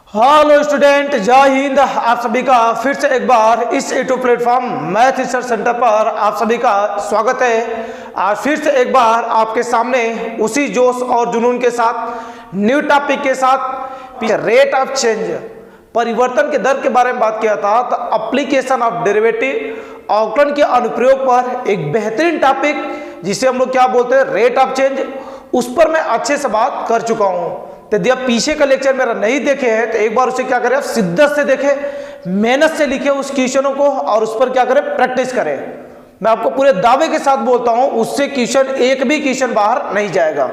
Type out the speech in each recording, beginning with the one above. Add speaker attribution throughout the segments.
Speaker 1: Hello student, जय हिंद। आप सभी का फिर से एक बार इस YouTube platform math research centre पर आप सभी का स्वागत है। आज फिर से एक बार आपके सामने उसी जोश और जुनून के साथ न्यू टॉपिक के साथ रेट ऑफ चेंज, परिवर्तन के दर के बारे में बात किया था। तो एप्लीकेशन ऑफ डेरिवेटिव अवकलन के अनुप्रयोग पर एक बेहतरीन टॉपिक जिसे हम लोग क्या बोलते हैं, रेट ऑफ चेंज, उस पर मैं अच्छे से बात कर चुका हूँ। तो यदि आप पीछे का लेक्चर मेरा नहीं देखे हैं तो एक बार उसे क्या करें, आप शिद्दत से देखें, मेहनत से लिखे उस क्वेश्चनों को और उस पर क्या करें, प्रैक्टिस करें। मैं आपको पूरे दावे के साथ बोलता हूं, उससे क्वेश्चन एक भी क्वेश्चन बाहर नहीं जाएगा।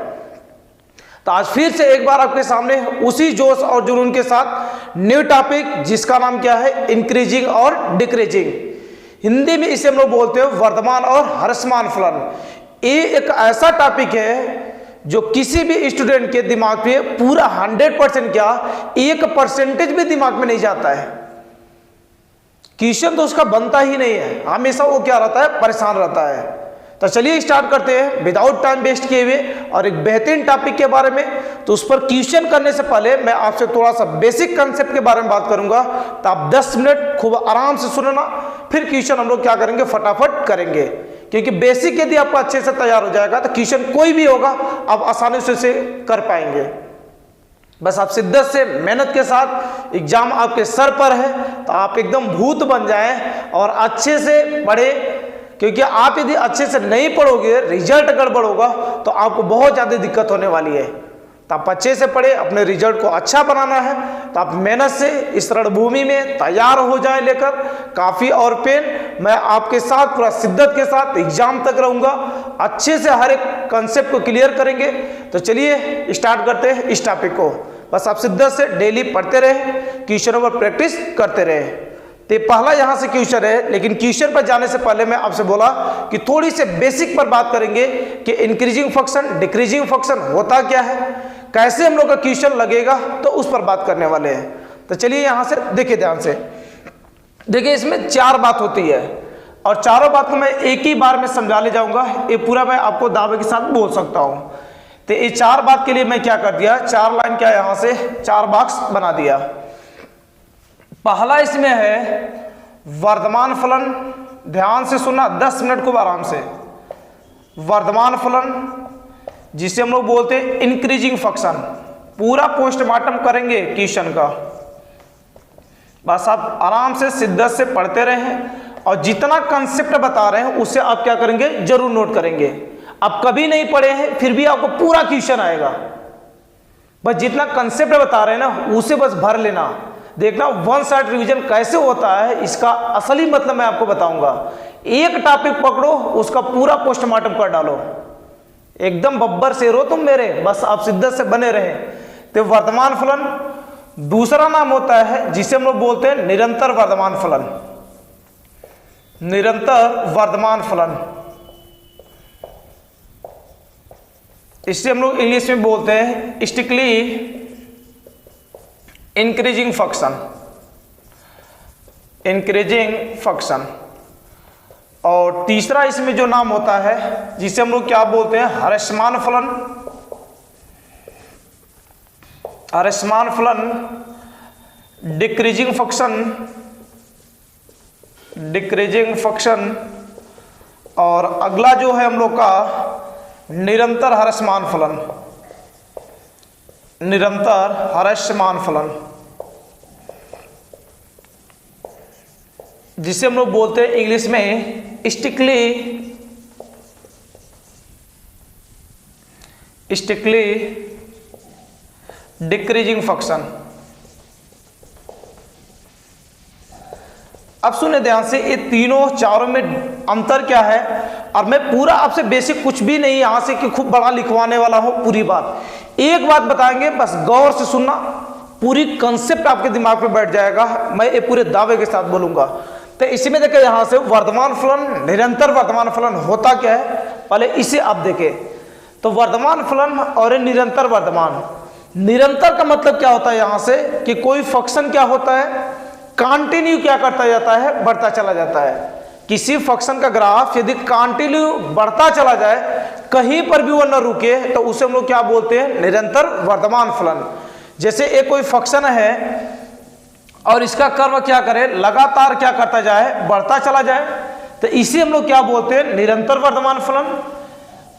Speaker 1: तो आज फिर से एक बार आपके सामने उसी जोश और जुनून के साथ न्यू टॉपिक जिसका नाम क्या है, इंक्रीजिंग और डिक्रीजिंग। हिंदी में इसे हम लोग बोलते हैं वर्धमान और ह्रासमान फलन। ये एक ऐसा टॉपिक है जो किसी भी स्टूडेंट के दिमाग पे पूरा 100% क्या 1% भी दिमाग में नहीं जाता है। क्वेश्चन तो उसका बनता ही नहीं है, हमेशा वो क्या रहता है, परेशान रहता है। तो चलिए स्टार्ट करते हैं विदाउट टाइम वेस्ट किए हुए और एक बेहतरीन टॉपिक के बारे में। तो उस पर क्वेश्चन करने से पहले मैं आपसे थोड़ा सा बेसिक कंसेप्ट के बारे में बात करूंगा। तो आप 10 मिनट खूब आराम से सुनना, फिर क्वेश्चन हम लोग क्या करेंगे, फटाफट करेंगे। क्योंकि बेसिक यदि आपका अच्छे से तैयार हो जाएगा तो क्वेश्चन कोई भी होगा आप आसानी से उसे कर पाएंगे। बस आप शिद्दत से मेहनत के साथ, एग्जाम आपके सर पर है तो आप एकदम भूत बन जाएं और अच्छे से पढ़े। क्योंकि आप यदि अच्छे से नहीं पढ़ोगे, रिजल्ट गड़बड़ होगा तो आपको बहुत ज़्यादा दिक्कत होने वाली है। तो आप अच्छे से पढ़े, अपने रिजल्ट को अच्छा बनाना है तो आप मेहनत से इस रणभूमि में तैयार हो जाए लेकर काफ़ी और पेन। मैं आपके साथ पूरा शिद्दत के साथ एग्जाम तक रहूँगा, अच्छे से हर एक कंसेप्ट को क्लियर करेंगे। तो चलिए स्टार्ट करते हैं इस टॉपिक को। बस आप शिद्दत से डेली पढ़ते रहे, क्वेश्चनों पर प्रैक्टिस करते रहे। तो पहला यहाँ से क्वेश्चन है, लेकिन क्वेश्चन पर जाने से पहले मैं आपसे बोला कि थोड़ी से बेसिक पर बात करेंगे कि इंक्रीजिंग फंक्शन, डिक्रीजिंग फंक्शन होता क्या है, कैसे हम लोग का क्वेश्चन लगेगा, तो उस पर बात करने वाले हैं। तो चलिए यहाँ से देखिए, ध्यान से देखिए। इसमें 4 बात होती है और चारों बात को मैं एक ही बार में समझा ले जाऊँगा। ये पूरा मैं आपको दावे के साथ बोल सकता हूँ। तो ये 4 बात के लिए मैं क्या कर दिया, 4 लाइन क्या यहाँ से 4 बॉक्स बना दिया। पहला इसमें है वर्धमान फलन। ध्यान से सुनना, 10 मिनट खूब आराम से। वर्धमान फलन जिसे हम लोग बोलते हैं इंक्रीजिंग फंक्शन, पूरा पोस्टमार्टम करेंगे क्वेश्चन का। बस आप आराम से शिद्दत से पढ़ते रहें और जितना कंसेप्ट बता रहे हैं उसे आप क्या करेंगे, जरूर नोट करेंगे। आप कभी नहीं पढ़े हैं फिर भी आपको पूरा क्वेश्चन आएगा। बस जितना कंसेप्ट बता रहे हैं ना उसे बस भर लेना। देखना वन साइड रिवीजन कैसे होता है, इसका असली मतलब मैं आपको बताऊंगा। एक टॉपिक पकड़ो, उसका पूरा पोस्टमार्टम कर डालो, एकदम बब्बर शेर हो तुम मेरे। बस आप शिद्दत से बने रहें। तो वर्धमान फलन दूसरा नाम होता है जिसे हम लोग बोलते हैं निरंतर वर्धमान फलन। निरंतर वर्धमान फलन इसे हम लोग इंग्लिश में बोलते हैं स्टिकली इंक्रीजिंग फंक्शन। Increasing function. और तीसरा इसमें जो नाम होता है जिसे हम लोग क्या बोलते हैं, ह्रासमान फलन। ह्रासमान फलन, डिक्रीजिंग फंक्शन, डिक्रीजिंग फंक्शन। और अगला जो है हम लोग का निरंतर ह्रासमान फलन। निरंतर ह्रासमान फलन जिसे हम लोग बोलते हैं इंग्लिश में स्टिकली डिक्रीजिंग फंक्शन। अब सुने ध्यान से, ये तीनों चारों में अंतर क्या है। और मैं पूरा आपसे बेसिक कुछ भी नहीं यहां से कि खूब बड़ा लिखवाने वाला हो, पूरी बात एक बात बताएंगे, बस गौर से सुनना, पूरी कंसेप्ट आपके दिमाग पे बैठ जाएगा। मैं ये पूरे दावे के साथ बोलूंगा। तो इसी में देखिए यहां से वर्धमान फलन, निरंतर वर्धमान फलन होता क्या है, पहले इसे आप देखें। तो वर्धमान फलन और निरंतर वर्धमान, निरंतर का मतलब क्या होता है यहां से कि कोई फंक्शन क्या होता है, कंटिन्यू क्या करता जाता है, बढ़ता चला जाता है। किसी फंक्शन का ग्राफ यदि कंटिन्यू बढ़ता चला जाए, कहीं पर भी वो न रुके, तो उसे हम लोग क्या बोलते हैं, निरंतर वर्धमान फलन। जैसे एक कोई फंक्शन है और इसका कर्व क्या करे, लगातार क्या करता जाए, बढ़ता चला जाए, तो इसी हम लोग क्या बोलते हैं, निरंतर वर्धमान फलन।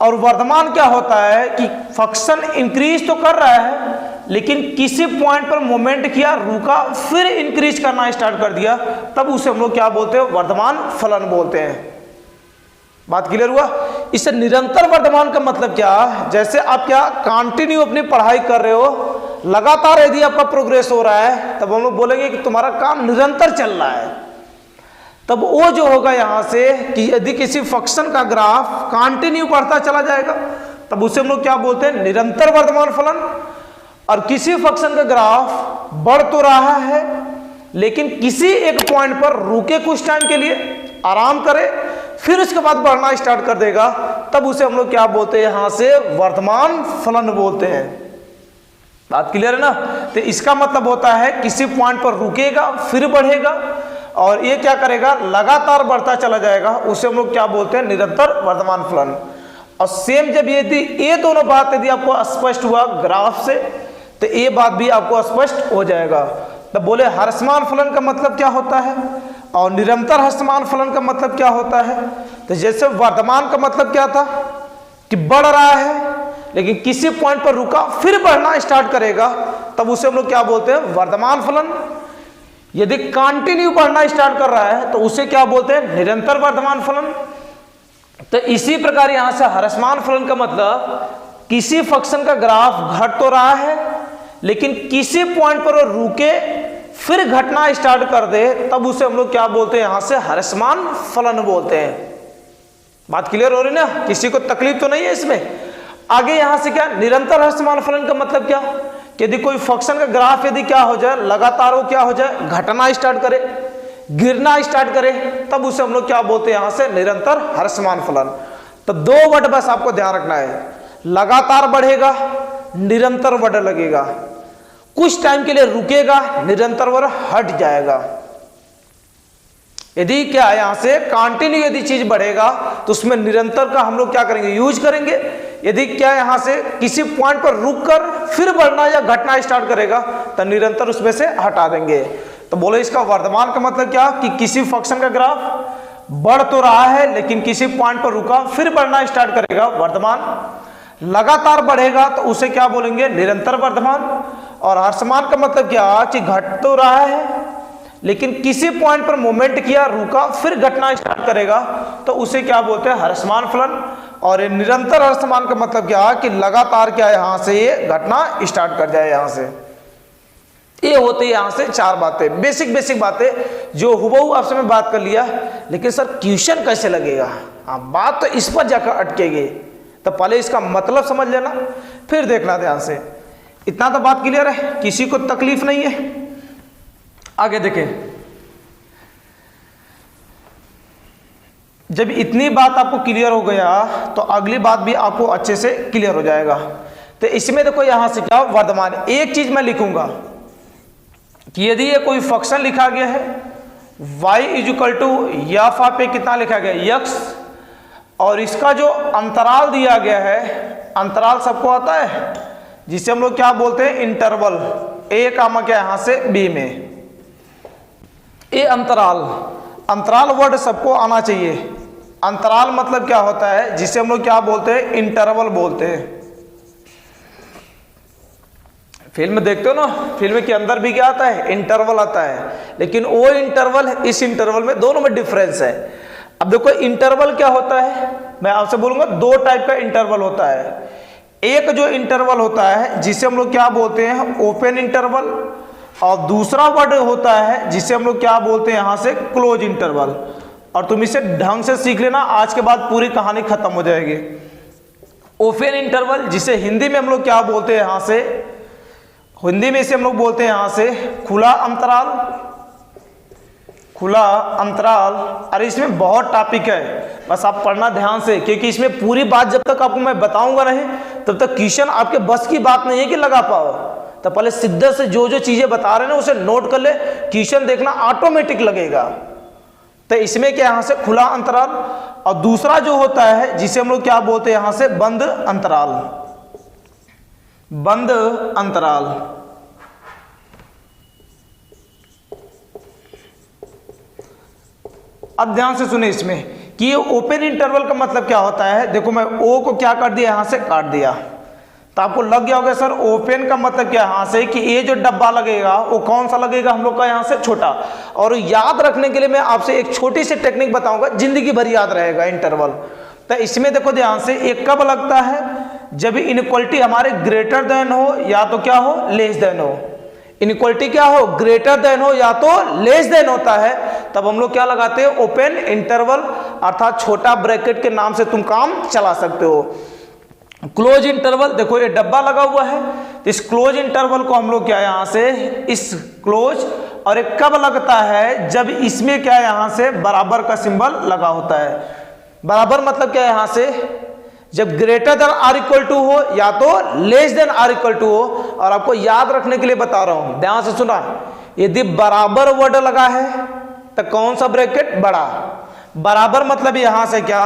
Speaker 1: और वर्धमान क्या होता है कि फंक्शन इंक्रीज तो कर रहा है लेकिन किसी पॉइंट पर मोमेंट किया, रुका, फिर इंक्रीज करना स्टार्ट कर दिया, तब उसे हम लोग क्या बोलते हैं, वर्धमान फलन बोलते हैं। बात क्लियर हुआ। इससे निरंतर वर्धमान का मतलब क्या, जैसे आप क्या कंटिन्यू अपनी पढ़ाई कर रहे हो, लगातार यदि आपका प्रोग्रेस हो रहा है, तब हम लोग बोलेंगे कि तुम्हारा काम निरंतर चल रहा है। तब वो जो होगा यहां से कि यदि किसी फंक्शन का ग्राफ कंटिन्यू बढ़ता चला जाएगा, तब उसे हम लोग क्या बोलते हैं, निरंतर वर्धमान फलन। और किसी फंक्शन का ग्राफ बढ़ तो रहा है लेकिन किसी एक पॉइंट पर रुके, कुछ टाइम के लिए आराम करे, फिर उसके बाद बढ़ना स्टार्ट कर देगा, तब उसे हम लोग क्या बोलते हैं, यहां से वर्धमान फलन बोलते हैं। बात क्लियर है ना। तो इसका मतलब होता है किसी पॉइंट पर रुकेगा, फिर बढ़ेगा, और ये क्या करेगा, लगातार बढ़ता चला जाएगा, उसे हम लोग क्या बोलते हैं, निरंतर वर्धमान फलन। और सेम जब ये दोनों बात यदि आपको स्पष्ट हुआ ग्राफ से, तो ये बात भी आपको स्पष्ट हो जाएगा। तो बोले ह्रासमान फलन का मतलब क्या होता है और निरंतर ह्रासमान फलन का मतलब क्या होता है। तो जैसे वर्धमान का मतलब क्या था कि बढ़ रहा है लेकिन किसी पॉइंट पर रुका, फिर बढ़ना स्टार्ट करेगा, तब उसे हम लोग क्या बोलते हैं, वर्धमान फलन। यदि कंटिन्यू बढ़ना स्टार्ट कर रहा है तो उसे क्या बोलते हैं, निरंतर वर्धमान फलन। तो इसी प्रकार यहां से ह्रासमान फलन का मतलब किसी फंक्शन का ग्राफ घट तो रहा है लेकिन किसी पॉइंट पर वो रुके, फिर घटना स्टार्ट कर दे, तब उसे हम लोग क्या बोलते हैं, यहां से ह्रासमान फलन बोलते हैं। बात क्लियर हो रही ना, किसी को तकलीफ तो नहीं है इसमें। आगे यहां से क्या, निरंतर ह्रासमान फलन का मतलब क्या, यदि कोई फंक्शन का ग्राफ यदि क्या हो जाए, लगातार वो क्या हो जाए, घटना स्टार्ट करे, गिरना स्टार्ट करे, तब उसे हम लोग क्या बोलते हैं, यहां से निरंतर ह्रासमान फलन। तो दो वर्ड बस आपको ध्यान रखना है, लगातार बढ़ेगा, निरंतर वर्ड लगेगा, कुछ टाइम के लिए रुकेगा, निरंतर वर्ड हट जाएगा। यदि क्या है, यहां से कंटिन्यू यदि चीज बढ़ेगा तो उसमें निरंतर का हम लोग क्या करेंगे, यूज करेंगे। यदि क्या यहां से किसी पॉइंट पर रुककर फिर बढ़ना या घटना स्टार्ट करेगा तो निरंतर उसमें से हटा देंगे। तो बोले इसका वर्धमान का मतलब क्या कि किसी फंक्शन का ग्राफ बढ़ तो रहा है लेकिन किसी पॉइंट पर रुका, फिर बढ़ना स्टार्ट करेगा, वर्धमान। लगातार बढ़ेगा तो उसे क्या बोलेंगे, निरंतर वर्धमान। और ह्रासमान का मतलब क्या कि घट तो रहा है लेकिन किसी पॉइंट पर मोमेंट किया, रुका, फिर घटना स्टार्ट करेगा, तो उसे क्या बोलते हैं, ह्रासमान फलन। और ये निरंतर ह्रासमान का मतलब क्या कि लगातार क्या यहां से ये घटना स्टार्ट कर जाए यहां से। ये होते यहां से चार बातें, बेसिक बातें जो हुबहू आपसे मैं बात कर लिया, लेकिन सर क्वेश्चन कैसे लगेगा, हाँ बात तो इस पर जाकर अटकेगी। तो पहले इसका मतलब समझ लेना, फिर देखना ध्यान से। इतना तो बात क्लियर है, किसी को तकलीफ नहीं है। आगे देखें, जब इतनी बात आपको क्लियर हो गया तो अगली बात भी आपको अच्छे से क्लियर हो जाएगा। तो इसमें देखो यहां से क्या, वर्धमान। एक चीज मैं लिखूंगा कि यदि ये कोई फंक्शन लिखा गया है y इक्वल टू एफ पे कितना लिखा गया, x, और इसका जो अंतराल दिया गया है, अंतराल सबको आता है जिसे हम लोग क्या बोलते हैं, इंटरवल। ए कामा क्या यहां से बी में, ये अंतराल वर्ड सबको आना चाहिए। अंतराल मतलब क्या होता है, जिसे हम लोग क्या बोलते हैं, इंटरवल बोलते हैं। फिल्म देखते हो ना, फिल्म के अंदर भी क्या आता है, इंटरवल आता है, लेकिन वो इंटरवल इस इंटरवल में, दोनों में डिफरेंस है। अब देखो इंटरवल क्या होता है, मैं आपसे बोलूंगा दो टाइप का इंटरवल होता है। एक जो इंटरवल होता है जिसे हम लोग क्या बोलते हैं, ओपन इंटरवल, और दूसरा वर्ड होता है जिसे हम लोग क्या बोलते हैं, यहां से क्लोज इंटरवल। और तुम इसे ढंग से सीख लेना, आज के बाद पूरी कहानी खत्म हो जाएगी। ओपन इंटरवल जिसे हिंदी में हम लोग क्या बोलते हैं, यहां से हिंदी में इसे हम लोग बोलते हैं यहां से खुला अंतराल। खुला अंतराल, अरे इसमें बहुत टॉपिक है, बस आप पढ़ना ध्यान से, क्योंकि इसमें पूरी बात जब तक आपको मैं बताऊंगा नहीं तब तक क्वेश्चन आपके बस की बात नहीं है कि लगा पाओ। तो पहले सिद्धे से जो चीजें बता रहे हैं ना उसे नोट कर ले, क्वेश्चन देखना ऑटोमेटिक लगेगा। तो इसमें क्या यहां से खुला अंतराल, और दूसरा जो होता है जिसे हम लोग क्या बोलते हैं, यहां से बंद अंतराल। बंद अंतराल, अब ध्यान से सुने इसमें कि ये ओपन इंटरवल का मतलब क्या होता है। देखो मैं ओ को क्या कर दिया, यहाँ से काट दिया, तो आपको लग गया होगा सर ओपन का मतलब क्या है, यहाँ से कि ये जो डब्बा लगेगा वो कौन सा लगेगा हम लोग का, यहाँ से छोटा। और याद रखने के लिए मैं आपसे एक छोटी सी टेक्निक बताऊंगा, जिंदगी भर याद रहेगा इंटरवल। तो इसमें देखो ध्यान से, एक कब लगता है, जब इनइक्वालिटी हमारे ग्रेटर देन हो या तो क्या हो, लेस देन हो। इनइक्वालिटी क्या हो, ग्रेटर देन हो या तो लेस देन होता है, तब हम लोग क्या लगाते हैं, ओपन इंटरवल, अर्थात छोटा ब्रैकेट के नाम से तुम काम चला सकते हो। क्लोज इंटरवल, देखो ये डब्बा लगा हुआ है, तो इस क्लोज इंटरवल को हम लोग क्या यहां से, इस क्लोज, और एक कब लगता है, जब इसमें क्या यहां से बराबर का सिंबल लगा होता है। बराबर मतलब क्या है, यहां से जब greater than or equal to हो या तो less than or equal to हो। और आपको याद रखने के लिए बता रहा हूं, ध्यान से सुना, यदि बराबर वर्ड लगा है तो कौन सा ब्रैकेट, बड़ा। बराबर मतलब यहां से क्या,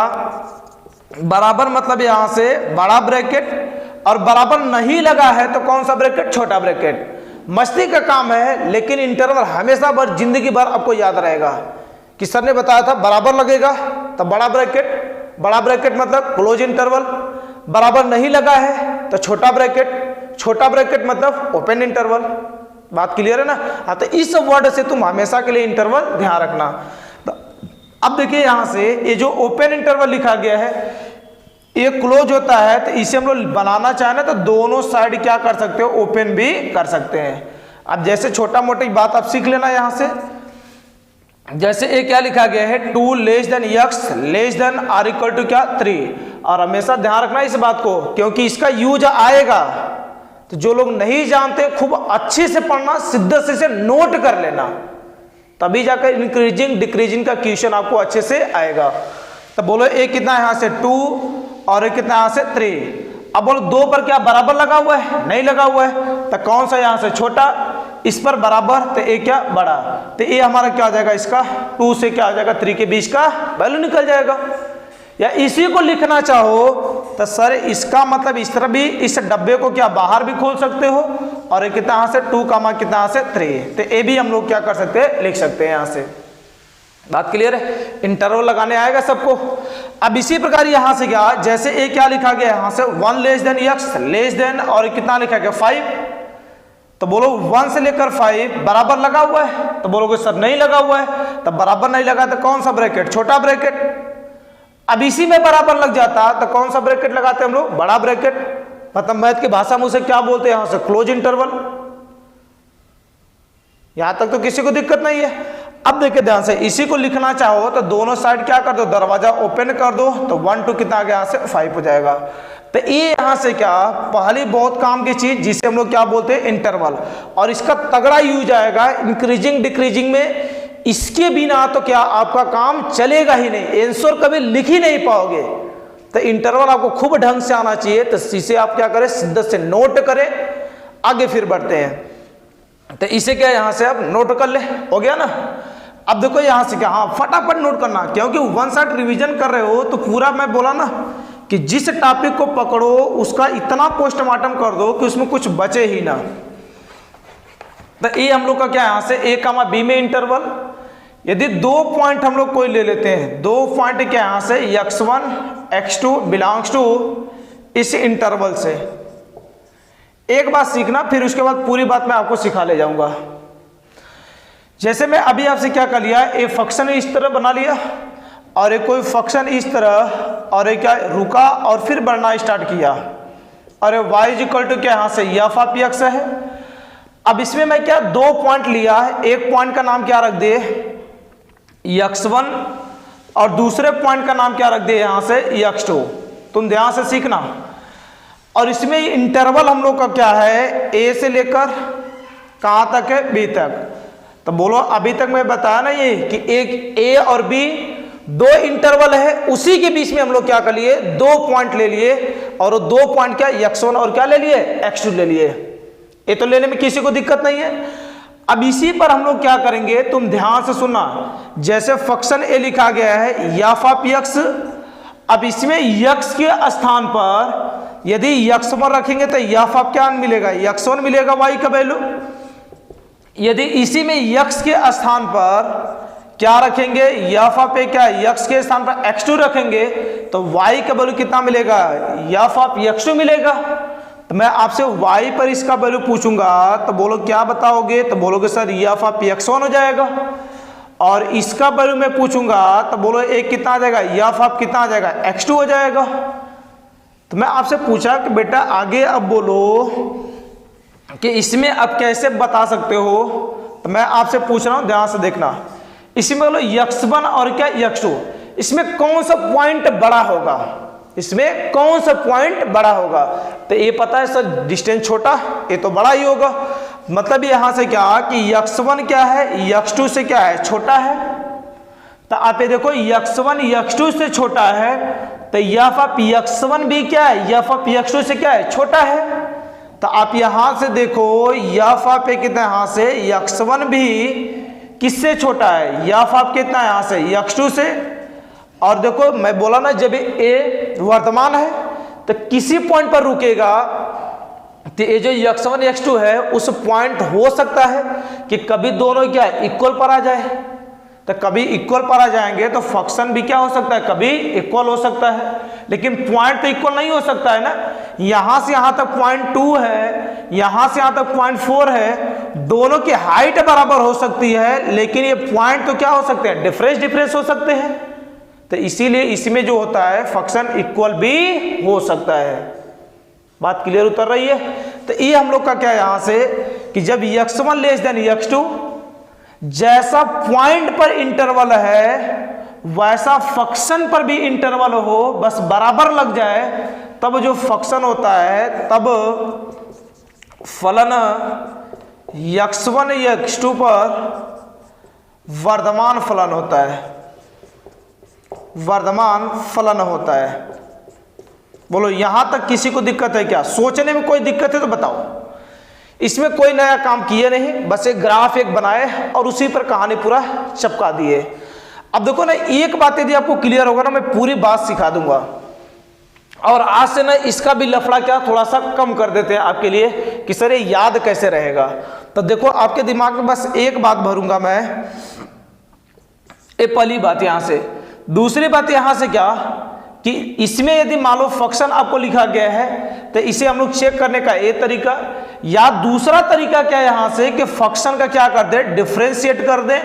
Speaker 1: बराबर मतलब यहां से बड़ा ब्रैकेट, और बराबर नहीं लगा है तो कौन सा ब्रैकेट, छोटा ब्रैकेट। मस्ती का काम है, लेकिन इंटरवल हमेशा भर जिंदगी भर आपको याद रहेगा कि सर ने बताया था बराबर लगेगा तो बड़ा ब्रैकेट, बड़ा ब्रैकेट मतलब क्लोज इंटरवल, बराबर नहीं लगा है तो छोटा ब्रैकेट, छोटा ब्रैकेट मतलब ओपन इंटरवल। बात क्लियर है ना। हाँ, तो इस वर्ड से तुम हमेशा के लिए इंटरवल ध्यान रखना। तो अब देखिए यहां से ये जो ओपन इंटरवल लिखा गया है, ये क्लोज होता है, तो इसे हम लोग बनाना चाहे ना तो दोनों साइड क्या कर सकते हो, ओपन भी कर सकते हैं। अब जैसे छोटा मोटी बात आप सीख लेना यहां से, जैसे ये क्या लिखा गया है, 2 less than x less than or equal to क्या, 3। और हमेशा ध्यान रखना इस बात को, क्योंकि इसका यूज आएगा, तो जो लोग नहीं जानते खूब अच्छे से पढ़ना, सिद्ध से नोट कर लेना, तभी जाकर इंक्रीजिंग डिक्रीजिंग का क्वेश्चन आपको अच्छे से आएगा। तो बोलो ए कितना है, यहाँ से 2 और ए कितना यहाँ से 3। अब बोलो 2 पर क्या बराबर लगा हुआ है, नहीं लगा हुआ है, तो कौन सा यहाँ से छोटा, इस पर बराबर, तो ए क्या बड़ा, तो ए हमारा क्या आ जाएगा, इसका 2 से क्या आ जाएगा, 3 के बीच का वैल्यू निकल जाएगा। या इसी को लिखना चाहो तो सर इसका मतलब इस तरह भी, इस डब्बे को क्या बाहर भी खोल सकते हो, और ये कितना यहाँ से 2 कामा कितना यहाँ से 3, तो ए भी हम लोग क्या कर सकते हैं, लिख सकते हैं यहाँ से। बात क्लियर है, इंटरवल लगाने आएगा सबको। अब इसी प्रकार यहां से क्या, जैसे ए क्या लिखा गया यहां से 1 less than x less then, और कितना लिखा गया 5, तो बोलो 1 से लेकर 5 बराबर लगा हुआ है, तो बोलोगे सर नहीं लगा हुआ है, तब बराबर नहीं लगा तो कौन सा ब्रैकेट, छोटा ब्रैकेट। अब इसी में बराबर लग जाता तो कौन सा ब्रैकेट लगाते हम लोग, बड़ा ब्रैकेट। मतलब मैथ की भाषा में उसे क्या बोलते हैं, यहां से क्लोज इंटरवल। यहां तक तो किसी को दिक्कत नहीं है। अब देखिए ध्यान से, इसी को लिखना चाहो तो दोनों साइड क्या कर दो, दरवाजा ओपन कर दो, तो 1 2 कितना आ गया, यहाँ से 5 हो जाएगा। तो ये यहां से क्या, पहली बहुत काम की चीज जिसे हम लोग क्या बोलते हैं, इंटरवल। और इसका तगड़ा यूज आएगा इंक्रीजिंग डिक्रीजिंग में। इसके बिना तो क्या आपका काम चलेगा ही नहीं, आंसर कभी लिख ही नहीं पाओगे। तो इंटरवल आपको खूब ढंग से आना चाहिए, तो इसे आप क्या करें, सिद्ध से नोट करें, आगे फिर बढ़ते हैं। तो इसे क्या यहां से आप नोट कर ले, हो गया ना। अब देखो यहां से क्या, हाँ फटाफट नोट करना, क्योंकि 1 साइड रिवीजन कर रहे हो तो पूरा मैं बोला ना कि जिस टॉपिक को पकड़ो उसका इतना पोस्टमार्टम कर दो कि उसमें कुछ बचे ही ना। तो ये हम लोग का क्या, यहां से ए कामा बी में इंटरवल। यदि 2 पॉइंट हम लोग कोई ले लेते हैं, 2 पॉइंट क्या यहां से x1 x2 बिलोंग्स टू इस इंटरवल से। एक बात सीखना, फिर उसके बाद पूरी बात मैं आपको सिखा ले जाऊंगा। जैसे मैं अभी आपसे क्या कर लिया, एक फंक्शन इस तरह बना लिया, और एक कोई फंक्शन इस तरह, और एक क्या रुका और फिर बढ़ना स्टार्ट किया, और y इक्वल टू क्या यहाँ से f ऑफ x है। अब इसमें मैं क्या 2 पॉइंट लिया है, एक पॉइंट का नाम क्या रख दिए x1, और दूसरे पॉइंट का नाम क्या रख दिए यहाँ से x2। तुम ध्यान से सीखना। और इसमें इंटरवल हम लोग का क्या है, a से लेकर कहाँ तक है, b तक। तो बोलो अभी तक मैं बताया ना ये कि एक a और b 2 इंटरवल है, उसी के बीच में हम लोग क्या कर लिए, 2 पॉइंट ले लिए, और वो 2 पॉइंट क्या x1 और क्या ले लिए, x2 ले लिए। ये तो लेने में किसी को दिक्कत नहीं है। अब इसी पर हम लोग क्या करेंगे, तुम ध्यान से सुनना। जैसे फंक्शन a लिखा गया है f ऑफ x, अब इसमें x के स्थान पर यदि x1 रखेंगे तो f ऑफ क्या मिलेगा, x1 मिलेगा y का वैल्यू। यदि इसी में x के स्थान पर क्या रखेंगे, एफ ऑफ ए क्या x के स्थान पर x2 रखेंगे तो y का वैल्यू कितना मिलेगा, एफ ऑफ x2 मिलेगा। तो मैं आपसे y पर इसका वैल्यू पूछूंगा तो बोलो क्या बताओगे, तो बोलोगे सर एफ ऑफ x1 हो जाएगा। और इसका वैल्यू मैं पूछूंगा तो बोलो एक कितना आ जाएगा, एफ ऑफ कितना आ जाएगा, x2 हो जाएगा। तो मैं आपसे पूछा कि बेटा आगे अब बोलो कि इसमें अब कैसे बता सकते हो। तो मैं आपसे पूछ रहा हूं, ध्यान से देखना, इसमें बोलो x1 और क्या x2, इसमें कौन सा पॉइंट बड़ा होगा, इसमें कौन सा पॉइंट बड़ा होगा। तो ये पता है सर डिस्टेंस छोटा, ये तो बड़ा ही होगा। मतलब यहां से क्या कि x1 क्या है, x2 से क्या है, छोटा है। तो आप ये देखो x1 x2 से छोटा है, तो एफ ऑफ x1 भी क्या है, एफ ऑफ x2 से क्या है, छोटा है। तो आप यहां से देखो एफ ऑफ कितना, यहां से x1 भी किससे छोटा है, एफ ऑफ कितना यहां से, x2 से। और देखो मैं बोला ना जब ए वर्तमान है तो किसी पॉइंट पर रुकेगा, तो ये जो x1 x2 है उस पॉइंट हो सकता है कि कभी दोनों क्या इक्वल पर आ जाए। तो कभी इक्वल पर आ जाएंगे तो फंक्शन भी क्या हो सकता है, कभी इक्वल हो सकता है, लेकिन पॉइंट तो इक्वल नहीं हो सकता है ना। यहां से यहां तक 0.2 है, यहां से यहां तक 0.4 है, दोनों की हाइट बराबर हो सकती है, लेकिन ये पॉइंट तो क्या हो सकते हैं, डिफरेंस हो सकते हैं। तो इसीलिए इसमें जो होता है फंक्शन इक्वल भी हो सकता है। बात क्लियर उतर रही है। तो ये हम लोग का क्या है यहां से कि जब x1 लेस देन x2, जैसा पॉइंट पर इंटरवल है वैसा फंक्शन पर भी इंटरवल हो, बस बराबर लग जाए, तब जो फंक्शन होता है, तब फलन x1 x2 पर वर्धमान फलन होता है, वर्धमान फलन होता है। बोलो यहां तक किसी को दिक्कत है क्या, सोचने में कोई दिक्कत है तो बताओ। इसमें कोई नया काम किए नहीं, बस एक ग्राफ एक बनाए और उसी पर कहानी पूरा चिपका दिए। अब देखो ना, एक बात यदि आपको क्लियर होगा ना, मैं पूरी बात सिखा दूंगा। और आज से ना इसका भी लफड़ा क्या थोड़ा सा कम कर देते हैं आपके लिए कि सर ये याद कैसे रहेगा। तो देखो आपके दिमाग में बस एक बात भरूंगा मैं, ये पहली बात यहां से। दूसरी बात यहां से क्या कि इसमें यदि मान लो फंक्शन आपको लिखा गया है तो इसे हम लोग चेक करने का एक तरीका, या दूसरा तरीका क्या है यहां से कि फंक्शन का क्या कर दे, डिफरेंशिएट कर दे,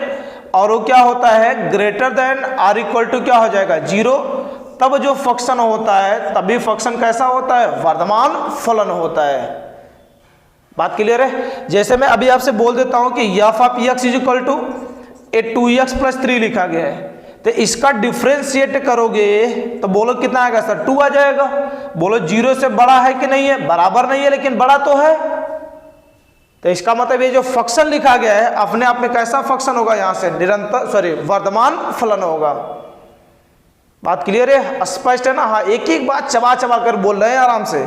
Speaker 1: और वो क्या होता है greater than or equal to क्या हो जाएगा 0, तब जो फंक्शन होता है तभी फंक्शन कैसा होता है, वर्धमान फलन होता है। बात क्लियर है। जैसे मैं अभी आपसे बोल देता हूं कि f of x is equal to 2x + 3 लिखा गया है, तो इसका डिफरेंशिएट करोगे तो बोलो कितना आएगा सर, 2 आ जाएगा। बोलो 0 से बड़ा है कि नहीं है, बराबर नहीं है लेकिन बड़ा तो है। तो इसका मतलब ये जो फंक्शन लिखा गया है अपने आप में कैसा फंक्शन होगा, यहां से निरंतर वर्धमान फलन होगा। बात क्लियर है, स्पष्ट है ना। हाँ, एक एक बात चबा चबा कर बोल रहे हैं आराम से।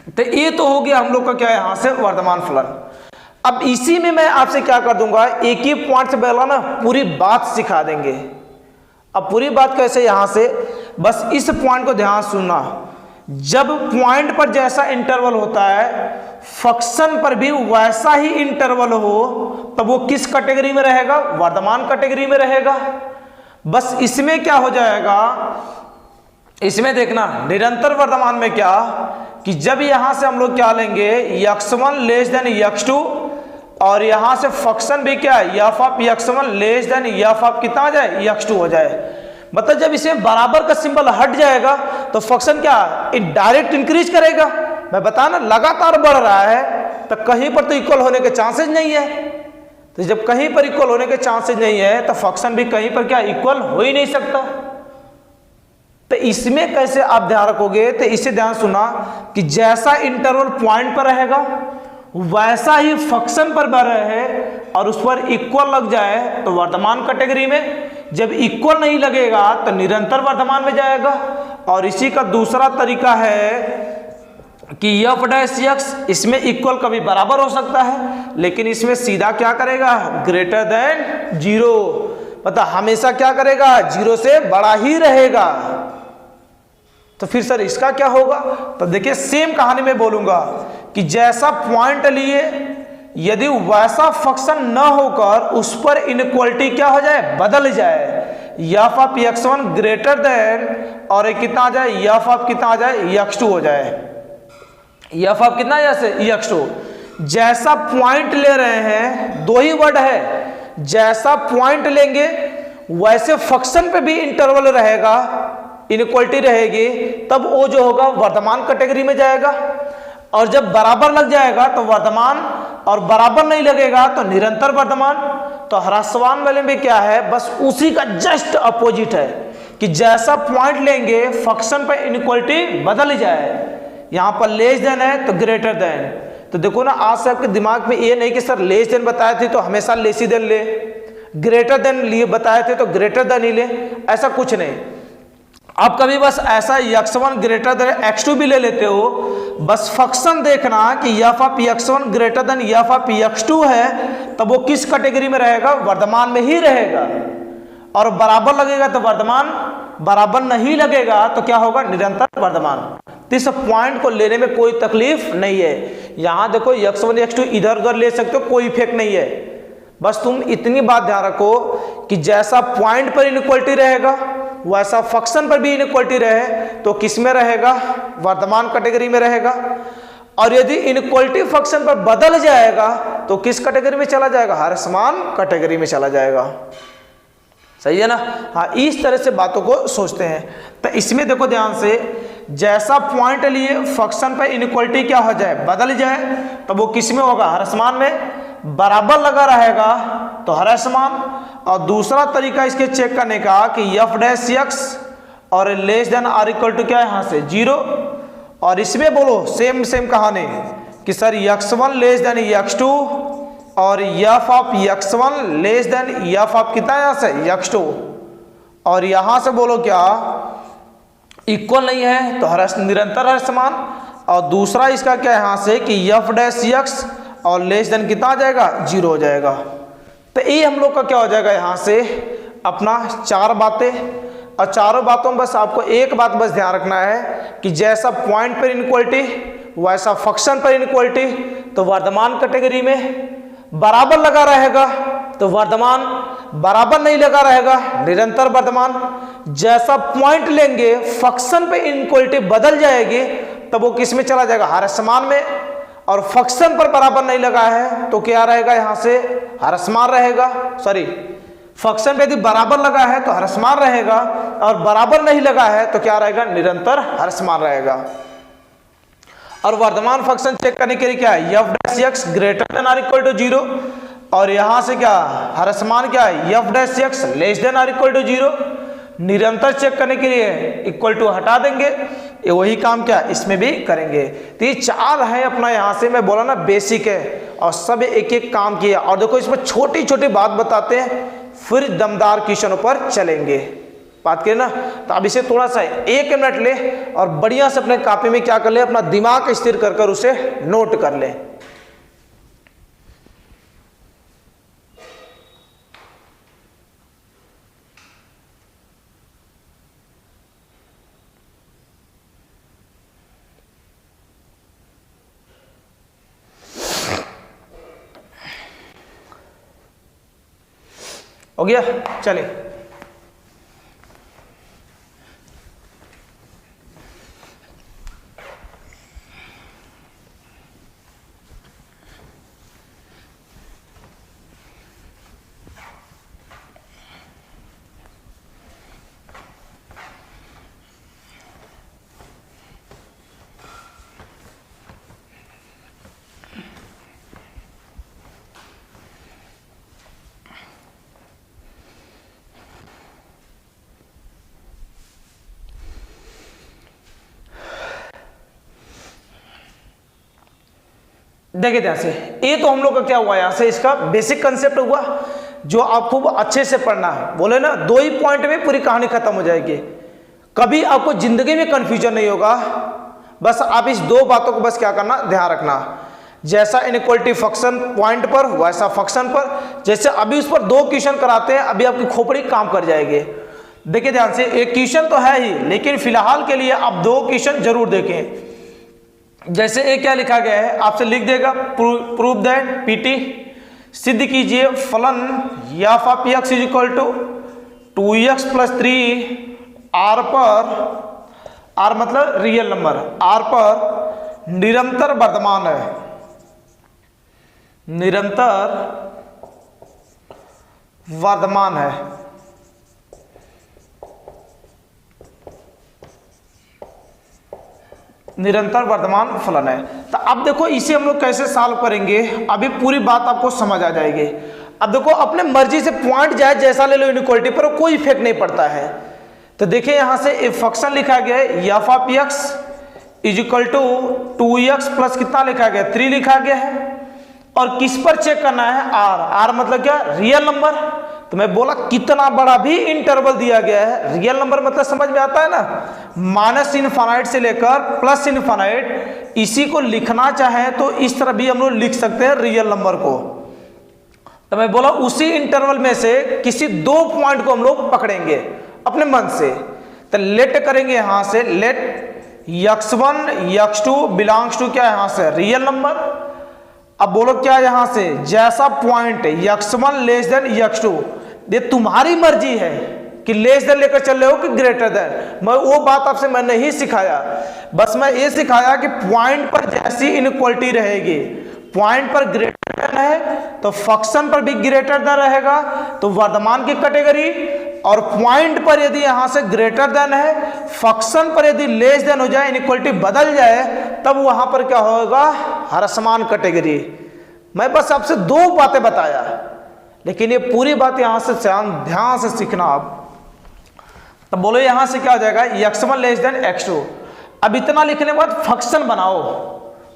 Speaker 1: तो ये तो हो गया हम लोग का क्या है यहां से वर्धमान फलन। अब इसी में मैं आपसे क्या कर दूंगा, एक ही पॉइंट से पहला ना पूरी बात सिखा देंगे। अब पूरी बात कैसे, यहां से बस इस पॉइंट को ध्यान सुनना। जब पॉइंट पर जैसा इंटरवल होता है फंक्शन पर भी वैसा ही इंटरवल हो, तब वो किस कैटेगरी में रहेगा, वर्धमान कैटेगरी में रहेगा। बस इसमें क्या हो जाएगा, इसमें देखना निरंतर वर्धमान में क्या कि जब यहां से हम लोग क्या लेंगे x1 लेस देन x2, और यहां से फंक्शन भी क्या है F of x1 less than F of कितना आ जाए, x2 हो जाए। मतलब जब इसमें बराबर का सिंबल हट जाएगा तो फंक्शन क्या डायरेक्ट इंक्रीज करेगा। मैं बता ना लगातार बढ़ रहा है तो कहीं पर तो इक्वल होने के चांसेस नहीं है। तो जब कहीं पर इक्वल होने के चांसेस नहीं है तो फंक्शन भी कहीं पर क्या इक्वल हो ही नहीं सकता। तो इसमें कैसे आप ध्यान रखोगे, तो इसे ध्यान सुना कि जैसा इंटरवल पॉइंट पर रहेगा वैसा ही फंक्शन पर बढ़ रहे हैं और उस पर इक्वल लग जाए तो वर्धमान कैटेगरी में, जब इक्वल नहीं लगेगा तो निरंतर वर्धमान में जाएगा। और इसी का दूसरा तरीका है कि एफ डैश एक्स, इसमें इक्वल कभी बराबर हो सकता है लेकिन इसमें सीधा क्या करेगा ग्रेटर देन 0, मतलब हमेशा क्या करेगा 0 से बड़ा ही रहेगा। तो फिर सर इसका क्या होगा, तो देखिए सेम कहानी में बोलूंगा कि जैसा पॉइंट लिए यदि वैसा फंक्शन न होकर उस पर इनइक्वालिटी क्या हो जाए, बदल जाए, F of x1 greater than, और एक कितना आ जाए, एफ ऑफ कितना आ जाए, x2 हो जाए, एफ ऑफ कितना जैसे x2। जैसा पॉइंट ले रहे हैं, दो ही वर्ड है, जैसा पॉइंट लेंगे वैसे फंक्शन पे भी इंटरवल रहेगा, इनइक्वालिटी रहेगी, तब वो जो होगा वर्धमान कैटेगरी में जाएगा। और जब बराबर लग जाएगा तो वर्धमान, और बराबर नहीं लगेगा तो निरंतर वर्धमान। तो ह्रासमान वाले में क्या है, बस उसी का जस्ट अपोजिट है कि जैसा पॉइंट लेंगे फंक्शन पर इनइक्वालिटी बदल जाए। यहां पर लेस देन है तो ग्रेटर देन। तो देखो ना, आज से आपके दिमाग में ये नहीं कि सर लेस देन बताए थे तो हमेशा लेस ही देन ले, ग्रेटर देन लिए बताए थे तो ग्रेटर देन ही ले, ऐसा कुछ नहीं। आप कभी बस ऐसा x1 ग्रेटर देन x2 भी ले लेते हो, बस फंक्शन देखना कि f of x1 greater than F of x2 है, तब वो किस कैटेगरी में रहेगा, वर्धमान में ही रहेगा। और बराबर लगेगा तो वर्धमान, बराबर नहीं लगेगा तो क्या होगा, निरंतर वर्धमान। तो इस पॉइंट को लेने में कोई तकलीफ नहीं है। यहां देखो x1 x2 इधर उधर ले सकते हो, कोई इफेक्ट नहीं है। बस तुम इतनी बात ध्यान रखो कि जैसा पॉइंट पर इनइक्वालिटी रहेगा वैसा फंक्शन पर भी इनइक्वालिटी रहे तो किस में रहेगा, वर्धमान कैटेगरी में रहेगा। और यदि इनइक्वालिटी फंक्शन पर बदल जाएगा तो किस कैटेगरी में चला जाएगा, ह्रासमान कैटेगरी में चला जाएगा। सही है ना। हाँ, इस तरह से बातों को सोचते हैं। तो इसमें देखो ध्यान से, जैसा पॉइंट लिए फंक्शन पर इनइक्वालिटी क्या हो जाए, बदल जाए, तो वो किस में होगा, ह्रासमान में। बराबर लगा रहेगा तो ह्रासमान। और दूसरा तरीका इसके चेक करने का कि एफ डैश एक्स और less than or equal to क्या है, यहाँ से 0। और इसमें बोलो सेम कहानी कि sir x1 less than x2 और F of x1 less than F of कितना, यहाँ से x2। और यहाँ से बोलो क्या, इक्वल नहीं है तो निरंतर ह्रासमान। और दूसरा इसका क्या है यहाँ से कि एफ डैश एक्स और लेस देन कितना आ जाएगा, 0 हो जाएगा। तो ये हम लोग का क्या हो जाएगा, यहाँ से अपना 4 बातें। और चारों बातों में बस आपको एक बात बस ध्यान रखना है कि जैसा पॉइंट पर इनइक्वालिटी वैसा फंक्शन पर इनइक्वालिटी, तो वर्धमान कैटेगरी में। बराबर लगा रहेगा तो वर्धमान, बराबर नहीं लगा रहेगा निरंतर वर्धमान। जैसा पॉइंट लेंगे फंक्शन पे इनइक्वालिटी बदल जाएगी तब वो किस में चला जाएगा, ह्रासमान में। और फंक्शन पर बराबर नहीं लगा है तो क्या रहेगा, यहाँ से ह्रासमान रहेगा। सॉरी, फंक्शन पे यदि बराबर लगा है तो ह्रासमान रहेगा, और बराबर नहीं लगा है तो क्या रहेगा, निरंतर ह्रासमान रहेगा। और वर्धमान फंक्शन चेक करने के लिए क्या है, f dash x greater than or equal to 0। और यहां से क्या ह्रासमान क्या है, f dash x less than or equal to 0। निरंतर चेक करने के लिए इक्वल टू हटा देंगे, ये वही काम क्या इसमें भी करेंगे। तो ये 4 है अपना, यहाँ से मैं बोला ना बेसिक है, और सब एक एक काम किया। और देखो इसमें छोटी छोटी बात बताते हैं, फिर दमदार क्वेश्चनों पर चलेंगे। बात करें ना, तो अब इसे थोड़ा सा 1 मिनट ले और बढ़िया से अपने कॉपी में क्या कर ले, अपना दिमाग स्थिर कर कर उसे नोट कर ले। हो गया, चलिए। देखिए ध्यान से, ये तो हम लोग का क्या हुआ, यहां से इसका बेसिक कंसेप्ट हुआ जो आप खूब अच्छे से पढ़ना है। बोले ना 2 ही पॉइंट में पूरी कहानी खत्म हो जाएगी, कभी आपको जिंदगी में कंफ्यूजन नहीं होगा। बस आप इस 2 बातों को बस क्या करना, ध्यान रखना। जैसा इनइक्वालिटी फंक्शन पॉइंट पर वैसा फंक्शन पर। जैसे अभी उस पर 2 क्वेश्चन कराते हैं, अभी आपकी खोपड़ी काम कर जाएगी। देखिए ध्यान से, एक क्वेश्चन तो है ही, लेकिन फिलहाल के लिए आप 2 क्वेश्चन जरूर देखें। जैसे ए क्या लिखा गया है, आपसे लिख देगा प्रूव दैट पीटी, सिद्ध कीजिए फलन f of x is equal to 2x plus 3 R पर, आर मतलब रियल नंबर, आर पर निरंतर वर्धमान है, निरंतर वर्धमान है। निरंतर वर्धमान फलन है। तो अब देखो इसे हम लोग कैसे सॉल्व करेंगे, अभी पूरी बात आपको समझ आ जाएगी। अब देखो अपने मर्जी से पॉइंट जाए जैसा ले लो इनइक्वालिटी पर, कोई इफेक्ट नहीं पड़ता है। तो देखिए यहां से एक फंक्शन लिखा गया है F of x is equal to 2x plus कितना लिखा गया 3 लिखा गया है, और किस पर चेक करना है आर, आर मतलब क्या रियल नंबर। तो मैं बोला कितना बड़ा भी इंटरवल दिया गया है, रियल नंबर मतलब समझ में आता है ना, माइनस इनफाइनाइट से लेकर प्लस इनफाइनाइट, इसी को लिखना चाहे तो इस तरह भी हम लोग लिख सकते हैं रियल नंबर को। तो मैं बोला उसी इंटरवल में से किसी 2 पॉइंट को हम लोग पकड़ेंगे अपने मन से। तो लेट करेंगे यहां से, late x1 x2 belongs to क्या यहां से रियल नंबर। अब बोलो क्या यहां से जैसा point x1 less than x2, ये तुम्हारी मर्जी है कि लेस देन लेकर चल रहे हो कि ग्रेटर देन, मैं वो बात आपसे मैं नहीं सिखाया, बस मैं ये सिखाया कि पॉइंट पर जैसी इनइक्वालिटी रहेगी, पॉइंट पर ग्रेटर देन है तो फंक्शन पर भी ग्रेटर देन रहेगा, तो वर्धमान की कैटेगरी। और पॉइंट पर यदि यहां से ग्रेटर देन है, फंक्शन पर यदि लेस देन हो जाए, इनइक्वालिटी बदल जाए, तब वहां पर क्या होगा ह्रासमान कैटेगरी। मैं बस आपसे 2 बातें बताया, लेकिन ये पूरी बात यहां से ध्यान से सीखना आप। तो बोलो यहां से क्या हो जाएगा x1 लेस देन x2। अब इतना लिखने के बाद फंक्शन बनाओ।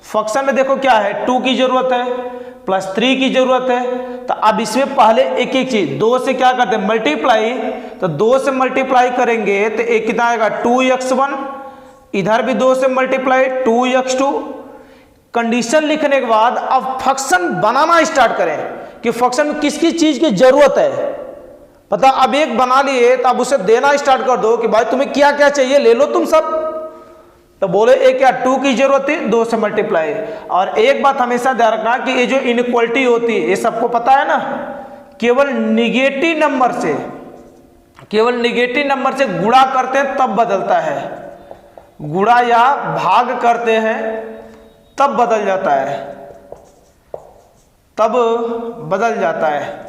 Speaker 1: फंक्शन में देखो क्या है 2 की जरूरत है प्लस 3 की जरूरत है। तो अब इसमें पहले एक एक चीज 2 से क्या करते हैं मल्टीप्लाई, तो 2 से मल्टीप्लाई करेंगे तो एक कितना आएगा 2x1, इधर भी 2 से मल्टीप्लाई 2x2। कंडीशन लिखने के बाद अब फंक्शन बनाना स्टार्ट करें कि फंक्शन में किस किस चीज की जरूरत है। पता अब एक बना लिए तो अब उसे देना स्टार्ट कर दो कि भाई तुम्हें क्या क्या चाहिए ले लो तुम सब। तो बोले एक क्या 2 की जरूरत थी 2 से मल्टीप्लाई। और एक बात हमेशा ध्यान रखना कि ये जो इनइक्वालिटी होती है ये सबको पता है ना, केवल निगेटिव नंबर से, केवल निगेटिव नंबर से गुणा करते हैं तब बदलता है, गुणा या भाग करते हैं तब बदल जाता है, तब बदल जाता है।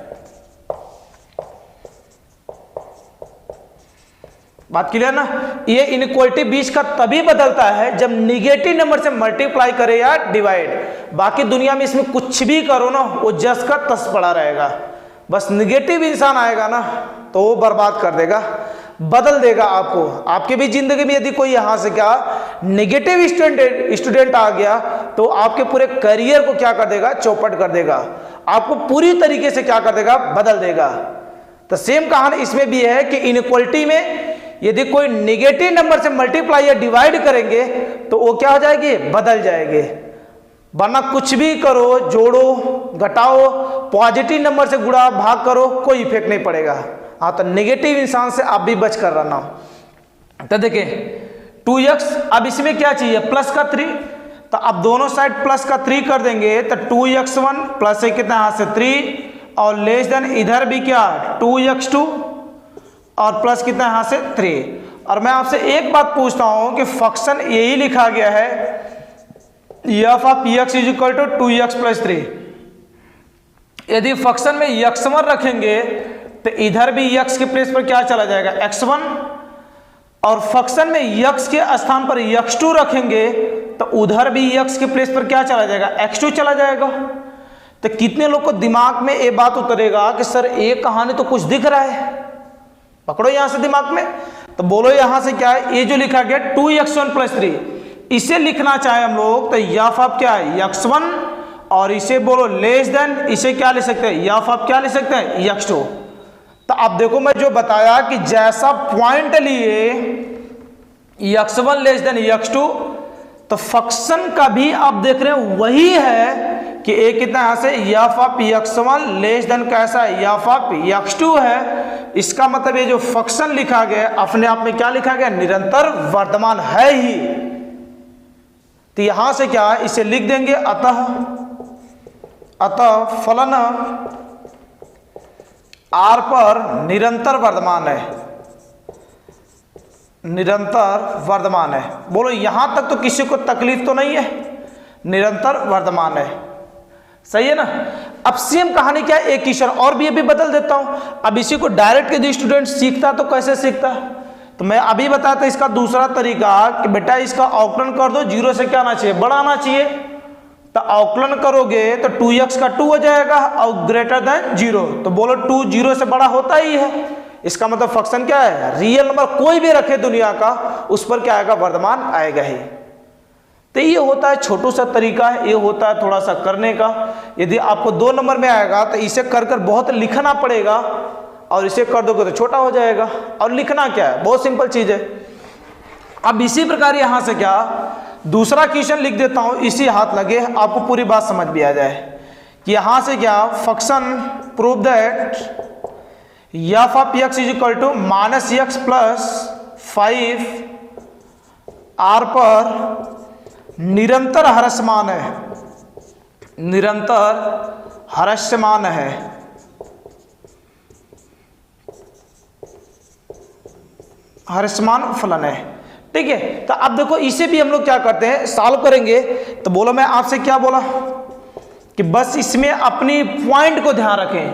Speaker 1: बात क्लियर ना, ये इनइक्वालिटी बीच का तभी बदलता है जब निगेटिव नंबर से मल्टीप्लाई करे या डिवाइड। बाकी दुनिया में इसमें कुछ भी करो ना वो जस का तस पड़ा रहेगा, बस निगेटिव इंसान आएगा ना तो वो बर्बाद कर देगा, बदल देगा आपको। आपके भी जिंदगी में यदि कोई यहां से क्या नेगेटिव स्टूडेंट आ गया तो आपके पूरे करियर को क्या कर देगा चौपट कर देगा, आपको पूरी तरीके से क्या कर देगा बदल देगा। तो सेम कहानी इसमें भी है कि इनइक्वालिटी में यदि कोई नेगेटिव नंबर से मल्टीप्लाई या डिवाइड करेंगे तो वो क्या हो जाएगी बदल जाएंगे, वरना कुछ भी करो जोड़ो घटाओ पॉजिटिव नंबर से गुणा भाग करो कोई इफेक्ट नहीं पड़ेगा। हाँ तो नेगेटिव इंसान से आप भी बच कर रहना। तो देखिए 2x, अब इसमें क्या चाहिए प्लस का 3, तो अब दोनों साइड प्लस का 3 कर देंगे तो 2x1 प्लस है कितना यहां से 3 और लेस देन इधर भी क्या 2x2 और प्लस कितना यहां से 3। और मैं आपसे एक बात पूछता हूं कि फंक्शन यही लिखा गया है F of x is equal to 2x plus 3। यदि फंक्शन में x1 रखेंगे तो इधर भी x के प्लेस पर क्या चला जाएगा x1, और फंक्शन में x के स्थान पर x2 रखेंगे तो उधर भी x के प्लेस पर क्या चला जाएगा x2 चला जाएगा। तो कितने लोग को दिमाग में ये बात उतरेगा कि सर एक कहानी तो कुछ दिख रहा है, पकड़ो यहां से दिमाग में। तो बोलो यहां से क्या है ये जो लिखा गया 2x1 प्लस 3, इसे लिखना चाहे हम लोग तो एफ ऑफ क्या है x1, और इसे बोलो लेस देन, इसे क्या ले सकते हैं एफ ऑफ क्या ले सकते हैं x2। तो अब देखो मैं जो बताया कि जैसा पॉइंट लिए x1 लेस देन x2, तो फंक्शन का भी आप देख रहे हैं वही है कि एक कितना यहां से F of x1 less than कैसा है एफ ऑफ x2 है। इसका मतलब ये जो फंक्शन लिखा गया अपने आप में क्या लिखा गया निरंतर वर्धमान है ही। तो यहां से क्या है, इसे लिख देंगे अतः फलन R पर निरंतर वर्धमान है, निरंतर वर्धमान है। बोलो यहां तक तो किसी को तकलीफ तो नहीं है, निरंतर वर्धमान है, सही है ना। अब सेम कहानी क्या है, एक क्वेश्चन और भी अभी बदल देता हूं। अब इसी को डायरेक्ट यदि स्टूडेंट सीखता तो कैसे सीखता, तो मैं अभी बताता इसका दूसरा तरीका कि बेटा इसका अवकलन कर दो, जीरो से क्या आना चाहिए, बड़ा आना चाहिए। तो अवकलन करोगे तो 2x का 2 हो जाएगा और ग्रेटर देन 0। तो बोलो 2 0 से बड़ा होता ही है, इसका मतलब फंक्शन क्या है, रियल नंबर कोई भी रखे दुनिया का उस पर क्या आएगा, वर्धमान आएगा ही। तो ये होता है छोटू सा तरीका है, ये होता है थोड़ा सा करने का। यदि आपको 2 नंबर में आएगा तो इसे कर कर बहुत लिखना पड़ेगा, और इसे कर दोगे तो छोटा हो जाएगा। और लिखना क्या है, बहुत सिंपल चीज है। अब इसी प्रकार यहां से क्या दूसरा क्वेश्चन लिख देता हूं, इसी हाथ लगे, आपको पूरी बात समझ भी आ जाए कि यहां से क्या function prove that f of x is equal to -x plus 5 R पर निरंतर ह्रासमान है, निरंतर ह्रासमान है। ह्रासमान फलन है, ठीक है। तो अब देखो इसे भी हम लोग क्या करते हैं, सॉल्व करेंगे। तो बोलो मैं आपसे क्या बोला कि बस इसमें अपनी पॉइंट को ध्यान रखें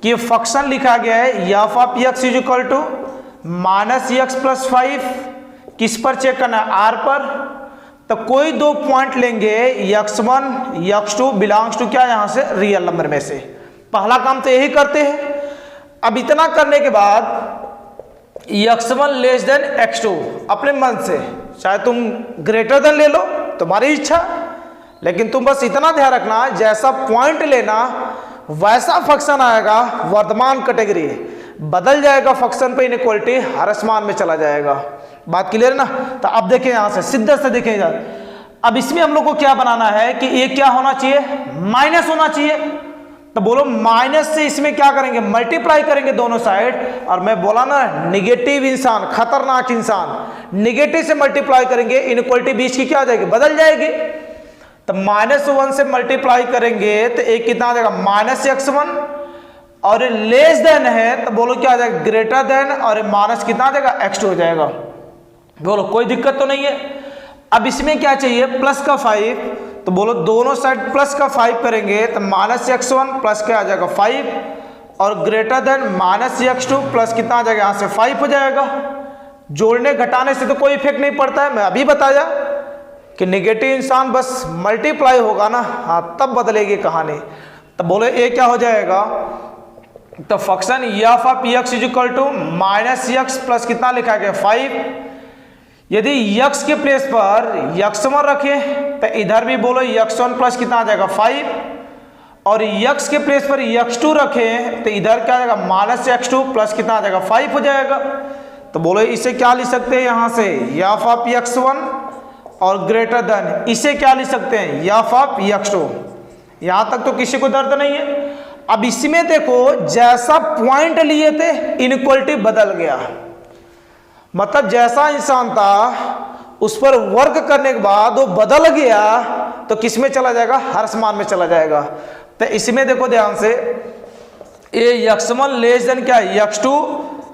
Speaker 1: कि फंक्शन लिखा गया है f of x is equal to -x plus 5, किस पर चेक करना है, R पर। तो कोई 2 पॉइंट लेंगे, x1 x2 बिलोंग्स टू क्या, यहां से रियल नंबर में से। पहला काम तो यही करते हैं। अब इतना करने के बाद x1 लेस देन x2 अपने मन से, चाहे तुम ग्रेटर देन ले लो, तुम्हारी इच्छा, लेकिन तुम बस इतना ध्यान रखना जैसा पॉइंट लेना वैसा फंक्शन आएगा, वर्धमान कैटेगरी बदल जाएगा, फंक्शन पे इनइक्वालिटी ह्रासमान में चला जाएगा। बात क्लियर ना। तो अब देखें यहां से सीधा से देखें, अब इसमें हम लोग को क्या बनाना है कि ये क्या होना चाहिए, माइनस होना चाहिए। तो बोलो माइनस से इसमें क्या करेंगे, मल्टीप्लाई करेंगे दोनों साइड। और मैं बोला ना निगेटिव इंसान खतरनाक इंसान, निगेटिव से मल्टीप्लाई करेंगे, इनइक्वालिटी बीच की क्या हो जाएगी, बदल जाएगी। तो -1 से मल्टीप्लाई करेंगे तो एक कितना आ जाएगा, -x1, और लेस देन है तो बोलो क्या आ जाएगा, ग्रेटर देन, और माइनस कितना आ जाएगा, x2 हो जाएगा। बोलो कोई दिक्कत तो नहीं है। अब इसमें क्या चाहिए, प्लस का 5, तो बोलो दोनों साइड प्लस का 5 करेंगे तो -x1 प्लस क्या आ जाएगा 5, और ग्रेटर देन -x2 प्लस कितना आ जाएगा, यहां से 5 हो जाएगा। जोड़ने घटाने से तो कोई इफेक्ट नहीं पड़ता है, मैं अभी बताया कि नेगेटिव इंसान बस मल्टीप्लाई होगा ना, हाँ तब बदलेगी कहानी। तो बोले ये क्या हो जाएगा, तो function f of x is equal to -x plus कितना लिखा गया 5। यदि x के प्लेस पर x1 रखें तो इधर भी बोलो x1 प्लस कितना आ जाएगा 5, और x के प्लेस पर x2 रखें तो इधर क्या आ जाएगा, -x2 प्लस कितना आ जाएगा 5 हो जाएगा। तो बोलो इसे क्या लिख सकते हैं, यहां से f ऑफ x1, और ग्रेटर देन इसे क्या लिख सकते हैं, f ऑफ x2। यहां तक तो किसी को दर्द नहीं है। अब इसमें देखो जैसा पॉइंट लिए थे इनइक्वालिटी बदल गया, मतलब जैसा इंसान था उस पर वर्क करने के बाद वो बदल गया तो किस में चला जाएगा, ह्रासमान में चला जाएगा। तो इसमें देखो ध्यान से, ये x1 लेस देन क्या x2,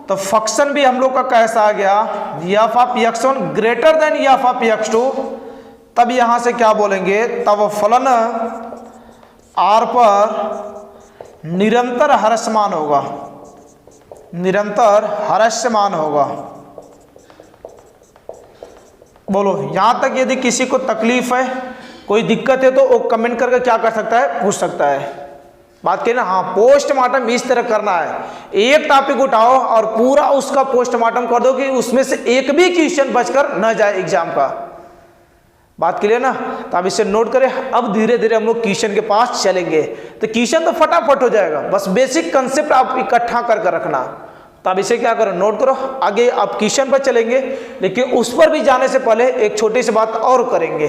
Speaker 1: तो फंक्शन भी हम लोग का कैसा आ गया, f of x1 greater than f of x2। तब यहां से क्या बोलेंगे, तब फलन R पर निरंतर ह्रासमान होगा, निरंतर ह्रासमान होगा। बोलो यहां तक यदि किसी को तकलीफ है, कोई दिक्कत है तो वो कमेंट करके क्या कर सकता है, पूछ सकता है। बात करें ना, हाँ पोस्टमार्टम इस तरह करना है, एक टॉपिक उठाओ और पूरा उसका पोस्टमार्टम कर दो कि उसमें से एक भी क्वेश्चन बचकर न जाए एग्जाम का। बात क्लियर ना। तो आप इसे नोट करें। अब धीरे धीरे हम लोग क्वेश्चन के पास चलेंगे, तो क्वेश्चन तो फटाफट हो जाएगा, बस बेसिक कंसेप्ट आप इकट्ठा करके रखना। तो आप इसे क्या करो, नोट करो। आगे आप क्वेश्चन पर चलेंगे, लेकिन उस पर भी जाने से पहले एक छोटी सी बात और करेंगे।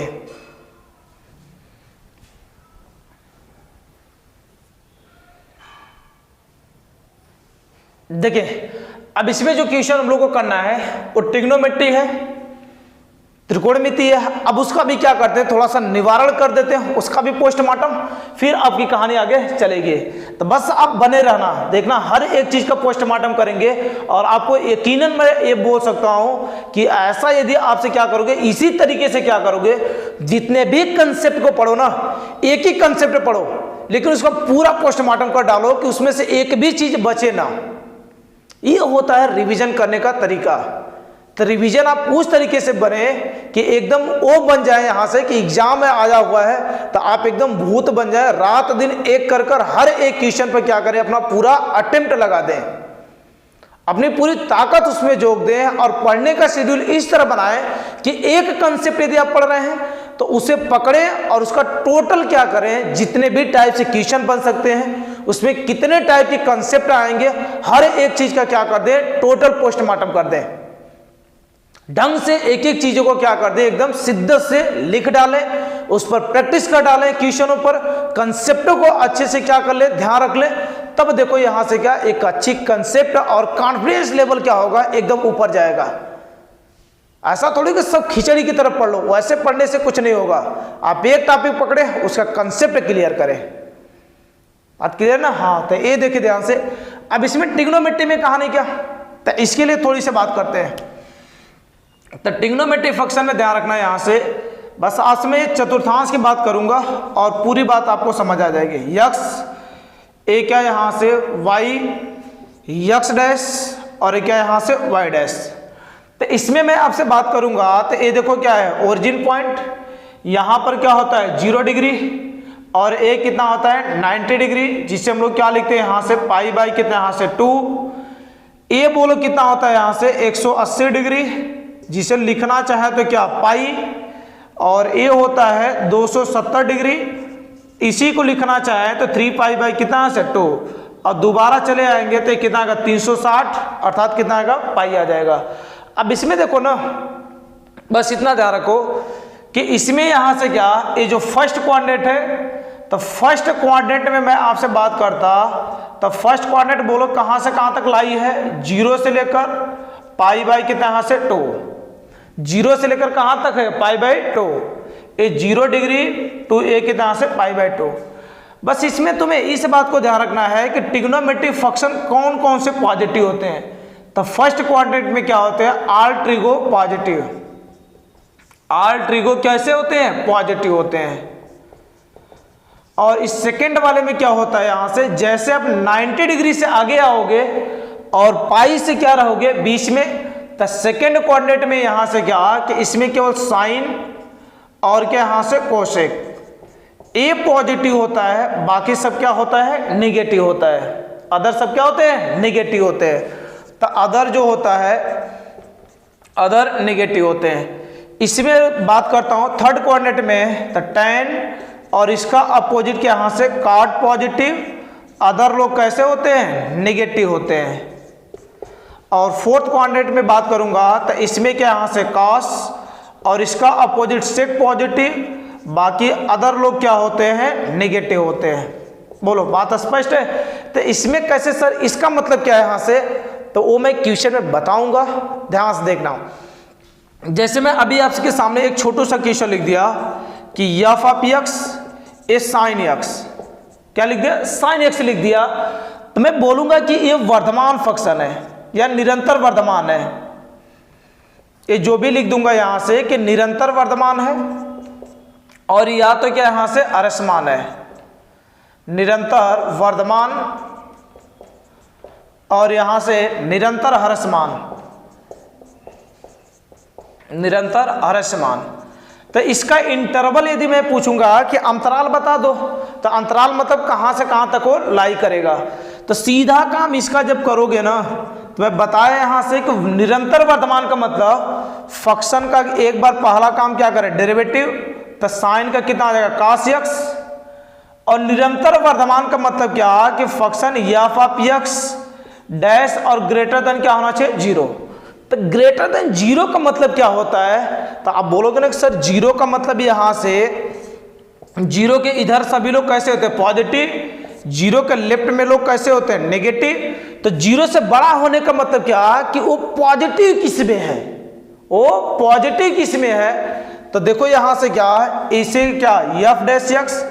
Speaker 1: देखिए अब इसमें जो क्वेश्चन हम लोग को करना है वो ट्रिग्नोमेट्री है, त्रिकोणमिति है। अब उसका भी क्या करते हैं, थोड़ा सा निवारण कर देते हैं, उसका भी पोस्टमार्टम, फिर आपकी कहानी आगे चलेगी। तो बस आप बने रहना, देखना हर एक चीज का पोस्टमार्टम करेंगे और आपको यकीनन मैं ये बोल सकता हूं कि ऐसा यदि आपसे क्या करोगे, इसी तरीके से क्या करोगे, जितने भी कंसेप्ट को पढ़ो ना, एक ही कंसेप्ट पढ़ो लेकिन उसका पूरा पोस्टमार्टम कर डालो कि उसमें से एक भी चीज बचे ना। ये होता है रिवीजन करने का तरीका। तो रिवीजन आप उस तरीके से बने कि एकदम वो बन जाए यहां से कि एग्जाम में आया हुआ है तो आप एकदम भूत बन जाए, रात दिन एक कर हर एक क्वेश्चन पर क्या करें, अपना पूरा अटेम्प्ट लगा दें, अपनी पूरी ताकत उसमें जोड़ दें और पढ़ने का शेड्यूल इस तरह बनाएं कि एक कंसेप्ट यदि आप पढ़ रहे हैं तो उसे पकड़ें और उसका टोटल क्या करें, जितने भी टाइप से क्वेश्चन बन सकते हैं, उसमें कितने टाइप के कंसेप्ट आएंगे, हर एक चीज का क्या कर दें, टोटल पोस्टमार्टम कर दें, ढंग से एक एक चीजों को क्या कर दें, एकदम शिद्दत से लिख डालें, उस पर प्रैक्टिस कर डालें, क्वेश्चनों पर कंसेप्टों को अच्छे से क्या कर ले, ध्यान रख ले। तब देखो यहां से क्या एक अच्छी कंसेप्ट और कॉन्फिडेंस लेवल क्या होगा, एकदम ऊपर जाएगा। ऐसा थोड़ी कि सब खिचड़ी की तरफ पढ़ लो, वैसे पढ़ने से कुछ नहीं होगा। आप एक टॉपिक पकड़े, उसका कंसेप्ट क्लियर करें। बात क्लियर ना? हाँ, तो ये देखिए ध्यान से। अब इसमें ट्रिग्नोमेट्री में कहानी क्या, तो इसके लिए थोड़ी सी बात करते हैं। तो ट्रिग्नोमेट्री फंक्शन में ध्यान रखना यहां से, बस आज में चतुर्थांश की बात करूंगा और पूरी बात आपको समझ आ जाएगी। यक्स ए क्या यहां से वाई यक्स डैश और क्या यहां से वाई डैश। तो इसमें मैं आपसे बात करूंगा तो ये देखो क्या है, ओरिजिन पॉइंट यहां पर क्या होता है 0 डिग्री और ए कितना होता है 90 डिग्री, जिससे हम लोग क्या लिखते हैं यहां से पाई बाई कितना यहां से 2। ए बोलो कितना होता है यहां से 180 डिग्री, जिसे लिखना चाहे तो क्या पाई, और ए होता है 270 डिग्री, इसी को लिखना चाहे तो 3 पाई बाई कितना से 2, और दोबारा चले आएंगे तो कितना आएगा 360, अर्थात कितना आएगा पाई आ जाएगा। अब इसमें देखो ना, बस इतना ध्यान रखो कि इसमें यहां से क्या, ये जो फर्स्ट क्वाड्रेंट है, तो फर्स्ट क्वाड्रेंट में मैं आपसे बात करता तो फर्स्ट क्वाड्रेंट बोलो कहां से कहां तक लाई है, 0 से लेकर पाई बाई कितना यहां से 2, 0 से लेकर कहां तक है pi by 2, A 0 degree to A कितना यहां से पाई बाई 2। बस इसमें तुम्हें इस बात को ध्यान रखना है कि ट्रिग्नोमेट्रिक फंक्शन कौन कौन से पॉजिटिव होते हैं। तो फर्स्ट क्वाड्रेंट में क्या होते हैं, all trigo positive, all trigo कैसे होते हैं पॉजिटिव होते हैं। और इस सेकंड वाले में क्या होता है, यहां से जैसे आप 90 डिग्री से आगे आओगे और पाई से क्या रहोगे बीच में, तो सेकंड क्वाड्रेंट में यहां से क्या कि इसमें केवल साइन और क्या यहां से कोसेक, ए पॉजिटिव होता है, बाकी सब क्या होता है निगेटिव होता है, अदर सब क्या होते हैं निगेटिव होते हैं। तो अदर जो होता है अदर निगेटिव होते हैं। इसमें बात करता हूं थर्ड क्वाड्रेंट में, तो tan और इसका अपोजिट के यहां से कॉट पॉजिटिव, अदर लोग कैसे होते हैं निगेटिव होते हैं। और फोर्थ क्वाड्रेंट में बात करूंगा तो इसमें क्या यहां से cos और इसका अपोजिट सेक पॉजिटिव, बाकी अदर लोग क्या होते हैं निगेटिव होते हैं। बोलो बात स्पष्ट है? तो इसमें कैसे सर, इसका मतलब क्या है यहां से, तो वो मैं क्वेश्चन में बताऊंगा, ध्यान से देखना। जैसे मैं अभी आपके सामने एक छोटा सा क्वेश्चन लिख दिया कि f of x A sine x, क्या लिख दिया साइन एक्स लिख दिया, तो मैं बोलूंगा कि ये वर्धमान फंक्शन है या निरंतर वर्धमान है, ये जो भी लिख दूंगा यहां से कि निरंतर वर्धमान है, और या तो क्या यहां से अरसमान है, निरंतर वर्धमान और यहां से निरंतर हर्षमान, निरंतर हर्षमान। तो इसका इंटरवल यदि मैं पूछूंगा कि अंतराल बता दो, तो अंतराल मतलब कहां से कहां तक वो लाई करेगा, तो सीधा काम इसका जब करोगे ना, तो मैं बताया यहां से कि निरंतर वर्धमान का मतलब फंक्शन का एक बार पहला काम क्या करे डेरिवेटिव, तो साइन का कितना आ जाएगा cos x, और निरंतर वर्धमान का मतलब क्या कि function F of x dash और ग्रेटर देन क्या होना चाहिए 0। तो ग्रेटर देन 0 का मतलब क्या होता है, तो आप बोलोगे ना कि सर 0 का मतलब यहां से 0 के इधर सभी लोग कैसे होते हैं पॉजिटिव, 0 के लेफ्ट में लोग कैसे होते हैं नेगेटिव। तो 0 से बड़ा होने का मतलब क्या कि वो पॉजिटिव किस में है, वो पॉजिटिव किस में है? तो देखो यहां से क्या है, इसे क्या एफ डैश एक्स,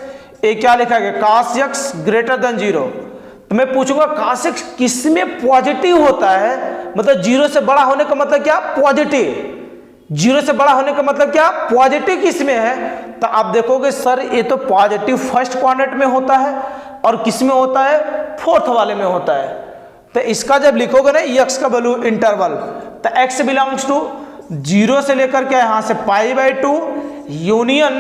Speaker 1: ये क्या लिखा गया कास एक्स ग्रेटर देन 0। तो मैं पूछूंगा कास एक्स किस में पॉजिटिव होता है, मतलब 0 से बड़ा होने का मतलब क्या पॉजिटिव, 0 से बड़ा होने का मतलब क्या पॉजिटिव किस में है? तो आप देखोगे सर ये तो पॉजिटिव फर्स्ट क्वाड्रेंट में होता है और किस में होता है फोर्थ वाले में होता है। तो इसका जब लिखोगे ना एक्स का वैल्यू इंटरवल, तो एक्स बिलोंग्स टू 0 से लेकर के यहां से π/2 यूनियन,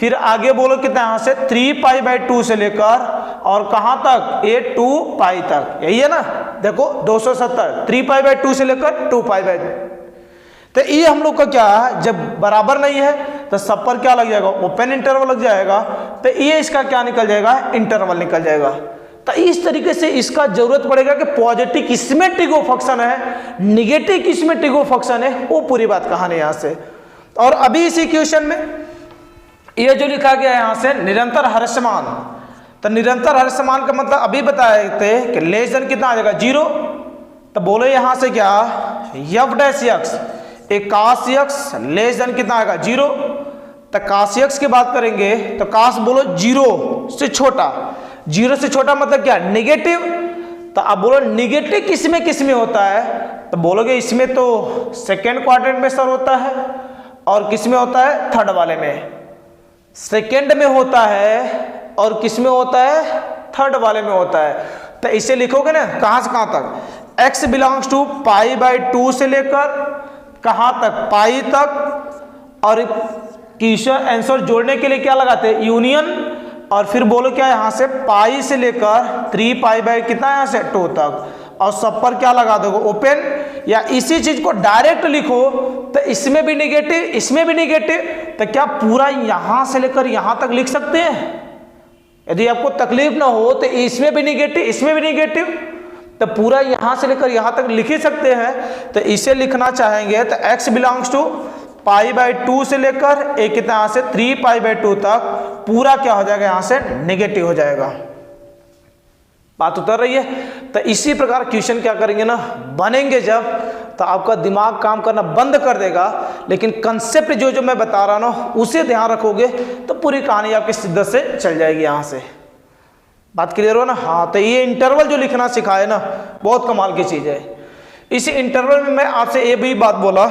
Speaker 1: फिर आगे बोलो कितना यहां से 3π/2 से लेकर और कहां तक ये 2π तक, यही है ना। देखो 270 3π/2 से लेकर 2π/2। तो ये हम लोग का क्या है, जब बराबर नहीं है तो सब पर क्या लग जाएगा ओपन इंटरवल लग जाएगा। तो ये इसका क्या निकल जाएगा इंटरवल निकल जाएगा। तो इस तरीके से इसका जरूरत पड़ेगा कि पॉजिटिव किसमें टिगो फंक्शन है, निगेटिव किसमें टिगो फंक्शन है, वो पूरी बात कहानी यहां से। और अभी इसी क्वेश्चन में ये जो लिखा गया है यहां से निरंतर हर्षमान, तो निरंतर हर्षमान का मतलब अभी बताए थे कि लेस देन कितना आ जाएगा 0। तो बोलो यहां से क्या एफ डैश एक्स एक कास एक्स लेस देन कितना आएगा 0। तो कास एक्स की बात करेंगे तो कास बोलो 0 से छोटा, 0 से छोटा मतलब क्या नेगेटिव। तो अब बोलो नेगेटिव किस में होता है, तो बोलोगे इसमें तो सेकेंड क्वाड्रेंट में सर होता है और किस में होता है थर्ड वाले में, सेकेंड में होता है और किस में होता है थर्ड वाले में होता है। तो इसे लिखोगे ना कहां से कहां तक, x बिलोंग्स टू π/2 से लेकर कहां तक पाई तक, और क्वेश्चन आंसर जोड़ने के लिए क्या लगाते हैं यूनियन, और फिर बोलो क्या यहां से पाई से लेकर 3π कितना यहां से 2 तक, और सब पर क्या लगा दोगे ओपन। या इसी चीज को डायरेक्ट लिखो तो इसमें भी निगेटिव इसमें भी निगेटिव, तो क्या पूरा यहां से लेकर यहां तक लिख सकते हैं? यदि आपको तकलीफ ना हो तो इसमें भी निगेटिव इसमें भी निगेटिव, तो पूरा यहां से लेकर यहां तक लिख ही सकते हैं। तो इसे लिखना चाहेंगे तो x बिलोंग्स टू π/2 से लेकर एक कितना यहां से 3π/2 तक पूरा क्या हो जाएगा यहां से नेगेटिव हो जाएगा। बात उतर रही है? तो इसी प्रकार क्वेश्चन क्या करेंगे ना बनेंगे जब, तो आपका दिमाग काम करना बंद कर देगा। लेकिन कंसेप्ट जो मैं बता रहा हूं उसे ध्यान रखोगे तो पूरी कहानी आपकी शिद्दत से चल जाएगी। यहां से बात क्लियर हो ना? हाँ, तो ये इंटरवल जो लिखना सिखाए ना बहुत कमाल की चीज है। इस इंटरवल में मैं आपसे ये भी बात बोला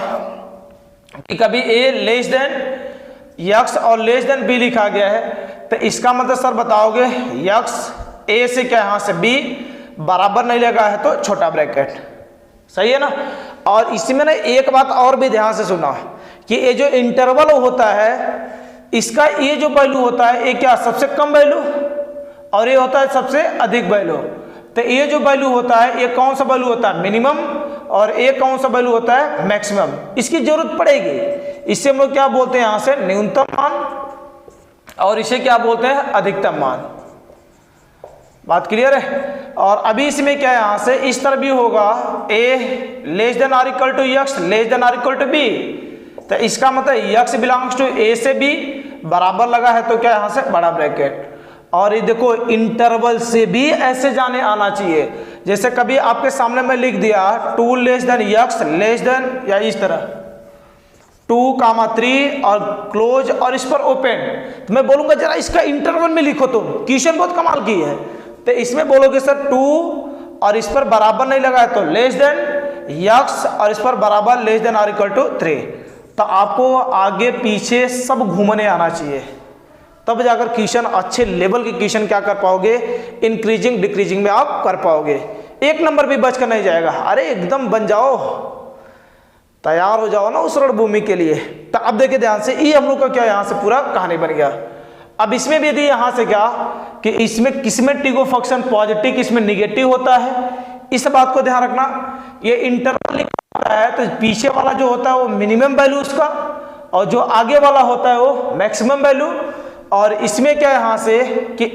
Speaker 1: कि कभी a लेस देन x और लेस देन b लिखा गया है, तो इसका मतलब सर बताओगे x a से क्या यहां से b बराबर नहीं लगा है तो छोटा ब्रैकेट, सही है ना। और इसमें ना एक बात और भी ध्यान से सुना कि ये जो इंटरवल होता है इसका ये जो वैल्यू होता है ये क्या सबसे कम वैल्यू और ये होता है सबसे अधिक वैल्यू। तो ये जो वैल्यू होता है ये कौन सा वैल्यू होता है मिनिमम, और ये कौन सा वैल्यू होता है मैक्सिमम। इसकी जरूरत पड़ेगी, इससे हम लोग क्या बोलते हैं यहां से न्यूनतम मान, और इसे क्या बोलते हैं अधिकतम मान। बात क्लियर है? और अभी इसमें क्या है यहां से इस तरह भी होगा a less than or equal to x less than or equal to b, तो इसका मतलब x बिलोंग्स टू a से b बराबर लगा है तो क्या यहां से बड़ा ब्रैकेट। और ये देखो इंटरवल से भी ऐसे जाने आना चाहिए, जैसे कभी आपके सामने मैं लिख दिया 2 less than x less than, या इस तरह 2,3 और क्लोज और इस पर ओपन, तो मैं बोलूंगा जरा इसका इंटरवल में लिखो तुम, क्वेश्चन बहुत कमाल की है। तो इसमें बोलोगे सर 2 और इस पर बराबर नहीं लगा है तो लेस देन x और इस पर बराबर less than or equal to 3। तो आपको आगे पीछे सब घूमने आना चाहिए, तब जाकर क्वेश्चन अच्छे लेवल के क्वेश्चन क्या कर पाओगे इंक्रीजिंग डिक्रीजिंग में आप कर पाओगे। एक नंबर भी बच कर नहीं जाएगा। अरे एकदम बन जाओ, तैयार हो जाओ ना उस रणभूमि के लिए। तो अब देखिए ध्यान से, ये हम लोग का क्या यहां से पूरा कहानी बन गया। अब इसमें भी यहां से क्या कि इसमें किसमें टिगो फंक्शन पॉजिटिव किसमें निगेटिव होता है, इस बात को ध्यान रखना। ये इंटरवल लिखा है तो पीछे वाला जो होता है वो मिनिमम वैल्यू उसका, और जो आगे वाला होता है वो मैक्सिमम वैल्यू। और इसमें क्या यहां से कि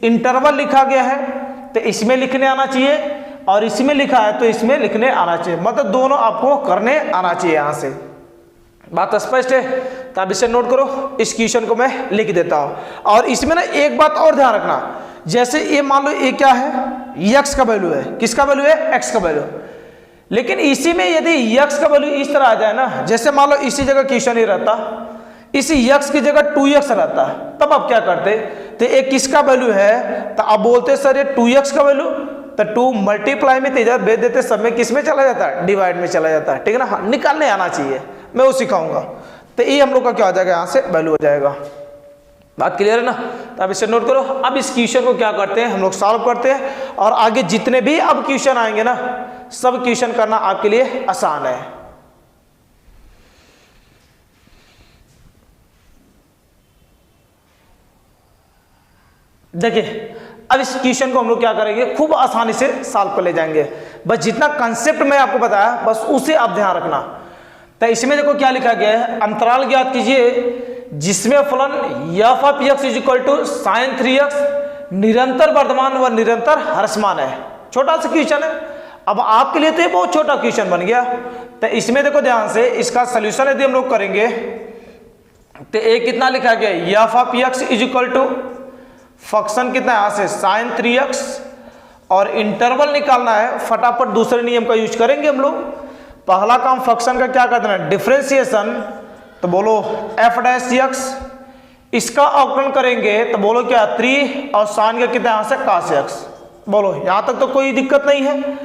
Speaker 1: इंटरवल लिखा गया है तो इसमें लिखने आना चाहिए, और इसमें लिखा है तो इसमें लिखने आना चाहिए, मतलब दोनों आपको करने आना चाहिए। यहां से बात स्पष्ट है? तो आप इसे नोट करो, इस क्वेश्चन को मैं लिख देता हूं। और इसमें ना एक बात और ध्यान रखना, जैसे ये मान लो ये क्या है x का वैल्यू है, किसका वैल्यू है x का वैल्यू। लेकिन इसी में यदि यक्स का वैल्यू इस तरह आ जाए ना, जैसे मान लो इसी जगह क्वेश्चन ही रहता, इसी यक्स की जगह 2x रहता, तब आप क्या करते, तो एक किसका वैल्यू है, तो आप बोलते सर ये 2x का वैल्यू, तो 2 मल्टीप्लाई में इधर भेज देते, सब में किस में चला जाता है, डिवाइड में चला जाता है, ठीक है ना। हाँ, निकालने आना चाहिए, मैं वो सिखाऊंगा। तो ये हम लोग का क्या हो जाएगा, यहाँ से वैल्यू हो जाएगा। बात क्लियर है ना। तो अब इसे नोट करो। अब इस क्वेश्चन को क्या करते हैं हम लोग, सॉल्व करते हैं, और आगे जितने भी अब क्वेश्चन आएंगे ना, सब क्वेश्चन करना आपके लिए आसान है। देखिए अब इस क्वेश्चन को हम लोग क्या करेंगे, खूब आसानी से सॉल्व कर ले जाएंगे। बस जितना कंसेप्ट मैं आपको बताया बस उसे आप ध्यान रखना। तो इसमें देखो क्या लिखा गया है, अंतराल ज्ञात कीजिए जिसमें फलन f of x is equal to sine 3x निरंतर वर्धमान व निरंतर ह्रासमान है। छोटा सा क्वेश्चन है, अब आपके लिए तो ये बहुत छोटा क्वेश्चन बन गया। तो इसमें देखो ध्यान से, इसका सोल्यूशन यदि हम लोग करेंगे तो एक कितना लिखा गया, f of x is equal to function कितना है यहाँ से साइन 3x, और इंटरवल निकालना है। फटाफट दूसरे नियम का यूज करेंगे हम लोग। पहला काम फंक्शन का क्या करना है, डिफरेंशिएशन, तो बोलो f डैश x, इसका अवकलन करेंगे तो बोलो क्या 3, और साइन का कितना यहाँ से cos x। बोलो यहाँ तक तो कोई दिक्कत नहीं है।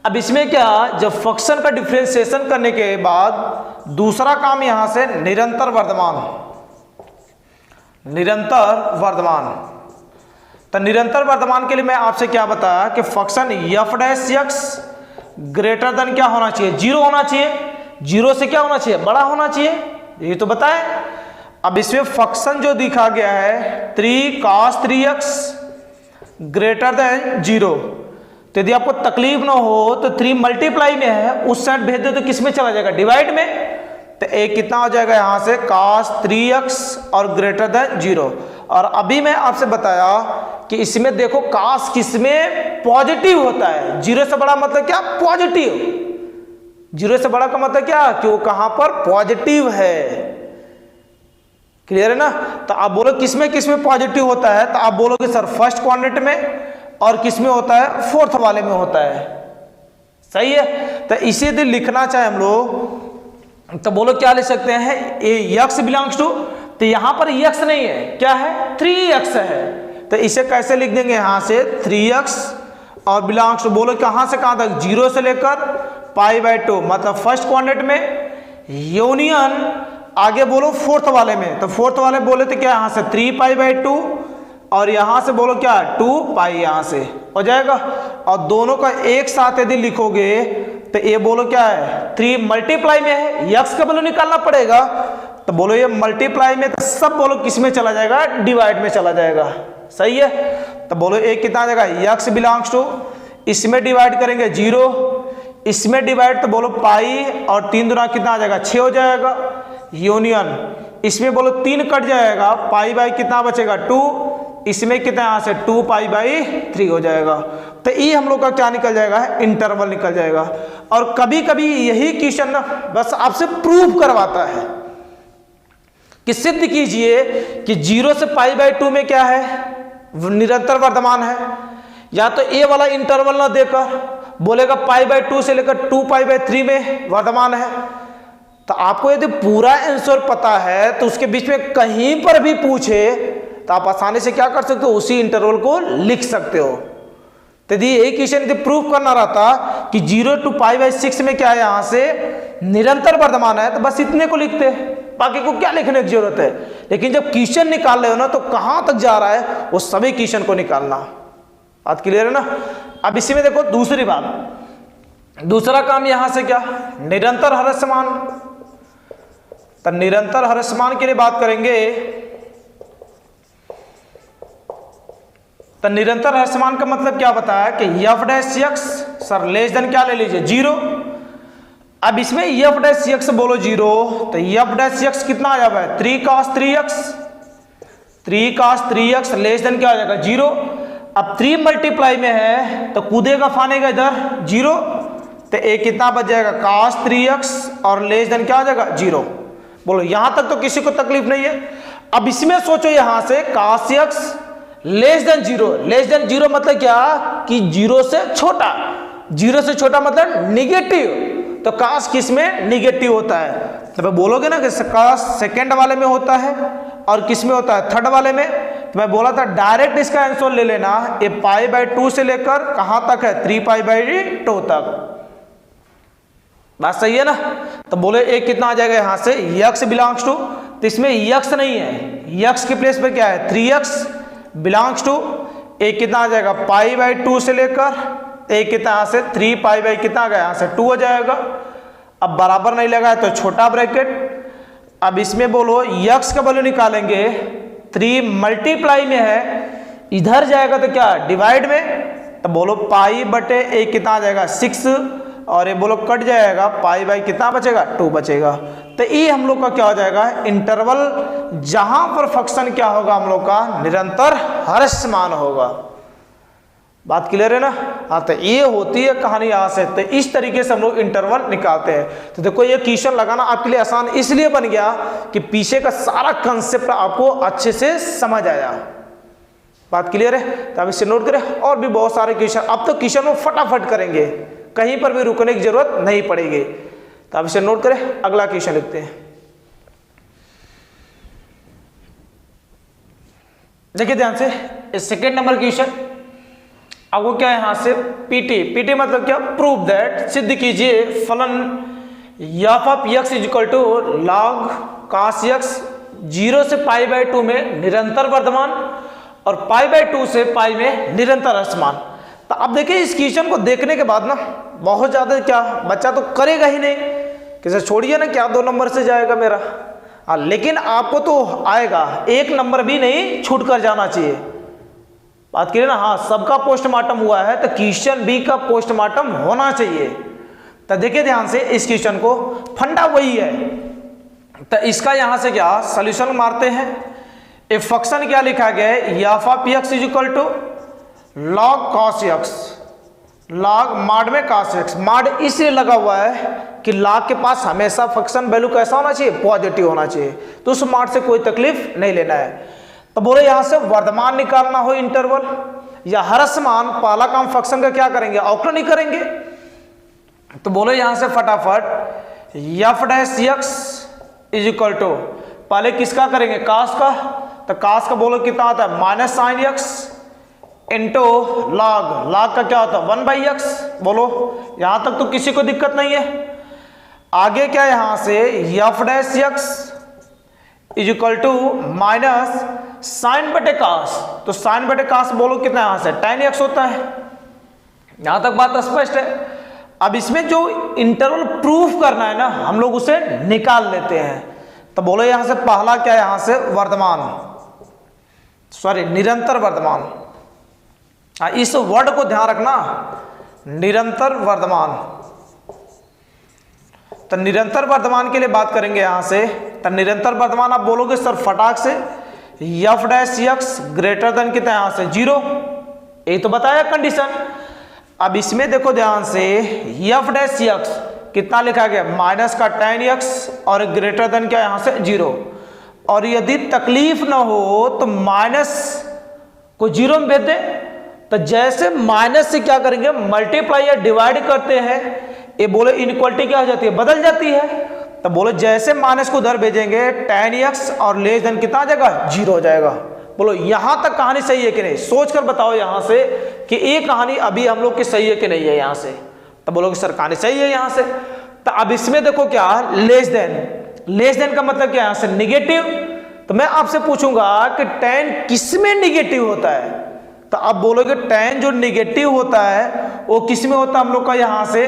Speaker 1: अब इसमें क्या, जब फंक्शन का डिफरेंशिएशन करने के बाद दूसरा काम यहाँ से निरंतर वर्धमान, निरंतर वर्धमान। तो निरंतर वर्धमान के लिए मैं आपसे क्या बताया कि function f dash x greater then क्या होना चाहिए, 0 होना चाहिए। 0 से क्या होना चाहिए, बड़ा होना चाहिए, ये तो बताएं। अब इसमें फंक्शन जो दिखा गया है 3 cos 3x ग्रेटर देन 0, तो यदि आपको तकलीफ ना हो तो 3 मल्टीप्लाई में है, उस साइड भेज दे तो किस में चला जाएगा, डिवाइड में। तो एक कितना हो जाएगा यहाँ से cos 3x और ग्रेटर देन 0। और अभी मैं आपसे बताया कि इसमें देखो cos किसमें पॉजिटिव होता है, 0 से बड़ा मतलब क्या, पॉजिटिव। 0 से बड़ा का मतलब क्या, कि वो कहां पर पॉजिटिव है। क्लियर है ना। तो आप बोलो किसमें पॉजिटिव होता है, तो आप बोलोगे सर फर्स्ट क्वाड्रेंट में, और किसमें होता है, फोर्थ वाले में होता है। सही है। तो इसे यदि लिखना चाहे हम लोग तो बोलो क्या लिख सकते हैं, ए x बिलोंग्स टू, तो यहां पर x नहीं है, क्या है, 3x है। तो इसे कैसे लिख देंगे, यहां से 3x और बिलोंग्स टू, बोलो कहां से कहां तक, 0 से लेकर π/2, मतलब फर्स्ट क्वाड्रेंट में, यूनियन आगे बोलो फोर्थ वाले में। तो फोर्थ वाले बोले तो क्या, यहां से 3π/2, और यहां से बोलो क्या, 2π, यहां से हो जाएगा। और दोनों का एक साथ यदि लिखोगे तो ये बोलो क्या है, 3 मल्टीप्लाई में है, x का वैल्यू निकालना पड़ेगा। तो बोलो ये मल्टीप्लाई में, तो सब बोलो किस में चला जाएगा, डिवाइड में चला जाएगा। सही है। तो बोलो एक कितना आ जाएगा, x बिलोंग्स टू, इसमें डिवाइड करेंगे 0, इसमें डिवाइड तो बोलो पाई, और 3 दूना कितना आ जाएगा, 6 हो जाएगा। यूनियन इसमें बोलो 3 कट जाएगा, पाई बाई कितना बचेगा 2, इसमें कितना यहाँ से 2π/3 हो जाएगा। तो ये हम लोग का क्या निकल जाएगा, इंटरवल निकल जाएगा। और कभी कभी यही क्वेश्चन ना बस आपसे प्रूव करवाता है कि सिद्ध कीजिए कि 0 से π/2 में क्या है, निरंतर वर्धमान है। या तो ए वाला इंटरवल ना देकर बोलेगा π/2 से लेकर 2π/3 में वर्धमान है। तो आपको यदि पूरा आंसर पता है तो उसके बीच में कहीं पर भी पूछे तो आप आसानी से क्या कर सकते हो, उसी इंटरवल को लिख सकते हो। तो यदि एक क्वेश्चन यदि प्रूफ करना रहता कि 0 to π/6 में क्या है, यहां से निरंतर वर्धमान है, तो बस इतने को लिखते, बाकी को क्या लिखने की जरूरत है। लेकिन जब क्वेश्चन निकाल रहे हो ना, तो कहां तक जा रहा है वो सभी क्वेश्चन को निकालना। बात क्लियर है ना। अब इसी में देखो दूसरी बात, दूसरा काम यहां से क्या, निरंतर ह्रासमान। तो निरंतर ह्रासमान के लिए बात करेंगे। तो निरंतर ह्रासमान का मतलब क्या बताया कि f dash x sir less than क्या ले लीजिए, 0। अब इसमें f डैश x बोलो 0, तो f डैश x कितना आ जाएगा, 3 cos 3x, 3 cos 3x less than क्या हो जाएगा, 0। अब 3 मल्टीप्लाई में है तो कूदेगा फानेगा इधर 0, तो एक कितना बच जाएगा cos 3x और लेस देन क्या हो जाएगा, 0। बोलो यहां तक तो किसी को तकलीफ नहीं है। अब इसमें सोचो यहां से cos x less then 0, less than 0 मतलब क्या कि 0 से छोटा, जीरो से छोटा मतलब निगेटिव, तो काश किस में निगेटिव होता है, तो मैं बोलोगे ना कि काश सेकंड वाले में होता है और किस में होता है, थर्ड वाले में। तो मैं बोला था डायरेक्ट इसका आंसर ले लेना, ये π/2 से लेकर कहां तक है, 3π/2 तक। बात सही है ना। तो बोले एक कितना आ जाएगा यहां से, x बिलोंग्स टू, तो इसमें x नहीं है, x के प्लेस पे क्या है 3x बिलोंग्स टू, एक कितना आ जाएगा π/2 से लेकर एक कितना यहां से 3π कितना आ गया यहां से 2 हो जाएगा। अब बराबर नहीं लगा है तो छोटा ब्रैकेट, अब इसमें बोलो x का वैल्यू निकालेंगे, 3 मल्टीप्लाई में है, इधर जाएगा तो क्या डिवाइड में, तो बोलो π/1 कितना आ जाएगा 6, और ये बोलो कट जाएगा π/ कितना बचेगा 2 बचेगा। तो ये हम लोग का क्या हो जाएगा, इंटरवल जहां पर फंक्शन क्या होगा हम लोग का निरंतर ह्रासमान होगा। बात क्लियर है ना। हाँ, तो ये होती है कहानी यहाँ से। तो इस तरीके से हम लोग इंटरवल निकालते हैं। तो देखो ये क्वेश्चन लगाना आपके लिए आसान इसलिए बन गया कि पीछे का सारा कंसेप्ट आपको अच्छे से समझ आया। बात क्लियर है। तो अब इसे नोट करें, और भी बहुत सारे क्वेश्चन, अब तो क्वेश्चन वो फटाफट करेंगे, कहीं पर भी रुकने की जरूरत नहीं पड़ेगी। तो अब इसे नोट करें, अगला क्वेश्चन लिखते हैं। देखिए ध्यान से, सेकेंड नंबर क्वेश्चन आपको क्या यहां से पीटी मतलब क्या, प्रूव दैट, सिद्ध कीजिए फलन f of x equal to log cos x 0 से π/2 में निरंतर वर्धमान और π/2 से π में निरंतर ह्रासमान। तो अब देखिए इस क्वेश्चन को देखने के बाद ना बहुत ज्यादा क्या बच्चा तो करेगा ही नहीं, किसे छोड़िए ना क्या 2 नंबर से जाएगा मेरा। हाँ, लेकिन आपको तो आएगा, 1 नंबर भी नहीं छूट कर जाना चाहिए। बात करिए ना। हाँ, सबका पोस्टमार्टम हुआ है तो क्वेश्चन बी का पोस्टमार्टम होना चाहिए। तो देखिए ध्यान से इस क्वेश्चन को, फंडा वही है। तो इसका यहां से क्या सॉल्यूशन मारते हैं। एक फंक्शन क्या लिखा गया है, f of x equal to log cos x, log माड में cos x, माड इसलिए लगा हुआ है कि log के पास हमेशा फंक्शन वैल्यू कैसा होना चाहिए, पॉजिटिव होना चाहिए, तो उस माड से कोई तकलीफ नहीं लेना है। तो बोले यहां से वर्धमान निकालना हो इंटरवल या ह्रासमान, पहला काम फंक्शन का क्या करेंगे, अवकलन ही करेंगे। तो बोले यहां से फटाफट f dash x is equal to, पहले किसका करेंगे, कास का। तो कास का बोलो कितना आता है, minus sine x into log, log का क्या होता है 1/x। बोलो यहां तक तो किसी को दिक्कत नहीं है। आगे क्या यहां से f dash x is equal to minus sine बटे कास, तो साइन बटे कास बोलो कितना यहां से tan x होता है। यहां तक बात स्पष्ट है। अब इसमें जो इंटरवल प्रूफ करना है ना, हम लोग उसे निकाल लेते हैं। तो बोलो यहां से पहला क्या यहां से वर्धमान, सॉरी निरंतर वर्धमान। इस वर्ड को ध्यान रखना, निरंतर वर्धमान। तो निरंतर वर्धमान के लिए बात करेंगे यहां से। तो निरंतर वर्धमान आप बोलोगे सर फटाक से f dash x greater then कितना यहां से 0, यही तो बताया कंडीशन। अब इसमें देखो ध्यान से f डैश x कितना लिखा गया, माइनस का tan x और ग्रेटर देन क्या यहां से 0। और यदि तकलीफ ना हो तो माइनस को 0 में भेज दे। तो जैसे माइनस से क्या करेंगे, मल्टीप्लाई या डिवाइड करते हैं, ये बोले इनइक्वालिटी क्या हो जाती है, बदल जाती है। तो बोलो जैसे माइनस को उधर भेजेंगे tan x और लेस देन कितना आ जाएगा 0 हो जाएगा। बोलो यहां तक कहानी सही है कि नहीं, सोच कर बताओ यहां से कि ये कहानी अभी हम लोग की सही है कि नहीं है यहां से। तो बोलोगे सर कहानी सही है यहां से। तो अब इसमें देखो क्या लेस देन, लेस देन का मतलब क्या यहां से निगेटिव। तो मैं आपसे पूछूंगा कि tan किस में निगेटिव होता है। तो अब बोलोगे tan जो निगेटिव होता है वो किस में होता है हम लोग का यहां से।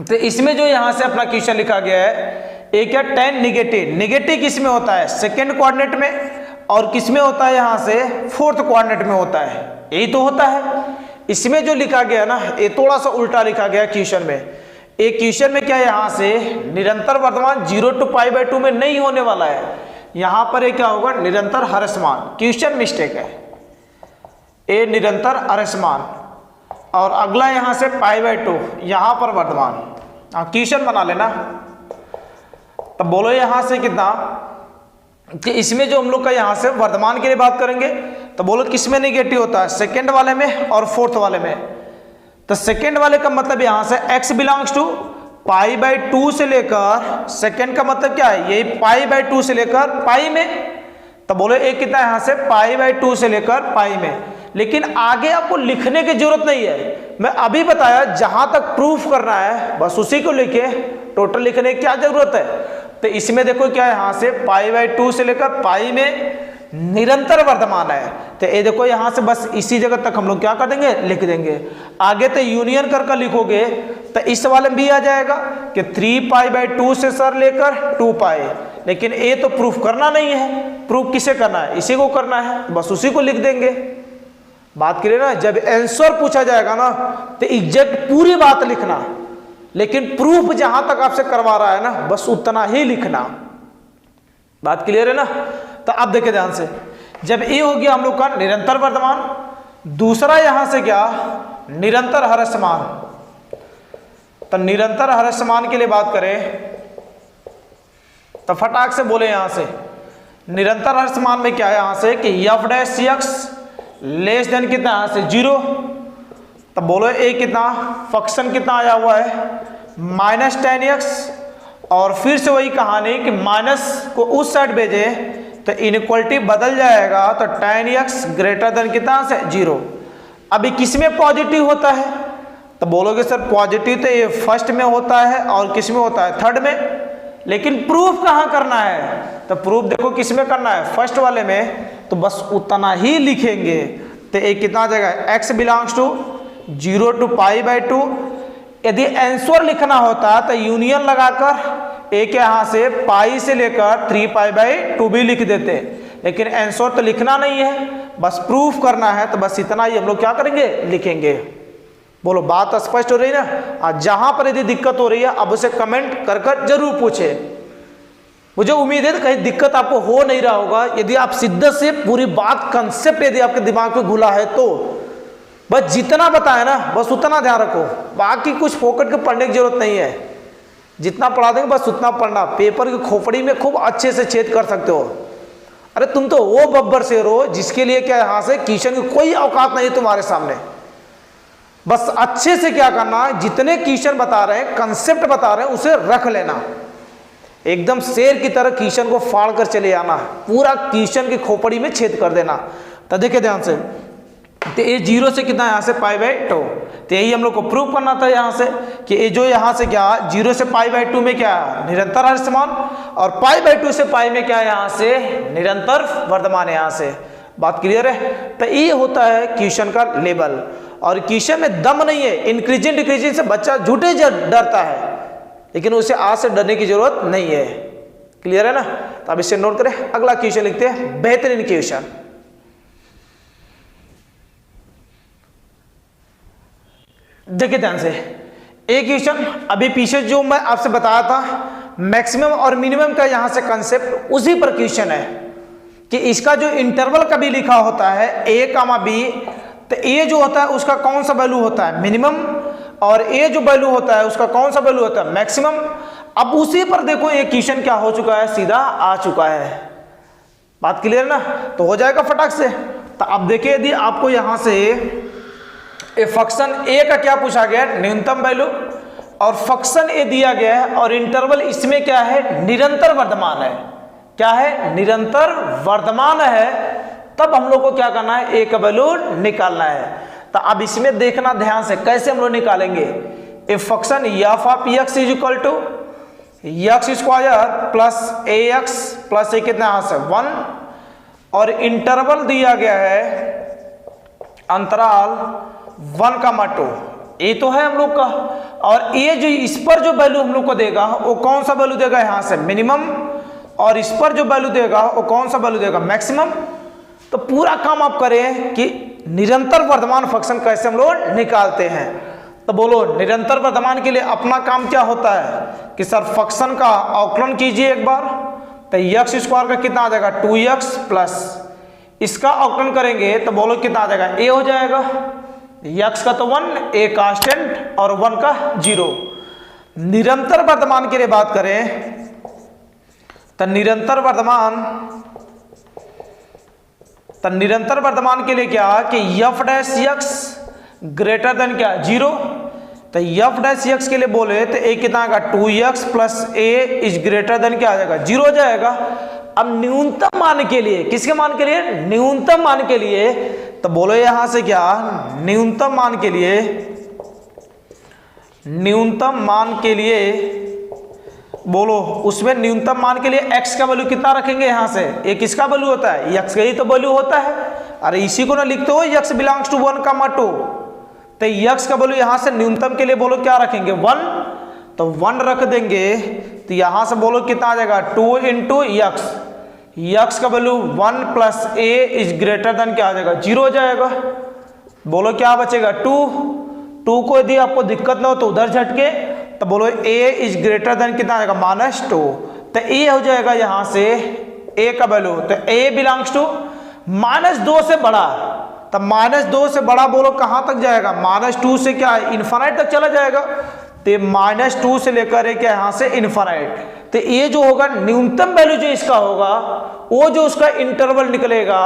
Speaker 1: तो इसमें जो यहां से अपना क्वेश्चन लिखा गया है, एक क्या tan निगेटिव, निगेटिव किस में होता है, सेकंड कोऑर्डिनेट में, और किस में होता है यहां से फोर्थ कोऑर्डिनेट में होता है, यही तो होता है। इसमें जो लिखा गया ना ये थोड़ा सा उल्टा लिखा गया क्वेश्चन में। एक क्वेश्चन में क्या यहां से निरंतर वर्धमान 0 to π/2 में नहीं होने वाला है, यहां पर ये क्या होगा निरंतर ह्रासमान। क्वेश्चन मिस्टेक है, ए निरंतर ह्रासमान और अगला यहां से π/2, यहां पर वर्धमान। क्वेश्चन बना लेना। तब बोलो यहां से कितना कि इसमें जो हम लोग का यहां से वर्धमान के लिए बात करेंगे तो बोलो किस में निगेटिव होता है, सेकंड वाले में और फोर्थ वाले में। तो सेकेंड वाले का मतलब यहां से x belongs to pi by 2 से लेकर, सेकेंड का मतलब क्या है, यही पाई बाई 2 से लेकर पाई में। तो बोलो एक कितना यहां से पाई बाई 2 से लेकर पाई में। लेकिन आगे आपको लिखने की जरूरत नहीं है, मैं अभी बताया जहां तक प्रूफ करना है बस उसी को लिखे, टोटल लिखने की क्या जरूरत है। तो इसमें देखो क्या है, यहां से पाई बाई 2 से लेकर पाई में निरंतर वर्धमान है। तो ये देखो यहां से बस इसी जगह तक हम लोग क्या कर देंगे, लिख देंगे। आगे तो यूनियन कर लिखोगे तो इस वाले में भी आ जाएगा कि 3 पाई बाई 2 से सर लेकर 2 पाई। लेकिन ये तो प्रूफ करना नहीं है, प्रूफ किसे करना है, इसी को करना है, बस उसी को लिख देंगे। बात करिए ना, जब आंसर पूछा जाएगा ना तो एग्जैक्ट पूरी बात लिखना, लेकिन प्रूफ जहां तक आपसे करवा रहा है ना बस उतना ही लिखना। बात क्लियर है ना। तो अब देखिए ध्यान से, जब ये हो गया हम लोग का निरंतर वर्धमान, दूसरा यहां से क्या, निरंतर ह्रासमान। तो निरंतर ह्रासमान के लिए बात करें तो फटाक से बोले यहां से निरंतर ह्रासमान में क्या है, यहां से कि f dash x less than कितना, यहां से 0। तब बोलो एक कितना फंक्शन कितना आया हुआ है -10x, और फिर से वही कहानी कि माइनस को उस साइड भेजे तो इनइक्वालिटी बदल जाएगा। तो 10x ग्रेटर देन कितना से 0। अभी किस में पॉजिटिव होता है, तो बोलोगे सर पॉजिटिव तो ये फर्स्ट में होता है और किस में होता है, थर्ड में। लेकिन प्रूफ कहाँ करना है, तो प्रूफ देखो किस में करना है, फर्स्ट वाले में। तो बस उतना ही लिखेंगे। तो एक कितना आ जाएगा, x belongs to 0 to pi by 2। यदि आंसर लिखना होता तो यूनियन लगाकर एक यहां से पाई से लेकर 3 पाई बाई 2 भी लिख देते, लेकिन आंसर तो लिखना नहीं है, बस प्रूफ करना है। तो बस इतना ही हम लोग क्या करेंगे, लिखेंगे। बोलो बात स्पष्ट हो रही है ना। जहां पर यदि दिक्कत हो रही है अब उसे कमेंट कर जरूर पूछे। मुझे उम्मीद है कहीं दिक्कत आपको हो नहीं रहा होगा। यदि आप शिद्दत से पूरी बात कंसेप्ट यदि आपके दिमाग में घुला है तो बस जितना बताया ना बस उतना ध्यान रखो, बाकी कुछ फोकट के पढ़ने की जरूरत नहीं है। जितना पढ़ा देंगे बस उतना पढ़ना, पेपर की खोपड़ी में खूब अच्छे से छेद कर सकते हो। अरे तुम तो वो बब्बर शेर हो जिसके लिए क्या यहां से क्वेश्चन की कोई औकात नहीं है तुम्हारे सामने। बस अच्छे से क्या करना, जितने क्वेश्चन बता रहे हैं, कंसेप्ट बता रहे हैं, उसे रख लेना। एकदम शेर की तरह क्वेश्चन को फाड़ कर चले आना, पूरा क्वेश्चन की खोपड़ी में छेद कर देना। तो देखिए ध्यान से, तो ये 0 से कितना यहाँ से पाई बाई 2। तो यही हम लोग को प्रूव करना था यहाँ से कि ये जो यहाँ से क्या 0 से पाई बाई 2 में क्या निरंतर ह्रासमान, और पाई बाई 2 से पाई में क्या है यहाँ से निरंतर वर्धमान है। यहाँ से बात क्लियर है। तो ये होता है क्वेश्चन का लेवल, और क्वेश्चन में दम नहीं है। इंक्रीजिंग डिक्रीजिंग से बच्चा झूठे डरता है, लेकिन उसे आज से डरने की जरूरत नहीं है। क्लियर है ना। तो अब इसे नोट करें, अगला क्वेश्चन लिखते हैं, बेहतरीन क्वेश्चन। देखिए ध्यान से, एक क्वेश्चन अभी पीछे जो मैं आपसे बताया था मैक्सिमम और मिनिमम का यहां से कंसेप्ट, उसी पर क्वेश्चन है कि इसका जो इंटरवल कभी लिखा होता है a, b, तो a जो होता है उसका कौन सा वैल्यू होता है मिनिमम, और a जो वैल्यू होता है उसका कौन सा वैल्यू होता है मैक्सिमम। अब उसी पर देखो ये क्वेश्चन क्या हो चुका है, सीधा आ चुका है। बात क्लियर ना। तो हो जाएगा फटाक से। तो अब देखिए यदि आपको यहां से फंक्शन ए का क्या पूछा गया है, न्यूनतम वैल्यू, और फंक्शन ए दिया गया है, और इंटरवल इसमें क्या है निरंतर वर्धमान है। क्या है, निरंतर वर्धमान है। तब हम लोग को क्या करना है, ए का वैल्यू निकालना है। तो अब इसमें देखना ध्यान से कैसे हम लोग निकालेंगे। A function F of x is equal to X square plus A X plus A कितना यहां से 1, और इंटरवल दिया गया है अंतराल 1,2, ये तो है हम लोग का। और ये जो इस पर जो वैल्यू हम लोग को देगा वो कौन सा वैल्यू देगा, यहां से मिनिमम, और इस पर जो वैल्यू देगा वो कौन सा वैल्यू देगा मैक्सिमम। तो पूरा काम आप करें कि निरंतर वर्धमान फंक्शन कैसे हम लोग निकालते हैं। तो बोलो निरंतर वर्धमान के लिए अपना काम क्या होता है कि सर फंक्शन का अवकलन कीजिए एक बार। तो एक्स स्क्वायर का कितना आ जाएगा 2x प्लस इसका अवकलन करेंगे तो बोलो कितना आ जाएगा, a हो जाएगा। x का तो 1, a कांस्टेंट और 1 का 0। निरंतर वर्धमान के लिए बात करें तो निरंतर वर्धमान के लिए क्या कि f dash x greater then क्या 0। तो एफ डैश एक्स के लिए बोले तो ए कितना आएगा 2x plus A is greater then क्या आ जाएगा 0 हो जाएगा। अब न्यूनतम मान के लिए, किसके मान के लिए, न्यूनतम मान के लिए, तो बोलो यहां से क्या न्यूनतम मान के लिए, न्यूनतम मान के लिए बोलो उसमें न्यूनतम मान के लिए x का वैल्यू कितना रखेंगे यहां से, ये किसका वैल्यू होता है, x का ही तो वैल्यू होता है। अरे इसी को ना लिखते हो x बिलोंग्स टू 1 का 2, तो x का वैल्यू यहां से न्यूनतम के लिए बोलो क्या रखेंगे 1, तो 1 रख देंगे। तो यहां से बोलो कितना आ जाएगा 2 इंटू x का value 1 plus a is greater then क्या आ जाएगा 0 हो जाएगा। बोलो क्या बचेगा 2 को यदि आपको दिक्कत ना हो तो उधर झटके, तो बोलो a इज ग्रेटर देन कितना आएगा -2, तो a हो जाएगा यहां से a का वैल्यू, तो a बिलोंग्स टू -2 से बड़ा, तो -2 से बड़ा बोलो कहां तक जाएगा, -2 से क्या इन्फिनाइट तक चला जाएगा, तो -2 से लेकर है क्या यहां से इन्फिनाइट। तो ये जो होगा न्यूनतम वैल्यू जो इसका होगा, वो जो उसका इंटरवल निकलेगा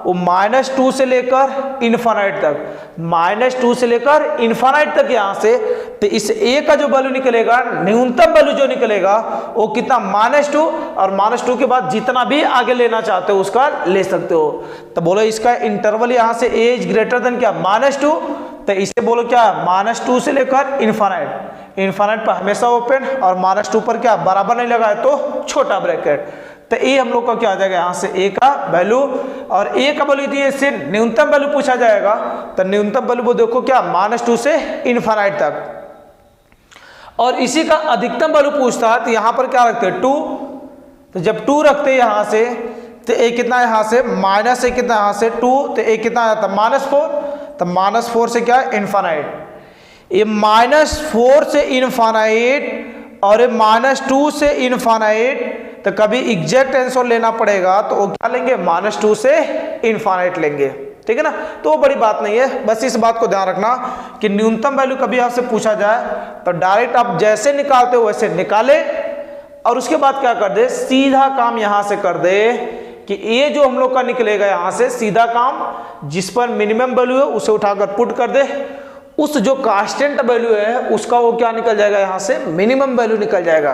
Speaker 1: वो -2 से लेकर इन्फिनाइट तक, -2 से लेकर इन्फिनाइट तक यहां से। तो इस a का जो वैल्यू निकलेगा, न्यूनतम वैल्यू जो निकलेगा वो कितना -2, और -2 के बाद जितना भी आगे लेना चाहते हो उसका ले सकते हो। तो बोलो इसका इंटरवल यहां से a इज ग्रेटर देन क्या -2, तो इसे बोलो क्या -2 से लेकर इन्फिनाइट पर हमेशा ओपन, और -2 पर क्या बराबर नहीं लगा है तो छोटा ब्रैकेट। तो ए हम लोग का क्या आ जाएगा यहाँ से ए का वैल्यू, और ए का वैल्यू दिए इससे न्यूनतम वैल्यू पूछा जाएगा, तो न्यूनतम वैल्यू वो देखो क्या -2 से इन्फिनाइट तक। और इसी का अधिकतम वैल्यू पूछता है तो यहाँ पर क्या रखते हैं 2, तो जब 2 रखते हैं यहाँ से तो ए कितना यहाँ से -a कितना यहाँ से 2, तो ए कितना आता है -4, तो -4 से क्या इन्फिनाइट, ये -4 से इन्फिनाइट और ये -2 से इन्फिनाइट, तो कभी एग्जैक्ट आंसर लेना पड़ेगा तो वो क्या लेंगे -2 से इन्फिनाइट लेंगे, ठीक है ना। तो वो बड़ी बात नहीं है, बस इस बात को ध्यान रखना कि न्यूनतम वैल्यू कभी आपसे पूछा जाए तो डायरेक्ट आप जैसे निकालते हो वैसे निकाले, और उसके बाद क्या कर दे सीधा काम यहां से कर दे कि ये जो हम लोग का निकलेगा यहां से सीधा काम, जिस पर मिनिमम वैल्यू है उसे उठाकर पुट कर दे, उस जो कांस्टेंट वैल्यू है उसका वो क्या निकल जाएगा यहां से मिनिमम वैल्यू निकल जाएगा।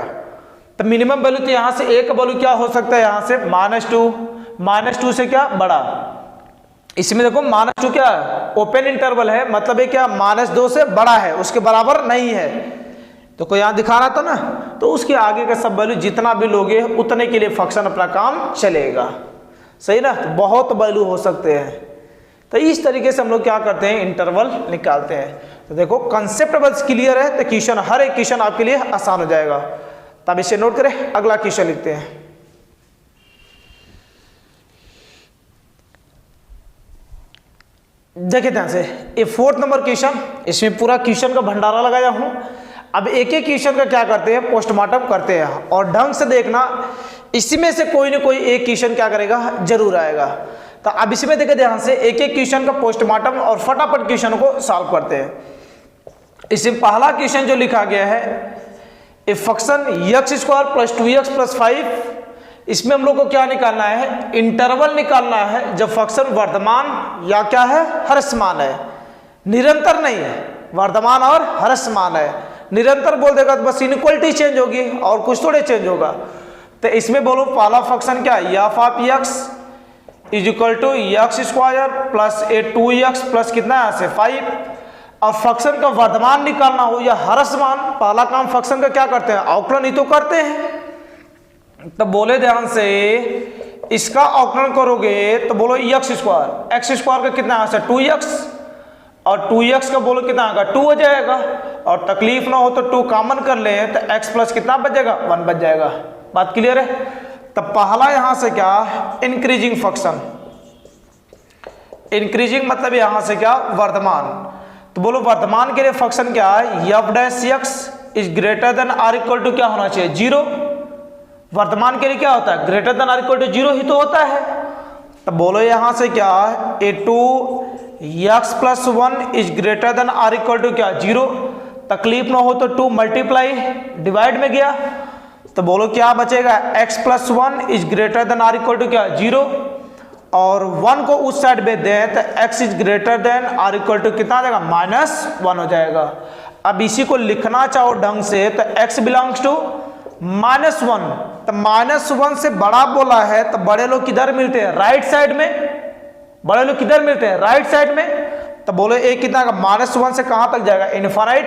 Speaker 1: तो मिनिमम वैल्यू तो यहां से ए का वैल्यू क्या हो सकता है यहां से -2 से क्या बड़ा, इसमें देखो -2 क्या ओपन इंटरवल है, मतलब ये क्या -2 से बड़ा है, उसके बराबर नहीं है, तो कोई यहां दिखा रहा था ना, तो उसके आगे का सब वैल्यू जितना भी लोगे उतने के लिए फंक्शन अपना काम चलेगा, सही ना। तो बहुत वैल्यू हो सकते हैं, तो इस तरीके से हम लोग क्या करते हैं इंटरवल निकालते हैं। तो देखो कंसेप्ट बस क्लियर है तो क्वेश्चन हर एक क्वेश्चन आपके लिए आसान हो जाएगा। तब इसे नोट करें, अगला क्वेश्चन लिखते हैं। देखिए ध्यान से, ये 4th नंबर क्वेश्चन, इसमें पूरा क्वेश्चन का भंडारा लगाया हूं। अब एक एक क्वेश्चन का क्या करते हैं पोस्टमार्टम करते हैं, और ढंग से देखना इसमें से कोई ना कोई एक क्वेश्चन क्या करेगा जरूर आएगा। तो अब इसमें देखिए ध्यान से एक एक क्वेश्चन का पोस्टमार्टम और फटाफट क्वेश्चन को सॉल्व करते हैं। इसमें पहला क्वेश्चन जो लिखा गया है, ए फंक्शन x² + 2x + 5, इसमें हम लोग को क्या निकालना है इंटरवल निकालना है जब फंक्शन वर्धमान या क्या है ह्रासमान है, निरंतर नहीं है, वर्धमान और ह्रासमान है। निरंतर बोल देगा तो बस इनइक्वालिटी चेंज होगी और कुछ थोड़े चेंज होगा। तो इसमें बोलो पहला फंक्शन क्या f(x) = x² + a 2x plus कितना है से 5। अब फंक्शन का वर्धमान निकालना हो या ह्रासमान, पहला काम फंक्शन का क्या करते हैं अवकलन ही तो करते हैं। तो बोले ध्यान से इसका अवकलन करोगे तो बोलो x² का कितना है से 2x, और 2x का बोलो कितना आएगा 2 हो जाएगा, और तकलीफ ना हो तो 2 कॉमन कर ले तो x प्लस कितना बच जाएगा 1 बच जाएगा। बात क्लियर है। तब पहला यहां से क्या इंक्रीजिंग फंक्शन, इंक्रीजिंग मतलब यहां से क्या वर्धमान। तो बोलो वर्धमान के लिए फंक्शन क्या है f(x) > क्या होना चाहिए 0। वर्धमान के लिए क्या होता है > 0 ही तो होता है। तो बोलो यहां से क्या a2x + 1 > क्या 0, तकलीफ ना हो तो 2 मल्टीप्लाई डिवाइड में गया, तो बोलो क्या बचेगा x + 1 > क्या 0, और 1 को उस साइड भेज दें तो x is greater than or equal to कितना आ जाएगा, -1 हो जाएगा। अब इसी को लिखना चाहो ढंग से तो x बिलोंग्स टू -1, तो -1 से बड़ा बोला है तो बड़े लोग किधर मिलते हैं, राइट साइड में। बड़े लोग किधर मिलते हैं, राइट साइड में। तो बोलो एक कितना का -1 से कहां तक जाएगा, इनफाइनाइट,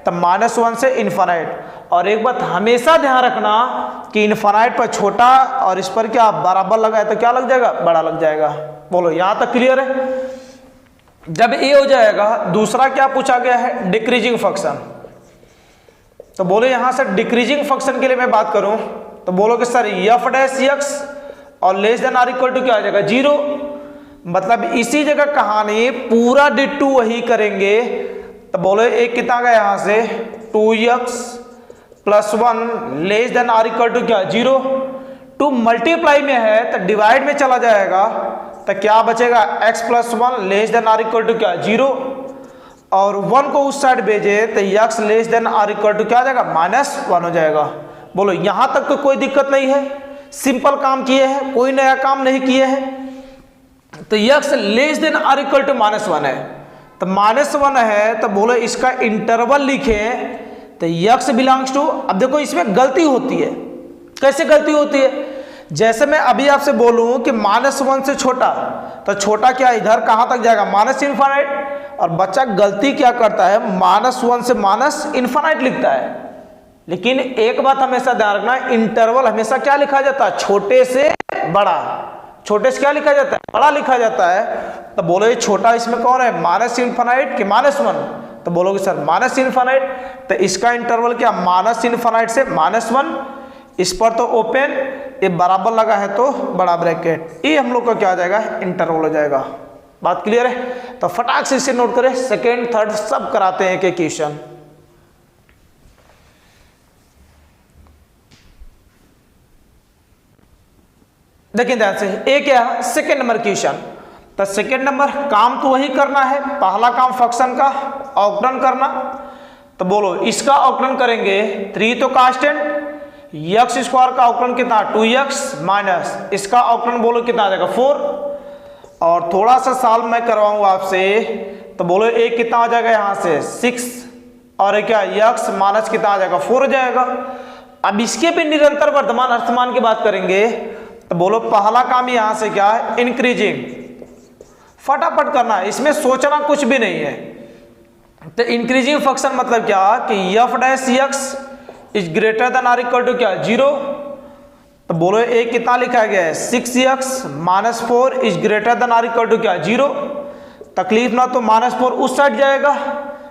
Speaker 1: तो -1 से इनफाइनाइट। और एक बात हमेशा ध्यान रखना कि इनफाइनाइट पर छोटा और इस पर क्या बराबर लगा है तो क्या लग जाएगा, बड़ा लग जाएगा। बोलो यहां तक क्लियर है। जब ये हो जाएगा, दूसरा क्या पूछा गया है, डिक्रीजिंग फंक्शन। तो बोलो यहां से डिक्रीजिंग फंक्शन के लिए मैं बात करूं तो बोलो कि सर एफ डैश एक्स और less than or equal to क्या आ जाएगा, 0। मतलब इसी जगह कहानी पूरा डिट्टू वही करेंगे। तो बोलो एक कितना का यहां से 2x + 1 less than or equal to क्या, 0। 2 मल्टीप्लाई में है तो डिवाइड में चला जाएगा तो क्या बचेगा, x + 1 less than or equal to क्या, 0। और 1 को उस साइड भेजे तो x less than or equal to क्या आ जाएगा, -1 हो जाएगा। बोलो यहां तक तो कोई दिक्कत नहीं है, सिंपल काम किए हैं, कोई नया काम नहीं किए हैं। तो x less than or equal to -1 है, तो -1 है तो बोलो इसका इंटरवल लिखे तो x बिलोंग्स टू। अब देखो इसमें गलती होती है, कैसे गलती होती है, जैसे मैं अभी आपसे बोलूं कि -1 से छोटा, तो छोटा क्या इधर कहां तक जाएगा, -इनफाइनाइट। और बच्चा गलती क्या करता है, -1 से -इनफाइनाइट लिखता है। लेकिन एक बात हमेशा ध्यान रखना, इंटरवल हमेशा क्या लिखा जाता है, छोटे से बड़ा। छोटे से क्या लिखा जाता है, बड़ा लिखा जाता है। तो बोलो ये छोटा इसमें कौन है, -इनफाइनाइट कि -1। तो बोलोगे सर -इनफाइनाइट, तो इसका इंटरवल क्या, -इनफाइनाइट से -1। इस पर तो ओपन, ये बराबर लगा है तो बड़ा ब्रैकेट, ये हम लोग का क्या आ जाएगा, इंटरवल हो जाएगा। बात क्लियर है। तो फटाक से इसे नोट करें, सेकेंड थर्ड सब कराते हैं एक क्वेश्चन। देखिए ध्यान से, एक क्या है, सेकेंड नंबर क्वेश्चन। तो सेकेंड नंबर काम तो वही करना है, पहला काम फंक्शन का अवकलन करना। तो बोलो इसका अवकलन करेंगे, 3 तो कांस्टेंट, x² का अवकलन कितना, 2x माइनस इसका अवकलन बोलो कितना आ जाएगा, 4। और थोड़ा सा सॉल्व मैं करवाऊंगा आपसे, तो बोलो एक कितना आ जाएगा यहाँ से 6, और क्या x माइनस कितना आ जाएगा, 4 हो जाएगा। अब इसके भी निरंतर वर्तमान अर्थमान की बात करेंगे। तो बोलो पहला काम यहाँ से क्या है, इंक्रीजिंग, फटाफट करना है, इसमें सोचना कुछ भी नहीं है। तो इंक्रीजिंग फंक्शन मतलब क्या कि f dash x is greater than or equal to क्या, 0। तो बोलो एक कितना लिखा गया है, 6x minus 4 is greater than or equal to क्या, 0। तकलीफ ना तो -4 उस साइड जाएगा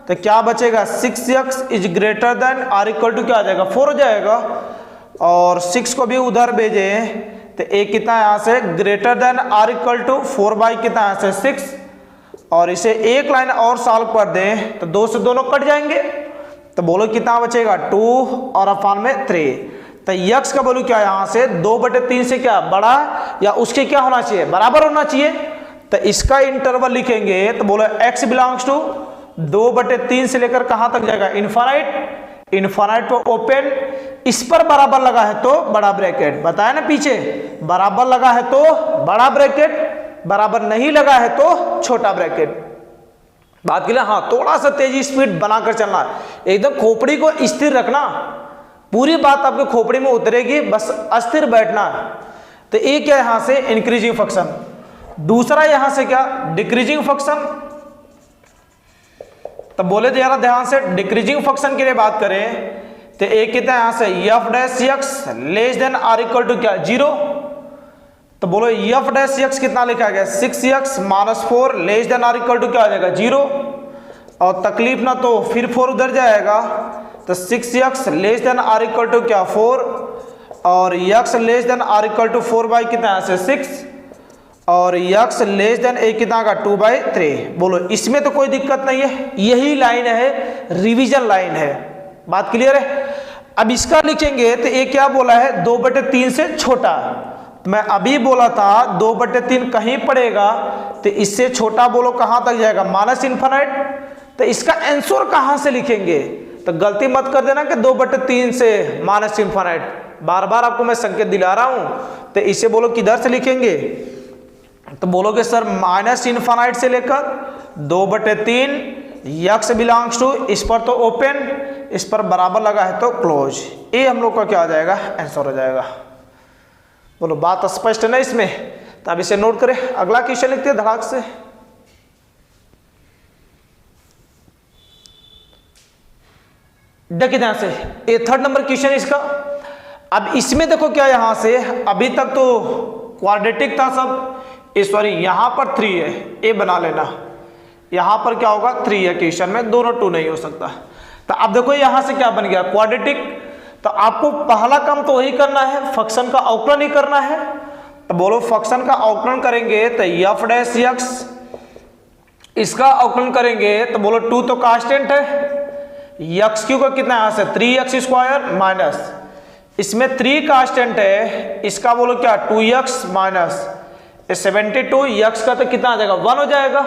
Speaker 1: तो क्या बचेगा, 6x is greater than or equal to क्या आ जाएगा, 4 हो जाएगा। और 6 को भी उधर भेजे तो एक कितना यहाँ से greater than or equal to 4 कितना यहाँ से 6। और इसे एक लाइन और सॉल्व कर दें तो 2 से दोनों कट जाएंगे। तो बोलो कितना बचेगा, 2 और अपान में 3। तो x का बोलो क्या यहाँ से 2/3 से क्या बड़ा या उसके क्या होना चाहिए, बराबर होना चाहिए। तो इसका इंटरवल लिखेंगे तो बोलो x बिलोंग्स टू 2/3 से लेकर कहां तक जाएगा, इनफाइनाइट। इनफाइनाइट पर ओपन, इस पर बराबर लगा है तो बड़ा ब्रैकेट, बताया ना पीछे, बराबर लगा है तो बड़ा ब्रैकेट, बराबर नहीं लगा है तो छोटा ब्रैकेट। बात के लिए हाँ थोड़ा सा तेजी स्पीड बनाकर चलना, एकदम खोपड़ी को स्थिर रखना, पूरी बात आपके खोपड़ी में उतरेगी, बस अस्थिर बैठना। तो एक क्या यहां से इंक्रीजिंग फंक्शन, दूसरा यहां से क्या डिक्रीजिंग फंक्शन। तो बोले तो यार ध्यान से, डिक्रीजिंग फंक्शन के लिए बात करें तो एक कितना यहां से f dash x less than or equal to क्या, 0। तो बोलो f डैश x कितना लिखा गया, 6x minus 4 less than or equal to क्या आ जाएगा, 0। और तकलीफ ना तो फिर 4 उधर जाएगा तो 6x less than or equal to क्या, 4। और x less than or equal to 4 कितना यहाँ से 6। और x लेस देन a कितना का 2/3। बोलो इसमें तो कोई दिक्कत नहीं है, यही लाइन है, रिवीजन लाइन है। बात क्लियर है। अब इसका लिखेंगे तो ये क्या बोला है, 2/3 से छोटा। तो मैं अभी बोला था 2/3 कहीं पड़ेगा तो इससे छोटा बोलो कहां तक जाएगा, -इनफाइनाइट। तो इसका आंसर कहां से लिखेंगे, तो गलती मत कर देना कि 2/3 से -इनफाइनाइट, बार बार आपको मैं संकेत दिला रहा हूं। तो इसे बोलो किधर से लिखेंगे, तो बोलोगे सर माइनस इनफाइनाइट से लेकर 2/3 यक्स बिलोंग्स टू, इस पर तो ओपन, इस पर बराबर लगा है तो क्लोज। ये हम लोग का क्या हो जाएगा, आंसर हो जाएगा। बोलो बात स्पष्ट है ना इसमें? तो अब इसे नोट करें, अगला क्वेश्चन लिखते हैं धड़ाक से। देखिए ध्यान से, ये 3rd नंबर क्वेश्चन इसका। अब इसमें देखो क्या, यहां से अभी तक तो क्वाड्रेटिक था सब, सॉरी यहां पर 3 है, ये बना लेना। यहां पर क्या होगा, 3 है क्वेश्चन में, दोनों 2 नहीं हो सकता। तो अब देखो यहां से क्या बन गया, क्वाड्रेटिक। तो आपको पहला काम तो वही करना है, फंक्शन का अवकलन ही करना है। तो बोलो फंक्शन का अवकलन करेंगे तो एफ डैश एक्स, इसका अवकलन करेंगे तो बोलो 2 तो कांस्टेंट है, एक्स क्यू का कितना है यहाँ से 3x² माइनस, इसमें 3 कांस्टेंट है, इसका बोलो क्या 2x माइनस 72, एक्स का तो कितना आ जाएगा 1 हो जाएगा।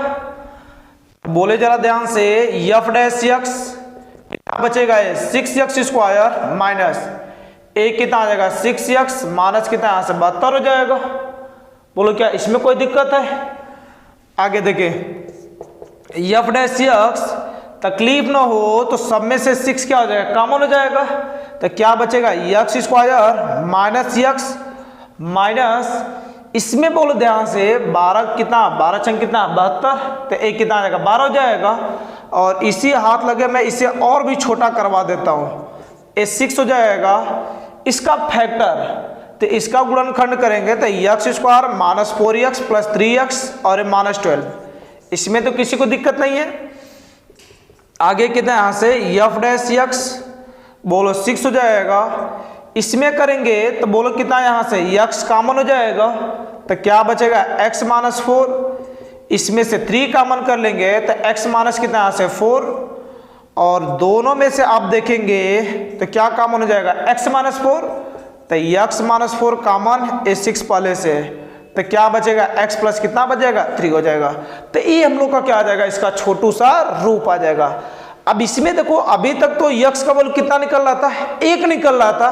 Speaker 1: बोले जरा ध्यान से, एफ डैश एक्स कितना बचेगा, 6x² माइनस ए कितना आ जाएगा 6x माइनस कितना यहाँ से 72 हो जाएगा। बोलो क्या इसमें कोई दिक्कत है? आगे देखें, एफ डैश एक्स तकलीफ ना हो तो सब में से 6 क्या हो जाएगा, कॉमन हो जाएगा। तो क्या बचेगा, x² माइनस x माइनस, इसमें बोलो ध्यान से 12 कितना, 12 छंग कितना 72, तो एक कितना आ जाएगा 12 हो जाएगा। और इसी हाथ लगे मैं इसे और भी छोटा करवा देता हूँ, ये 6 हो जाएगा। इसका फैक्टर, तो इसका गुणनखंड करेंगे तो x² minus 4x plus 3x और माइनस 12, इसमें तो किसी को दिक्कत नहीं है। आगे कितना यहाँ से एफ डैश एक्स बोलो 6 हो जाएगा, इसमें करेंगे तो बोलो कितना यहाँ से x कॉमन हो जाएगा, तो क्या बचेगा x माइनस 4, इसमें से 3 कॉमन कर लेंगे तो x माइनस कितना यहाँ से 4, और दोनों में से आप देखेंगे तो क्या कॉमन हो जाएगा x माइनस 4, तो x माइनस 4 कॉमन, A6 पहले से, तो क्या बचेगा x प्लस कितना बचेगा 3 हो जाएगा। तो ये हम लोग का क्या आ जाएगा, इसका छोटू सा रूप आ जाएगा। अब इसमें देखो अभी तक तो x का वैल्यू कितना निकल रहा था, 1 निकल रहा था,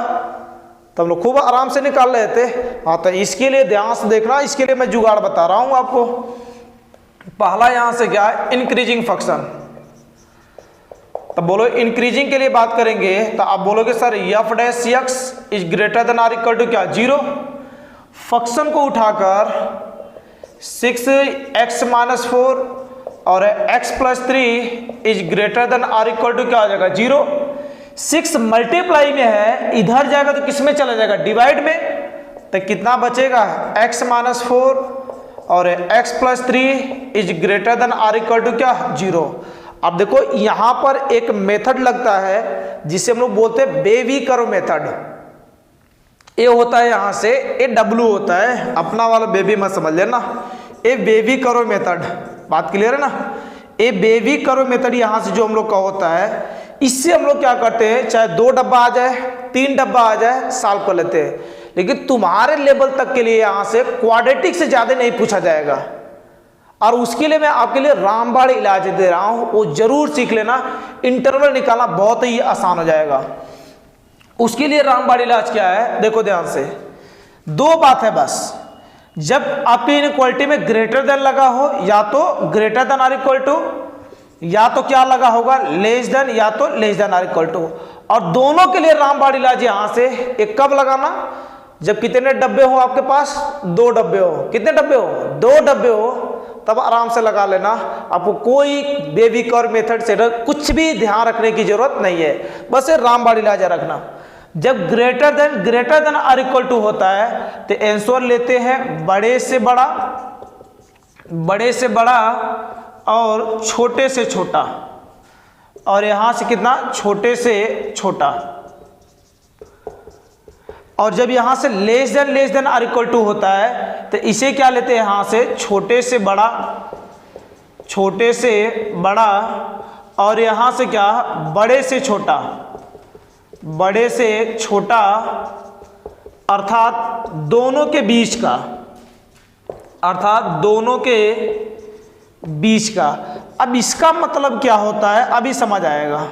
Speaker 1: तो हम लोग खूब आराम से निकाल रहे थे। हाँ तो इसके लिए ध्यान से देखना, इसके लिए मैं जुगाड़ बता रहा हूं आपको। पहला यहां से क्या है, इंक्रीजिंग फंक्शन। तो बोलो इंक्रीजिंग के लिए बात करेंगे तो आप बोलोगे sir f dash x is greater than or equal to क्या 0, फंक्शन को उठाकर 6x माइनस 4 और x plus 3 is greater than or equal to क्या हो जाएगा 0। 6 मल्टीप्लाई में है, इधर जाएगा तो किस में चला जाएगा, डिवाइड में, तो कितना बचेगा x माइनस 4 और x plus 3 is greater than or equal to क्या 0। अब देखो यहां पर एक मेथड लगता है जिसे हम लोग बोलते हैं बेबी कर्व मेथड। ये होता है यहां से, ये W होता है, अपना वाला बेबी मत समझ लेना, ये बेबी कर्व मेथड, बात क्लियर है ना। ये बेबी कर्व मेथड यहां से जो हम लोग का होता है, इससे हम लोग क्या करते हैं, चाहे 2 डब्बा आ जाए 3 डब्बा आ जाए सॉल्व कर लेते हैं, लेकिन तुम्हारे लेवल तक के लिए यहां से क्वाड्रेटिक से ज्यादा नहीं पूछा जाएगा। और उसके लिए मैं आपके लिए रामबाण इलाज दे रहा हूं, वो जरूर सीख लेना, इंटरवल निकालना बहुत ही आसान हो जाएगा। उसके लिए रामबाण इलाज क्या है, देखो ध्यान से, 2 बात है बस, जब आपकी इनइक्वालिटी में ग्रेटर देन लगा हो, या तो greater than or equal to, या तो क्या लगा होगा लेस देन, या तो less than or equal to. और दोनों के लिए रामबाण इलाज यहां से एक कब लगाना, जब कितने डब्बे हो आपके पास, 2 डब्बे हो, कितने डब्बे हो 2 डब्बे हो, तब आराम से लगा लेना। आपको कोई बेबी कर्व मेथड से कुछ भी ध्यान रखने की जरूरत नहीं है, बस ये रामबाण इलाज रखना। जब greater than or equal to होता है तो आंसर लेते हैं बड़े से बड़ा, बड़े से बड़ा और छोटे से छोटा, और यहां से कितना छोटे से छोटा। और जब यहां से less than or equal to होता है तो इसे क्या लेते हैं, यहां से छोटे से बड़ा, छोटे से बड़ा, और यहां से क्या बड़े से छोटा, बड़े से छोटा, अर्थात दोनों के बीच का, अर्थात दोनों के बीच का। अब इसका मतलब क्या होता है अभी समझ आएगा,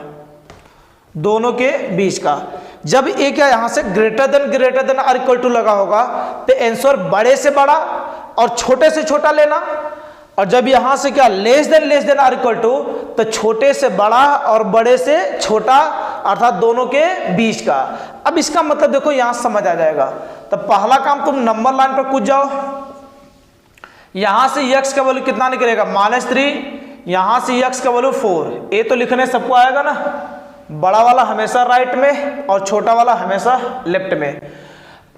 Speaker 1: दोनों के बीच का। जब ये क्या यहां से greater than or equal to लगा होगा तो आंसर बड़े से बड़ा और छोटे से छोटा लेना, और जब यहां से क्या less than or equal to, तो छोटे से बड़ा और बड़े से छोटा अर्थात दोनों के बीच का। अब इसका मतलब देखो यहां समझ आ जाएगा। तो पहला काम तुम नंबर लाइन पर कूद जाओ, यहां से x का वैल्यू कितना निकलेगा -3, यहां से x का वैल्यू 4। ये तो लिखने सबको आएगा ना, बड़ा वाला हमेशा राइट में और छोटा वाला हमेशा लेफ्ट में।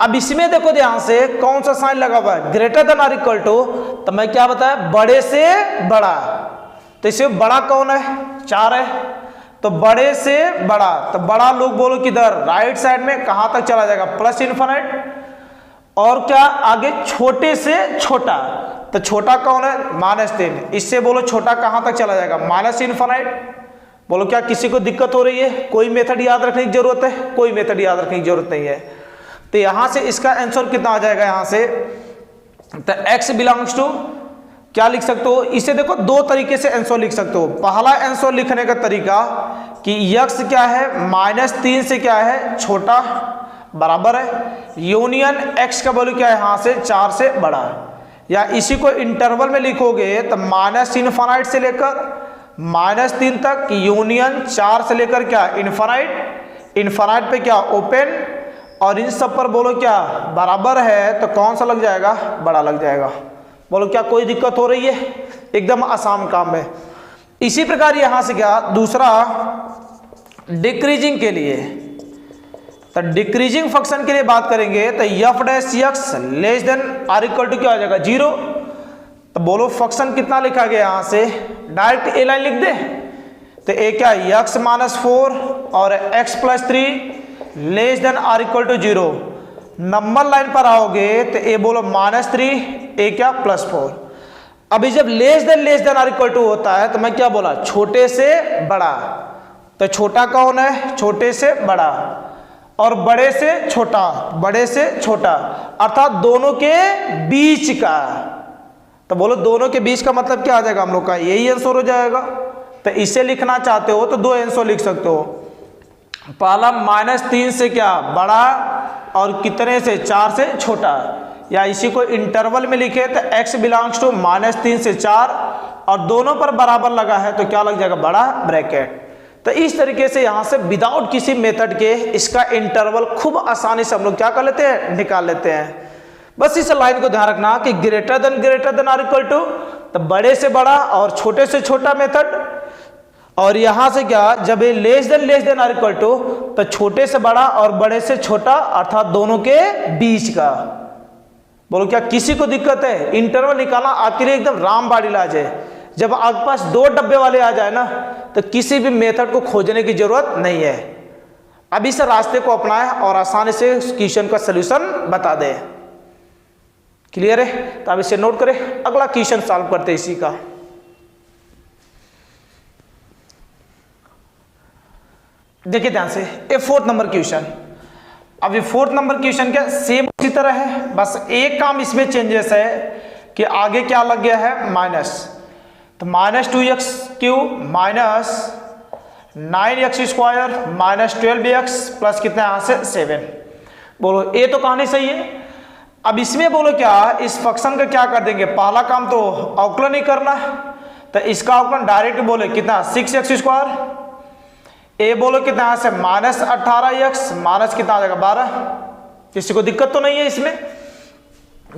Speaker 1: अब इसमें देखो ध्यान से कौन सा साइन लगा हुआ है, greater than or equal to, तो मैं क्या बताया बड़े से बड़ा। तो इसमें बड़ा कौन है, 4 है, तो बड़े से बड़ा, तो बड़ा लोग बोलो किधर, राइट साइड में, कहां तक चला जाएगा प्लस इन्फिनिट। और क्या आगे छोटे से छोटा, तो छोटा कौन है -3, इससे बोलो छोटा कहां तक चला जाएगा माइनस इन्फिनिट। बोलो क्या किसी को दिक्कत हो रही है, कोई मेथड याद रखने की जरूरत है, कोई मेथड याद रखने की जरूरत नहीं है। तो यहां से इसका आंसर कितना आ जाएगा, यहां से तो x बिलोंग्स टू क्या लिख सकते हो, इसे देखो दो तरीके से आंसर लिख सकते हो। पहला आंसर लिखने का तरीका कि x क्या है -3 से क्या है छोटा बराबर है, यूनियन x का वैल्यू क्या है यहां से 4 से बड़ा, या इसी को इंटरवल में लिखोगे तो माइनस इन्फिनिट से लेकर -3 तक, यूनियन 4 से लेकर क्या इन्फिनिट, इन्फिनिट पे क्या ओपन, और इन सब पर बोलो क्या बराबर है, तो कौन सा लग जाएगा, बड़ा लग जाएगा। बोलो क्या कोई दिक्कत हो रही है, एकदम आसान काम है। इसी प्रकार यहां से क्या दूसरा डिक्रीजिंग के लिए, तो डिक्रीजिंग फंक्शन के लिए बात करेंगे तो f dash x less than or equal to क्या हो जाएगा 0। तो बोलो फंक्शन कितना लिखा गया, यहां से डायरेक्ट ए लाइन लिख दे, तो ए क्या x -4 और x + 3 less than or equal to 0। Number line पर आओगे तो ए बोलो -3, ए क्या +4। अभी जब less than or equal to होता है तो मैं क्या बोला छोटे से बड़ा, तो छोटा कौन है छोटे से बड़ा, और बड़े से छोटा, बड़े से छोटा अर्थात दोनों के बीच का। तो बोलो दोनों के बीच का मतलब क्या आ जाएगा हम लोग का, यही आंसर हो जाएगा। तो इसे लिखना चाहते हो तो दो आंसर लिख सकते हो, पहला -3 से क्या बड़ा और कितने से 4 से छोटा, या इसी को इंटरवल में लिखे तो x बिलोंग्स टू -3 से 4 और दोनों पर बराबर लगा है तो क्या लग जाएगा बड़ा ब्रैकेट। तो इस तरीके से यहां से विदाउट किसी मेथड के इसका इंटरवल खूब आसानी से हम लोग क्या कर लेते हैं, निकाल लेते हैं। बस इस लाइन को ध्यान रखना कि greater than or equal to, तो बड़े से बड़ा और छोटे से छोटा मेथड, और यहां से क्या जब ये less than or equal to, तो छोटे से बड़ा और बड़े से छोटा अर्थात दोनों के बीच का। बोलो क्या किसी को दिक्कत है, इंटरवल निकालना आपके लिए एकदम रामबाण इलाज है। जब आपके पास 2 डब्बे वाले आ जाए ना तो किसी भी मेथड को खोजने की जरूरत नहीं है। अब इस रास्ते को अपनाएं और आसानी से क्वेश्चन का सलूशन बता दें। क्लियर है? तो अब इसे नोट करें, अगला क्वेश्चन सॉल्व करते हैं इसी का। देखिए ध्यान से, ये 4th नंबर क्वेश्चन। अब ये 4th नंबर क्वेश्चन क्या सेम उसी तरह है, बस एक काम इसमें चेंजेस है कि आगे क्या लग गया है माइनस, तो -2x³ -9x² -12x प्लस कितना यहां से 7। बोलो ये तो कहानी सही है। अब इसमें बोलो क्या इस फंक्शन का क्या कर देंगे, पहला काम तो अवकलन ही करना, तो इसका अवकलन डायरेक्ट बोले कितना 6x², ए बोलो कितना यहां से -18x माइनस कितना आ जाएगा 12। किसी को दिक्कत तो नहीं है इसमें।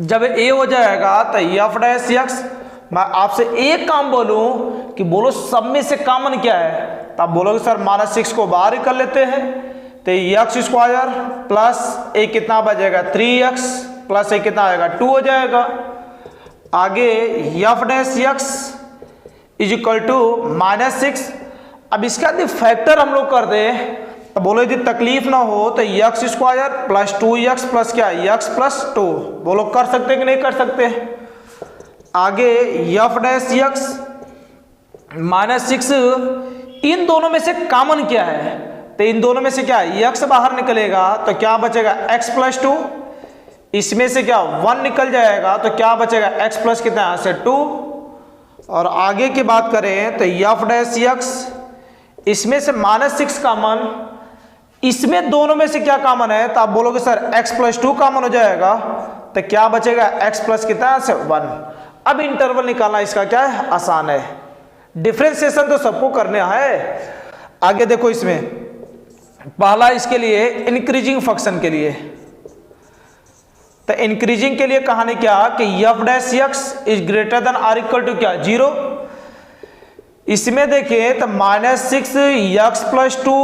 Speaker 1: जब ए हो जाएगा तो एफ डैश एक्स, मैं आपसे एक काम बोलूं कि बोलो सब में से कॉमन क्या है, तो आप बोलोगे सर -6 को बाहर ही कर लेते हैं, तो x² प्लस ए कितना बचेगा 3x प्लस ए कितना आएगा 2 हो जाएगा। आगे f dash x is equal to -6। अब इसका यदि फैक्टर हम लोग कर दे तो बोलो यदि तकलीफ ना हो तो x² प्लस 2x प्लस क्या x प्लस 2, बोलो कर सकते कि नहीं कर सकते। आगे एफ डैश एक्स -6, इन दोनों में से कॉमन क्या है, तो इन दोनों में से क्या x बाहर निकलेगा तो क्या बचेगा x प्लस 2, इसमें से क्या 1 निकल जाएगा तो क्या बचेगा x प्लस कितना यहां से 2। और आगे की बात करें तो एफ डैश एक्स, इसमें से -6 कॉमन, इसमें दोनों में से क्या कॉमन है, तो आप बोलोगे सर x प्लस 2 कॉमन हो जाएगा, तो क्या बचेगा, x प्लस कितना है 1। अब इंटरवल निकालना इसका क्या है, आसान है। डिफरेंशिएशन तो सबको करने है। आगे देखो, इसमें पहला इसके लिए इंक्रीजिंग फंक्शन के लिए, तो इंक्रीजिंग के लिए कहानी क्या कि f dash x is greater than or equal to क्या 0। इसमें देखिए तो -6 एक्स प्लस 2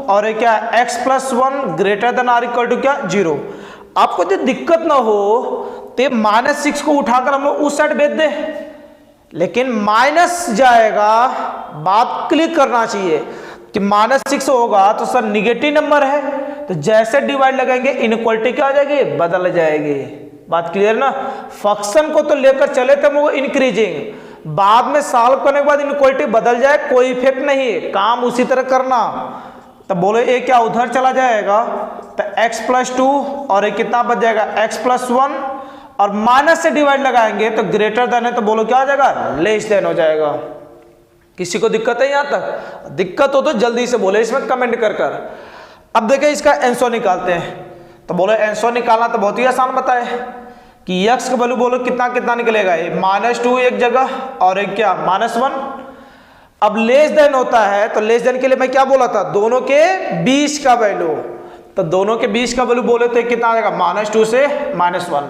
Speaker 1: और ये क्या x plus 1 greater than or equal to क्या 0। आपको जो दिक्कत ना हो तो -6 को उठाकर हम लोग उस साइड भेज दे, लेकिन माइनस जाएगा, बात क्लिक करना चाहिए कि -6 होगा तो सर निगेटिव नंबर है, तो जैसे डिवाइड लगाएंगे इनइक्वालिटी क्या आ जाएगी, बदल जाएगी। बात क्लियर ना। फंक्शन को तो लेकर चले थे वो इंक्रीजिंग, बाद में सॉल्व करने के बाद इनइक्वालिटी बदल जाए कोई इफेक्ट नहीं, काम उसी तरह करना। तो बोलो ये क्या उधर चला जाएगा, तो x प्लस 2 और ये कितना बच जाएगा x प्लस 1, और माइनस से डिवाइड लगाएंगे तो ग्रेटर देन है, तो बोलो क्या आ जाएगा, लेस देन हो जाएगा। किसी को दिक्कत है यहाँ तक? दिक्कत हो तो जल्दी से बोले इसमें कमेंट कर कर। अब देखिए इसका आंसर निकालते हैं, तो बोलो आंसर निकालना तो बहुत ही आसान बताए कि x का वैल्यू बोलो कितना कितना निकलेगा, ये -2 एक जगह और एक क्या -1। अब लेस देन होता है, तो लेस देन के लिए मैं क्या बोला था, दोनों के बीच का वैल्यू, तो दोनों के बीच का वैल्यू बोले तो कितना आ जाएगा, -2 से -1।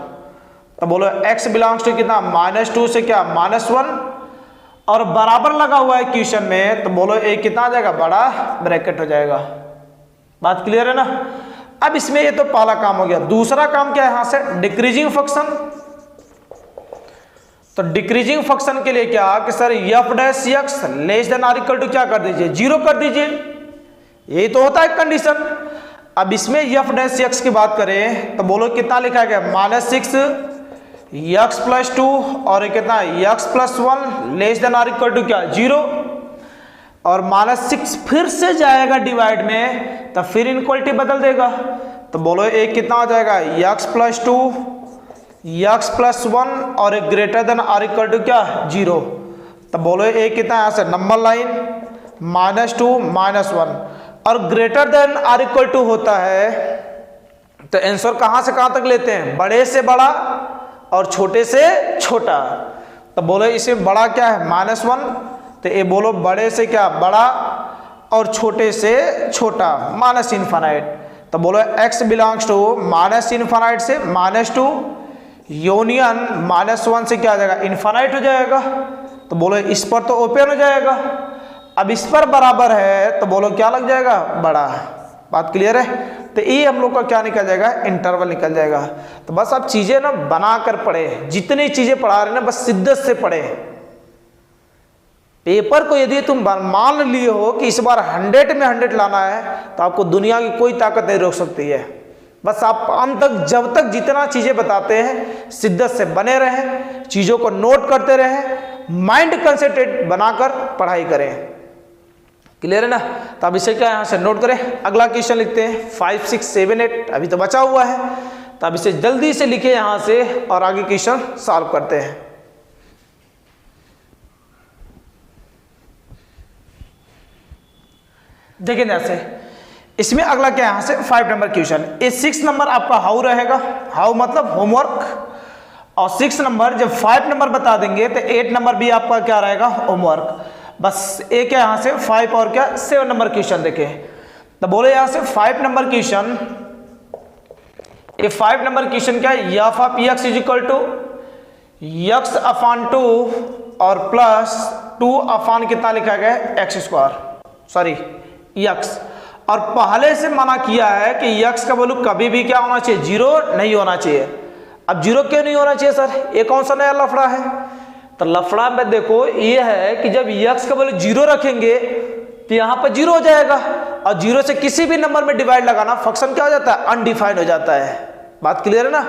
Speaker 1: तो बोलो x बिलोंग्स टू कितना, -2 से क्या -1, और बराबर लगा हुआ है क्वेश्चन में, तो बोलो ये कितना आ जाएगा, बड़ा ब्रैकेट हो जाएगा। बात क्लियर है ना। अब इसमें ये तो पहला काम हो गया। दूसरा काम क्या है यहां से, डिक्रीजिंग फंक्शन। तो डिक्रीजिंग फंक्शन के लिए क्या कि sir f dash x less than or equal to क्या कर दीजिए, 0 कर दीजिए, यही तो होता है कंडीशन। अब इसमें एफ डैश एक्स की बात करें तो बोलो कितना लिखा गया, -6 एक्स प्लस 2 और कितना x plus 1 less than or equal to क्या 0, और -6 फिर से जाएगा डिवाइड में, तो फिर इनक्वालिटी बदल देगा। तो बोलो एक कितना हो जाएगा, एक्स प्लस 2 एक्स प्लस 1 और एक greater than or equal to क्या 0। तो बोलो एक कितना यहाँ से नंबर लाइन -2 -1 और greater than or equal to होता है, तो आंसर कहाँ से कहाँ तक लेते हैं, बड़े से बड़ा और छोटे से छोटा। तो बोलो इसमें बड़ा क्या है -1, तो ये बोलो बड़े से क्या बड़ा और छोटे से छोटा माइनस इनफाइनाइट। तो बोलो x बिलोंग्स टू -∞ से -2 यूनियन -1 से क्या आ जाएगा, इनफाइनाइट हो जाएगा। तो बोलो इस पर तो ओपन हो जाएगा, अब इस पर बराबर है तो बोलो क्या लग जाएगा, बड़ा। बात क्लियर है। तो ये हम लोग का क्या निकल जाएगा, इंटरवल निकल जाएगा। तो बस आप चीजें ना बना कर पढ़े, जितनी चीजें पढ़ा रहे ना बस शिद्दत से पढ़े। पेपर को यदि तुम मान लिए हो कि इस बार 100 में 100 लाना है, तो आपको दुनिया की कोई ताकत नहीं रोक सकती है। बस आप अंत तक जब तक जितना चीजें बताते हैं शिद्दत से बने रहें, चीजों को नोट करते रहें, माइंड कंसंट्रेट बनाकर पढ़ाई करें। क्लियर है ना। तो अब इसे क्या यहाँ से नोट करें, अगला क्वेश्चन लिखते हैं 5, 6, 7, 8 अभी तो बचा हुआ है, तो अब इसे जल्दी से लिखे यहाँ से और आगे क्वेश्चन सॉल्व करते हैं। देखिए जैसे इसमें अगला क्या यहाँ से 5 नंबर क्वेश्चन, ये 6 नंबर आपका हाउ रहेगा, हाउ मतलब होमवर्क, और 6 नंबर जब 5 नंबर बता देंगे तो 8 नंबर भी आपका क्या रहेगा, होमवर्क। बस एक है यहाँ से 5 और क्या 7 नंबर क्वेश्चन देखें। तो बोले यहाँ से 5 नंबर क्वेश्चन, ये 5 नंबर क्वेश्चन क्या है, F of x is equal to X upon 2 और प्लस 2 अपान कितना लिखा गया है, एक्स स्क्वायर, सॉरी एक्स। और पहले से मना किया है कि एक्स का वैल्यू कभी भी क्या होना चाहिए, 0 नहीं होना चाहिए। अब 0 क्यों नहीं होना चाहिए सर, ये कौन सा नया लफड़ा है। तो लफड़ा में देखो ये है कि जब एक्स का वैल्यू 0 रखेंगे तो यहाँ पर 0 हो जाएगा, और 0 से किसी भी नंबर में डिवाइड लगाना फंक्शन क्या हो जाता है, अनडिफाइंड हो जाता है। बात क्लियर है ना।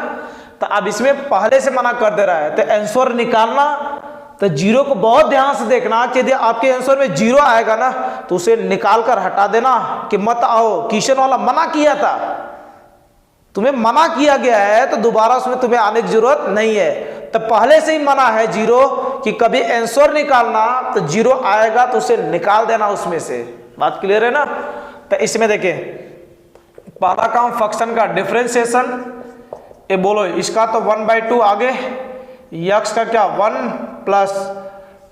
Speaker 1: तो अब इसमें पहले से मना कर दे रहा है, तो आंसर निकालना तो 0 को बहुत ध्यान से देखना कि यदि आपके आंसर में 0 आएगा ना तो उसे निकाल कर हटा देना कि मत आओ, क्वेश्चन वाला मना किया था, तुम्हें मना किया गया है तो दोबारा उसमें तुम्हें आने की जरूरत नहीं है। तो पहले से ही मना है 0 कि कभी आंसर निकालना तो 0 आएगा तो उसे निकाल देना उसमें से। बात क्लियर है ना। तो इसमें देखें पहला काम फंक्शन का डिफरेंशिएशन, ये बोलो इसका तो 1/2 आगे, यक्स का क्या 1 +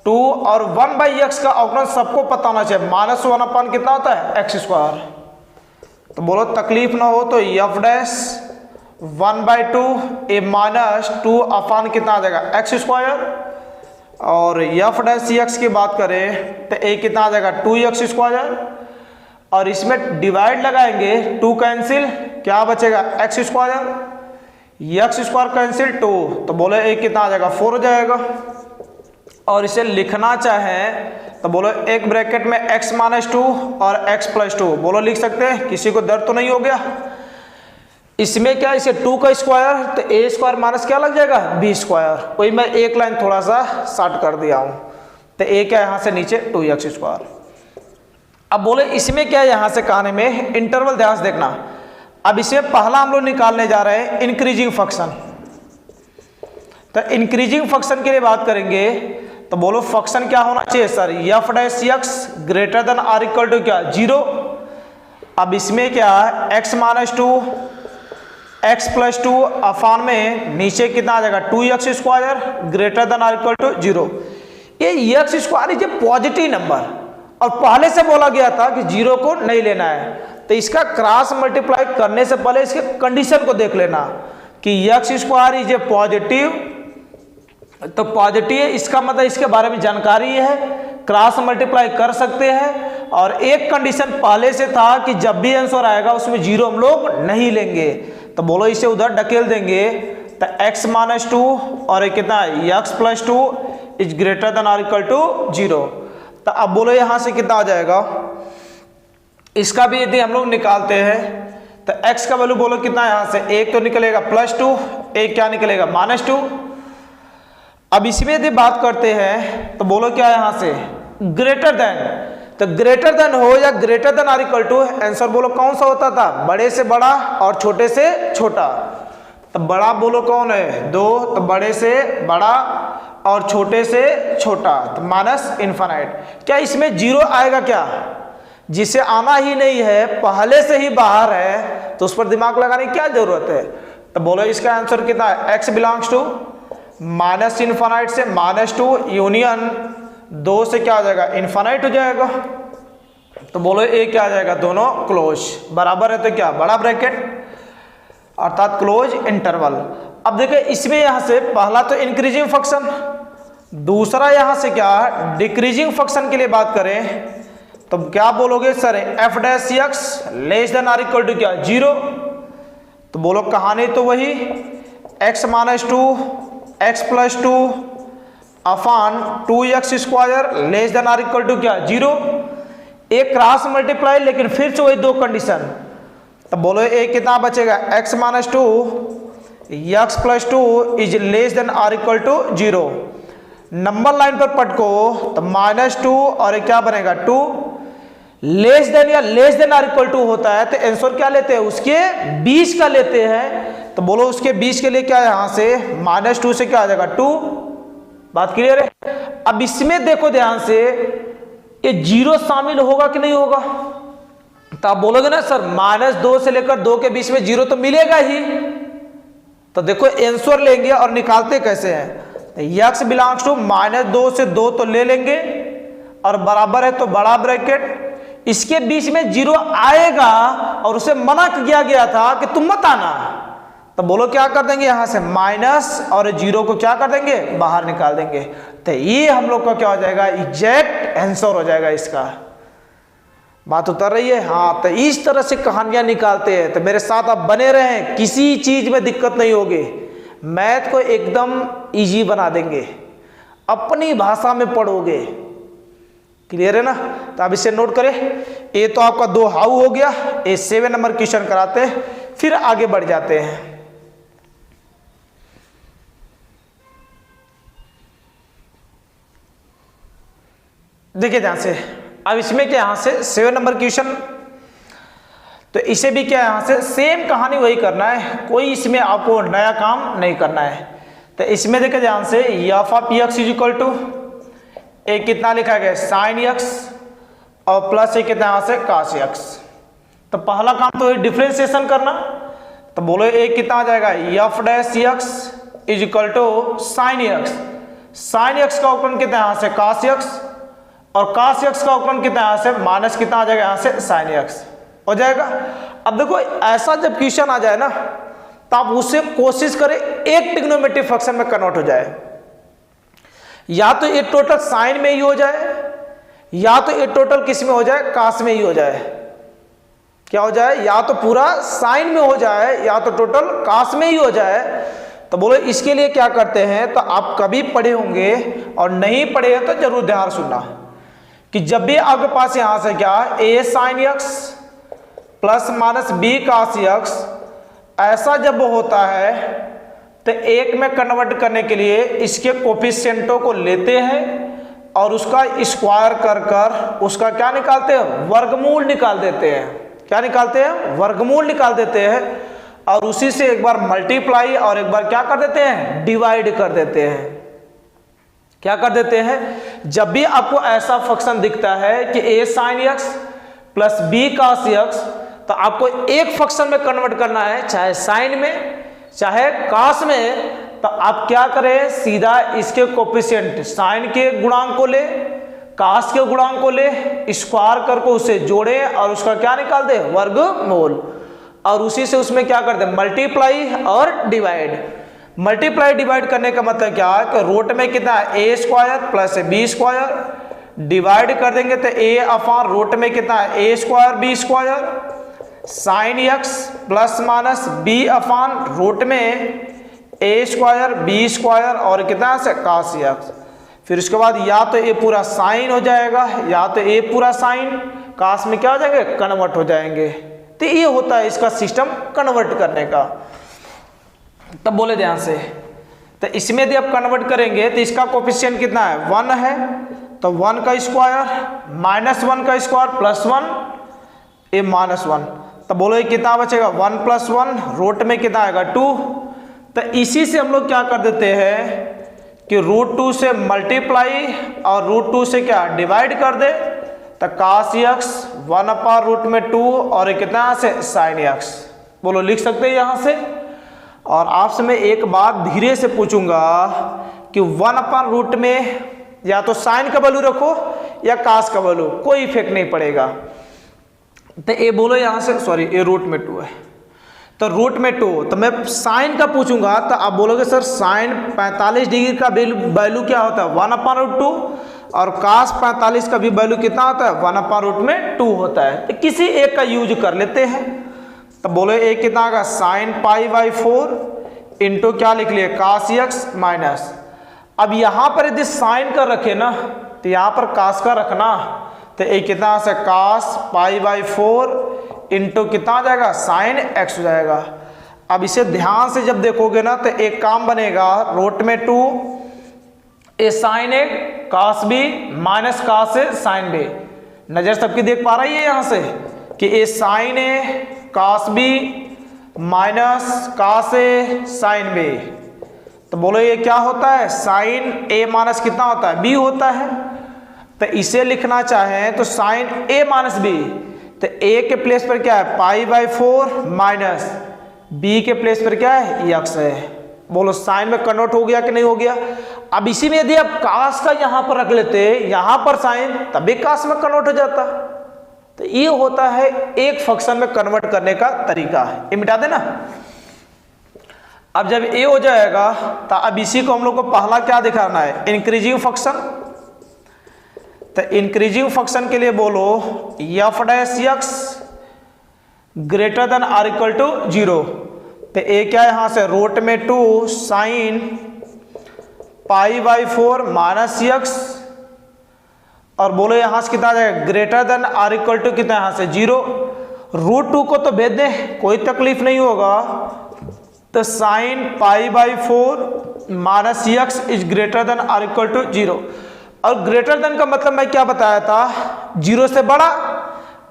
Speaker 1: 2 और 1/x का अवकलन सबको पता होना चाहिए, -1 अपान कितना होता है x²। तो बोलो तकलीफ ना हो तो f डैश 1/2 ए -2 अपान कितना आ जाएगा x², और f डैश x की बात करें तो a कितना आ जाएगा 2x², और इसमें डिवाइड लगाएंगे 2 कैंसिल, क्या बचेगा x², x² कैंसिल 2, तो बोलो a कितना आ जाएगा 4 हो जाएगा। और इसे लिखना चाहें तो बोलो एक ब्रैकेट में x - 2 और x + 2, बोलो लिख सकते हैं, किसी को दर्द तो नहीं हो गया। इसमें क्या इसे 2 का स्क्वायर तो a² माइनस क्या लग जाएगा b², वही मैं एक लाइन थोड़ा सा शॉर्ट कर दिया हूं, तो a क्या यहां से नीचे 2x²। अब बोले इसमें क्या यहां से कहने में इंटरवल ध्यान से देखना। अब इसमें पहला हम लोग निकालने जा रहे हैं इंक्रीजिंग फंक्शन। तो इंक्रीजिंग फंक्शन के लिए बात करेंगे तो बोलो फंक्शन क्या होना चाहिए sir, f dash x greater than or equal to क्या 0। अब इसमें क्या x - 2 x + 2 अफान में नीचे कितना आ जाएगा 2x² greater than or equal to 0। ये x² is a positive number, और पहले से बोला गया था कि 0 को नहीं लेना है, तो इसका क्रॉस मल्टीप्लाई करने से पहले इसके कंडीशन को देख लेना कि x² इज ए पॉजिटिव, तो पॉजिटिव है इसका मतलब इसके बारे में जानकारी है, क्रॉस मल्टीप्लाई कर सकते हैं। और एक कंडीशन पहले से था कि जब भी आंसर आएगा उसमें 0 हम लोग नहीं लेंगे, तो बोलो इसे उधर ढकेल देंगे, तो x - 2 और एक कितना x + 2 is greater than or equal to 0। तो अब बोलो यहां से कितना आ जाएगा, इसका भी यदि हम लोग निकालते हैं तो x का वैल्यू बोलो कितना, यहां से एक तो निकलेगा +2, एक क्या निकलेगा -2। अब इसमें यदि बात करते हैं तो बोलो क्या यहां से ग्रेटर देन, तो ग्रेटर देन हो या greater than or equal to, answer बोलो कौन सा होता था, बड़े से बड़ा और छोटे से छोटा। तो बड़ा बोलो कौन है 2, तो बड़े से बड़ा और छोटे से छोटा, तो -∞। क्या इसमें 0 आएगा क्या, जिसे आना ही नहीं है पहले से ही बाहर है, तो उस पर दिमाग लगाने की क्या जरूरत है। तो बोलो इसका आंसर कितना है, x बिलोंग्स टू -∞ से -2 यूनियन 2 से क्या आ जाएगा इनफाइनाइट हो जाएगा। तो बोलो ए क्या आ जाएगा, दोनों क्लोज बराबर है, तो क्या बड़ा ब्रैकेट अर्थात क्लोज इंटरवल। अब देखिए इसमें यहां से पहला तो इंक्रीजिंग फंक्शन, दूसरा यहां से क्या डिक्रीजिंग फंक्शन के लिए बात करें तो क्या बोलोगे sir f dash x less than or equal to क्या 0। तो बोलो कहानी तो वही x - 2 x + 2 upon 2x² less than or equal to क्या 0। एक क्रॉस मल्टीप्लाई लेकिन फिर से वही 2 कंडीशन। तो बोलो ए कितना बचेगा x - 2 x + 2 is less than or equal to 0। Number line पर पटको तो -2 और एक क्या बनेगा 2, लेस देन या less than or equal to होता है तो आंसर क्या लेते हैं उसके 20 का लेते हैं। तो बोलो उसके 20 के लिए क्या है यहां से -2 से क्या आ जाएगा 2। बात क्लियर है। अब इसमें देखो ध्यान से ये 0 शामिल होगा कि नहीं होगा, तो आप बोलोगे ना सर -2 से लेकर 2 के बीच में 0 तो मिलेगा ही। तो देखो आंसर लेंगे और निकालते कैसे हैं, x बिलोंग्स टू -2 से 2 तो ले लेंगे और बराबर है तो बड़ा ब्रैकेट, इसके बीच में 0 आएगा और उसे मना किया गया था कि तुम मत आना। तो बोलो क्या कर देंगे यहां से माइनस और 0 को क्या कर देंगे बाहर निकाल देंगे। तो ये हम लोग का क्या हो जाएगा एग्जैक्ट आंसर हो जाएगा इसका। बात उतर रही है। हाँ, तो इस तरह से कहानियां निकालते हैं। तो मेरे साथ आप बने रहें, किसी चीज में दिक्कत नहीं होगी, मैथ को एकदम इजी बना देंगे, अपनी भाषा में पढ़ोगे। क्लियर है ना। तो आप इसे नोट करें। ये तो आपका 2 हाउ हो गया। ये 7 नंबर क्वेश्चन कराते हैं, फिर आगे बढ़ जाते हैं। देखिए ध्यान से, अब इसमें क्या यहां से 7 नंबर क्वेश्चन, तो इसे भी क्या यहां से सेम कहानी वही करना है, कोई इसमें आपको नया काम नहीं करना है। तो इसमें देखिए ध्यान से f of x is equal to एक कितना लिखा गया साइन x और प्लस एक कितना यहां से cos x। तो पहला काम तो डिफरेंशिएशन करना। तो बोलो एक कितना आ जाएगा, f dash x is equal to sine x. Sine x का उपकरण कितना यहाँ से कास एक्स, और कास एक्स का उपकरण कितना यहाँ से माइनस कितना आ जाएगा यहाँ से साइन एक्स हो जाएगा। अब देखो ऐसा जब क्वेश्चन आ जाए ना, तो आप उससे कोशिश करें एक ट्रिग्नोमेट्रिक फंक्शन में कन्वर्ट हो जाए, या तो ये टोटल साइन में ही हो जाए, या तो ये टोटल किस में हो जाए, कास में ही हो जाए। क्या हो जाए, या तो पूरा साइन में हो जाए या तो टोटल कास में ही हो जाए। तो बोलो इसके लिए क्या करते हैं, तो आप कभी पढ़े होंगे और नहीं पढ़े हैं तो जरूर ध्यान सुनना कि जब भी आपके पास यहां से क्या A sine X plus minus B cos X ऐसा जब होता है, तो एक में कन्वर्ट करने के लिए इसके कोफिशिएंटों को लेते हैं और उसका स्क्वायर कर कर उसका क्या निकालते हैं, वर्गमूल निकाल देते हैं। क्या निकालते हैं, वर्गमूल निकाल देते हैं, और उसी से एक बार मल्टीप्लाई और एक बार क्या कर देते हैं, डिवाइड कर देते हैं। क्या कर देते हैं, जब भी आपको ऐसा फंक्शन दिखता है कि A sine X plus B cos X, तो आपको एक फंक्शन में कन्वर्ट करना है, चाहे साइन में चाहे कास में। तो आप क्या करें, सीधा इसके कोफिशिएंट साइन के गुणांक को ले, कास के गुणांक को ले, स्क्वायर करके उसे जोड़े और उसका क्या निकाल दे, वर्गमूल, और उसी से उसमें क्या कर दे, मल्टीप्लाई और डिवाइड। मल्टीप्लाई डिवाइड करने का मतलब क्या है कि रूट में कितना है, A square plus B square, divide कर देंगे तो ए अपॉन रूट में कितना है, A square B square, sine X plus minus B upon root में ए स्क्वायर बी स्क्वायर और कितना से कास एक्स। फिर उसके बाद या तो ये पूरा साइन हो जाएगा या तो ये पूरा साइन कास में क्या हो जाएंगे, कन्वर्ट हो जाएंगे। तो ये होता है इसका सिस्टम कन्वर्ट करने का। तब बोले ध्यान से, तो इसमें यदि आप कन्वर्ट करेंगे तो इसका कोफिशिएंट कितना है, 1 है, तो 1 का स्क्वायर माइनस 1 का स्क्वायर प्लस 1 ये माइनस 1। तो बोलो ये कितना बचेगा, 1 प्लस 1 रूट में कितना आएगा 2। तो इसी से हम लोग क्या कर देते हैं कि रूट 2 से मल्टीप्लाई और रूट 2 से क्या डिवाइड कर दे, तो कास एक्स 1 अपॉन रूट में 2 और कितना से साइन एक्स। बोलो लिख सकते हैं यहाँ से। और आपसे मैं एक बात धीरे से पूछूंगा कि 1 अपॉन रूट में या तो साइन का वैल्यू रखो या कास का वैल्यू, कोई इफेक्ट नहीं पड़ेगा। तो ये बोलो यहाँ से, सॉरी ये रूट में 2 है, तो रूट में 2, तो मैं साइन का पूछूंगा तो आप बोलोगे सर साइन 45 डिग्री का वैल्यू क्या होता है, 1 अपॉन रूट 2, और कास 45 का भी वैल्यू कितना होता है, 1 अपॉन रूट में 2 होता है। तो किसी एक का यूज कर लेते हैं। तो बोलो एक कितना होगा, साइन पाई बाई 4 इंटू क्या लिख लिए, कास एक्स माइनस। अब यहाँ पर यदि साइन का रखे ना तो यहाँ पर कास का रखना, तो एक कितना से कास पाई बाई 4 इंटू कितना आ जाएगा, साइन एक्स हो जाएगा। अब इसे ध्यान से जब देखोगे ना तो एक काम बनेगा, रूट में 2 ए साइन ए कास बी माइनस कास ए साइन बी। नजर सबकी देख पा रही है यहाँ से कि A sign A cos B minus cos A sine B. तो बोलो ये क्या होता है, साइन ए माइनस कितना होता है, बी होता है। तो इसे लिखना चाहें तो साइन ए माइनस बी, तो ए के प्लेस पर क्या है, पाई बाई 4 माइनस बी के प्लेस पर क्या है, एक्स है। बोलो साइन में कन्वर्ट हो गया कि नहीं हो गया। अब इसी में यदि आप कास का यहां पर रख लेते, यहां पर साइन, तभी कास में कन्वर्ट हो जाता। तो ये होता है एक फंक्शन में कन्वर्ट करने का तरीका है। ये मिटा देना। अब जब ए हो जाएगा तो अब इसी को हम लोग को पहला क्या दिखाना है, इंक्रीजिंग फंक्शन। तो इंक्रीजिंग फंक्शन के लिए बोलो f dash x greater than or equal to 0। तो ए क्या है यहाँ से, रूट में 2 sine pi by 4 minus x, और बोलो यहाँ से कितना आ जाएगा, greater than or equal to कितना यहाँ से 0। रूट 2 को तो भेज दें, कोई तकलीफ नहीं होगा। तो sine pi by 4 minus x is greater than or equal to 0। और ग्रेटर देन का मतलब मैं क्या बताया था, 0 से बड़ा,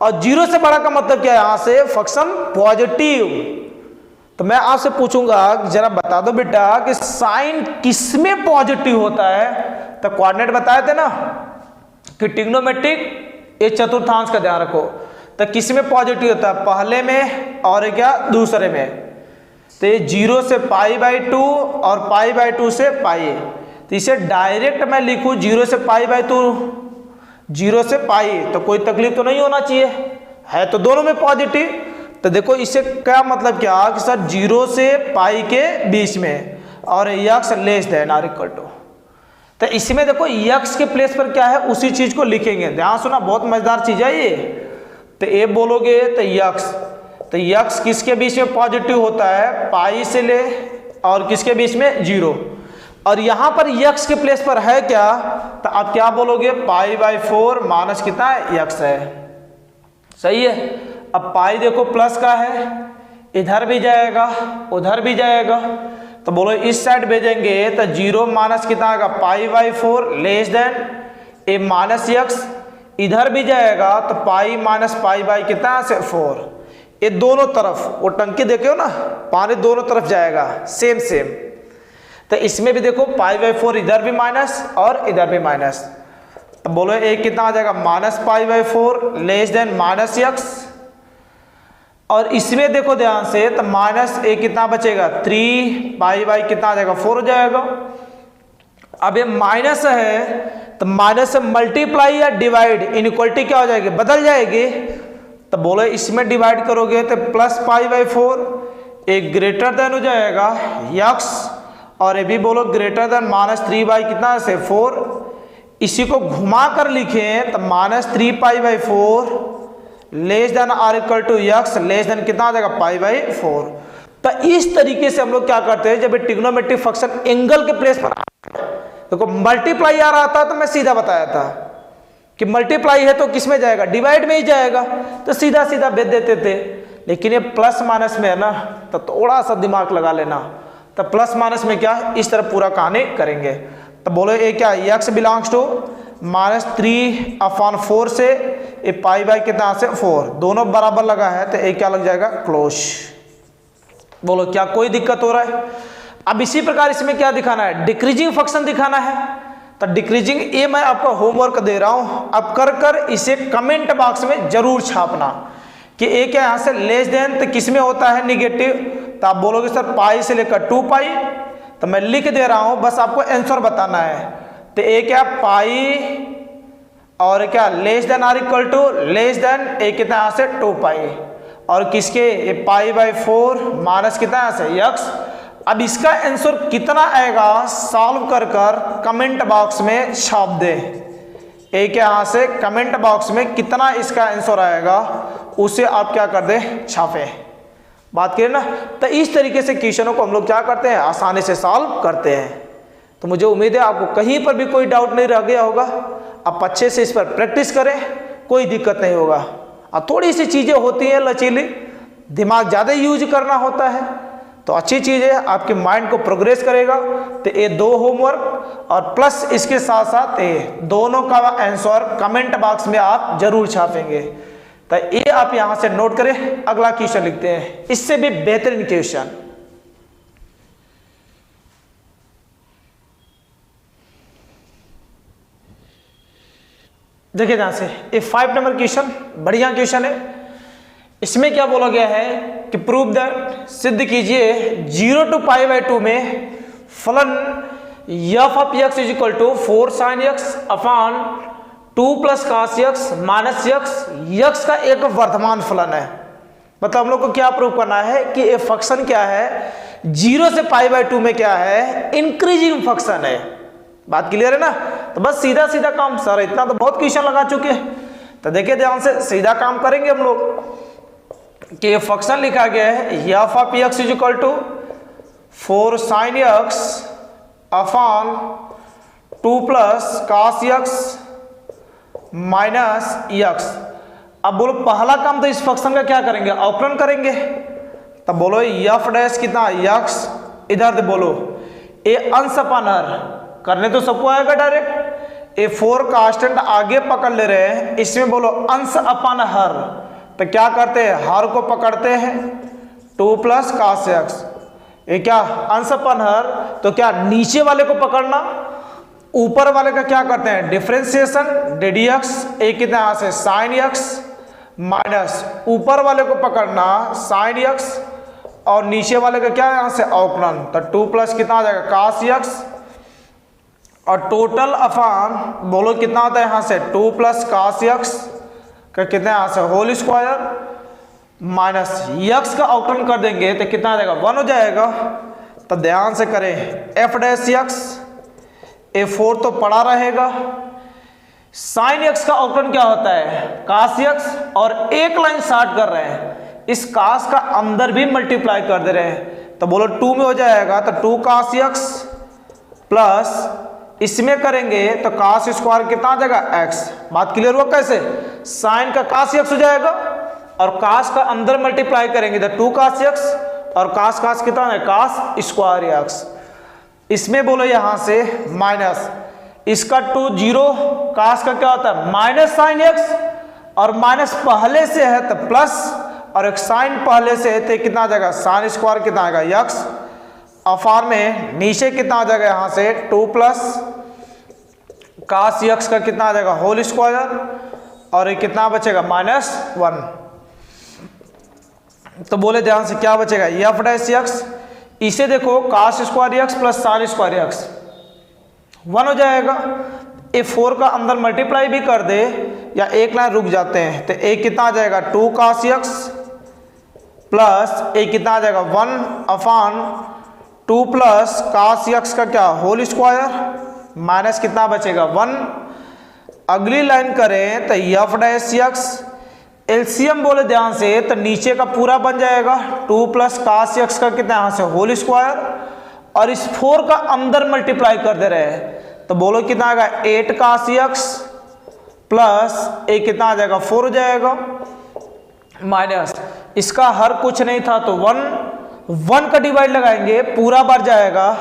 Speaker 1: और 0 से बड़ा का मतलब क्या है, यहाँ से फंक्शन पॉजिटिव। तो मैं आपसे पूछूंगा जरा बता दो बेटा कि साइन किसमें पॉजिटिव होता है। तो कोऑर्डिनेट बताए थे ना कि ट्रिग्नोमेट्रिक ये चतुर्थांश का ध्यान रखो। तो किसमें पॉजिटिव होता है, पहले में और क्या दूसरे में। तो ये 0 से π/2 और π/2 से पाई। तो इसे डायरेक्ट मैं लिखूं 0 से π/2, 0 से पाई, तो कोई तकलीफ तो नहीं होना चाहिए, है तो दोनों में पॉजिटिव। तो देखो इससे क्या मतलब क्या कि सर 0 से पाई के बीच में और x less than or equal to. तो इसमें देखो यक्स के प्लेस पर क्या है उसी चीज को लिखेंगे, ध्यान सुना, बहुत मजेदार चीज है ये। तो ए बोलोगे तो यक्स किसके बीच में पॉजिटिव होता है, पाई से ले और किसके बीच में 0, और यहां पर यक्स के प्लेस पर है क्या, तो आप क्या बोलोगे π/4 माइनस कितना है, यक्स है, सही है। अब पाई देखो प्लस का है, इधर भी जाएगा उधर भी जाएगा, तो बोलो इस साइड भेजेंगे तो 0 माइनस कितना आएगा π/4 लेस देन ए माइनस यक्स, इधर भी जाएगा तो पाई माइनस पाई कितना से 4, ये दोनों तरफ वो टंकी देखे हो ना, पानी दोनों तरफ जाएगा सेम। तो इसमें भी देखो π/4 इधर भी माइनस और इधर भी माइनस, तो बोलो ए कितना आ जाएगा minus π/4 less than minus X, और इसमें देखो ध्यान से तो माइनस ए कितना बचेगा 3 पाई कितना आ जाएगा 4 हो जाएगा। अब ये माइनस है तो माइनस से मल्टीप्लाई या डिवाइड, इनइक्वालिटी क्या हो जाएगी, बदल जाएगी। तो बोलो इसमें डिवाइड करोगे तो प्लस π/4 एक ग्रेटर देन हो जाएगा यक्स, और ये भी बोलो ग्रेटर देन माइनस 3 कितना से 4, इसी को घुमा कर लिखें तो minus 3π/4 less than or equal to X less than कितना आ जाएगा π/4। तो इस तरीके से हम लोग क्या करते हैं, जब ट्रिग्नोमेट्रिक फंक्शन एंगल के प्लेस पर देखो मल्टीप्लाई आ रहा था तो मैं सीधा बताया था कि मल्टीप्लाई है तो किस में जाएगा, डिवाइड में ही जाएगा, तो सीधा सीधा भेज देते थे। लेकिन ये प्लस माइनस में है ना, तो थोड़ा सा दिमाग लगा लेना। तो प्लस माइनस में क्या है, इस तरह पूरा कहानी करेंगे। तो बोलो ये क्या, यक्स बिलोंग्स टू माइनस 3/4 से ये पाई कितना से 4, दोनों बराबर लगा है तो ये क्या लग जाएगा क्लोज। बोलो क्या कोई दिक्कत हो रहा है। अब इसी प्रकार इसमें क्या दिखाना है, डिक्रीजिंग फंक्शन दिखाना है। तो डिक्रीजिंग ये मैं आपको होमवर्क दे रहा हूं, अब कर कर इसे कमेंट बॉक्स में जरूर छापना कि ए क्या यहां से लेस देन तो किस में होता है निगेटिव। तो आप बोलोगे सर पाई से लेकर 2 पाई, तो मैं लिख दे रहा हूं, बस आपको आंसर बताना है। तो ए क्या पाई और क्या less than or equal to less than A कितना यहां से 2 पाई, और किसके ये π/4 माइनस कितना यहां से यक्स। अब इसका आंसर कितना आएगा सॉल्व कर कर कमेंट बॉक्स में छाप दे। एक यहां से कमेंट बॉक्स में कितना इसका आंसर आएगा उसे आप क्या कर दे, छापे। बात करें ना, तो इस तरीके से क्वेश्चनों को हम लोग क्या करते हैं, आसानी से सॉल्व करते हैं। तो मुझे उम्मीद है आपको कहीं पर भी कोई डाउट नहीं रह गया होगा। आप अच्छे से इस पर प्रैक्टिस करें, कोई दिक्कत नहीं होगा। अब थोड़ी सी चीजें होती हैं लचीली, दिमाग ज्यादा यूज करना होता है, तो अच्छी चीज है, आपके माइंड को प्रोग्रेस करेगा। तो ये 2 होमवर्क और प्लस इसके साथ साथ ये दोनों का आंसर कमेंट बॉक्स में आप जरूर छापेंगे। तो ये आप यहां से नोट करें। अगला क्वेश्चन लिखते हैं, इससे भी बेहतरीन क्वेश्चन। देखिए ध्यान से, ये 5 नंबर क्वेश्चन बढ़िया क्वेश्चन है। इसमें क्या बोला गया है कि प्रूव दैट, सिद्ध कीजिए 0 to π/2 में फलन f of x is equal to 4 sin x upon 2 plus cos x minus x का एक वर्तमान फलन है। मतलब हम लोग को क्या प्रूव करना है कि ये फंक्शन क्या है, 0 से π/2 में क्या है, इंक्रीजिंग फंक्शन है। बात क्लियर है ना। तो बस सीधा सीधा काम, सर इतना तो बहुत क्वेश्चन लगा चुके हैं। तो देखिए ध्यान से, सीधा काम करेंगे हम लोग कि ये फंक्शन लिखा गया है f of x is equal to 4 sin x upon 2 plus cos x minus x। अब बोलो पहला काम तो इस फंक्शन का क्या करेंगे, अवकलन करेंगे। तब बोलो f डैश कितना x, इधर से बोलो ए अंश अपन हर, करने तो सबको आएगा डायरेक्ट। ए 4 कांस्टेंट आगे पकड़ ले रहे हैं, इसमें बोलो अंश अपन हर, तो क्या करते हैं, हर को पकड़ते हैं 2 प्लस cos x। ये क्या अंश अपन हर, तो क्या नीचे वाले को पकड़ना, ऊपर वाले का क्या करते हैं डिफरेंशिएशन ddx। एक कितना यहां से sin x माइनस ऊपर वाले को पकड़ना sin x और नीचे वाले का क्या है यहाँ से अवकलन, तो 2 प्लस कितना आ जाएगा cos x, और टोटल अपान बोलो कितना आता है यहाँ से 2 प्लस cos x का कितना यहाँ से होल स्क्वायर माइनस x का अवकलन कर देंगे तो कितना आ जाएगा 1 हो जाएगा। तो ध्यान से करें f डैश x, a4 तो पड़ा रहेगा, साइन x का अवकलन क्या होता है cos x, और एक लाइन शार्ट कर रहे हैं, इस cos का अंदर भी मल्टीप्लाई कर दे रहे हैं, तो बोलो 2 में हो जाएगा, तो 2 cos x प्लस इसमें करेंगे तो cos स्क्वायर कितना आ जाएगा x। बात क्लियर हुआ कैसे, साइन का cos x हो जाएगा और cos का अंदर मल्टीप्लाई करेंगे तो 2 cos x, और cos कितना है cos स्क्वायर x। इसमें बोलो यहां से माइनस, इसका 2 0, cos का क्या होता है माइनस साइन x, और माइनस पहले से है तो प्लस, और एक साइन पहले से है तो कितना आ जाएगा साइन स्क्वायर कितना आएगा x। अफार में नीचे कितना आ जाएगा यहाँ से 2 प्लस cos x का कितना आ जाएगा होल स्क्वायर, और ये कितना बचेगा -1। तो बोले ध्यान से क्या बचेगा f डैश x, इसे देखो cos square x plus sine square x 1 हो जाएगा। ए 4 का अंदर मल्टीप्लाई भी कर दे या एक लाइन रुक जाते हैं तो ए कितना आ जाएगा 2 cos x प्लस ए कितना आ जाएगा 1 अपान 2 प्लस cos x का क्या होल स्क्वायर माइनस कितना बचेगा 1। अगली लाइन करें तो f डैश x, एलसीएम बोले ध्यान से तो नीचे का पूरा बन जाएगा 2 प्लस cos x का कितना यहाँ से होल स्क्वायर, और इस 4 का अंदर मल्टीप्लाई कर दे रहे हैं तो बोलो कितना आएगा 8 cos x प्लस ए कितना आ जाएगा 4 हो जाएगा माइनस, इसका हर कुछ नहीं था तो 1 का डिवाइड लगाएंगे पूरा बार जाएगा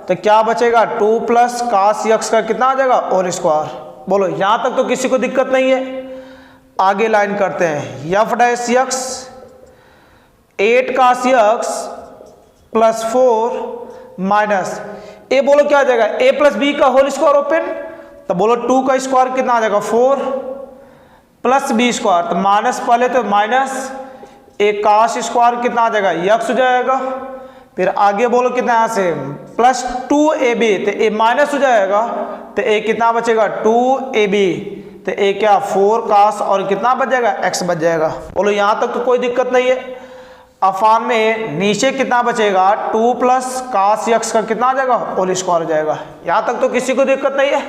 Speaker 1: तो क्या बचेगा 2 प्लस cos x का कितना आ जाएगा होल स्क्वायर। बोलो यहां तक तो किसी को दिक्कत नहीं है। आगे लाइन करते हैं f dash x 8 cos x plus 4 minus a, बोलो क्या आ जाएगा a प्लस बी का होल स्क्वायर ओपन, तो बोलो 2 का स्क्वायर कितना आ जाएगा 4 प्लस बी स्क्वायर, तो माइनस पहले तो माइनस ए cos स्क्वायर कितना आ जाएगा x हो जाएगा, फिर आगे बोलो कितना यहाँ से प्लस 2ab, तो ए माइनस हो जाएगा तो ए कितना बचेगा 2ab, तो ए क्या 4 cos और कितना बच जाएगा x बच जाएगा। बोलो यहाँ तक तो कोई दिक्कत नहीं है। अफान में नीचे कितना बचेगा 2 प्लस cos x का कितना आ जाएगा होल स्क्वायर हो जाएगा। यहाँ तक तो किसी को दिक्कत नहीं है।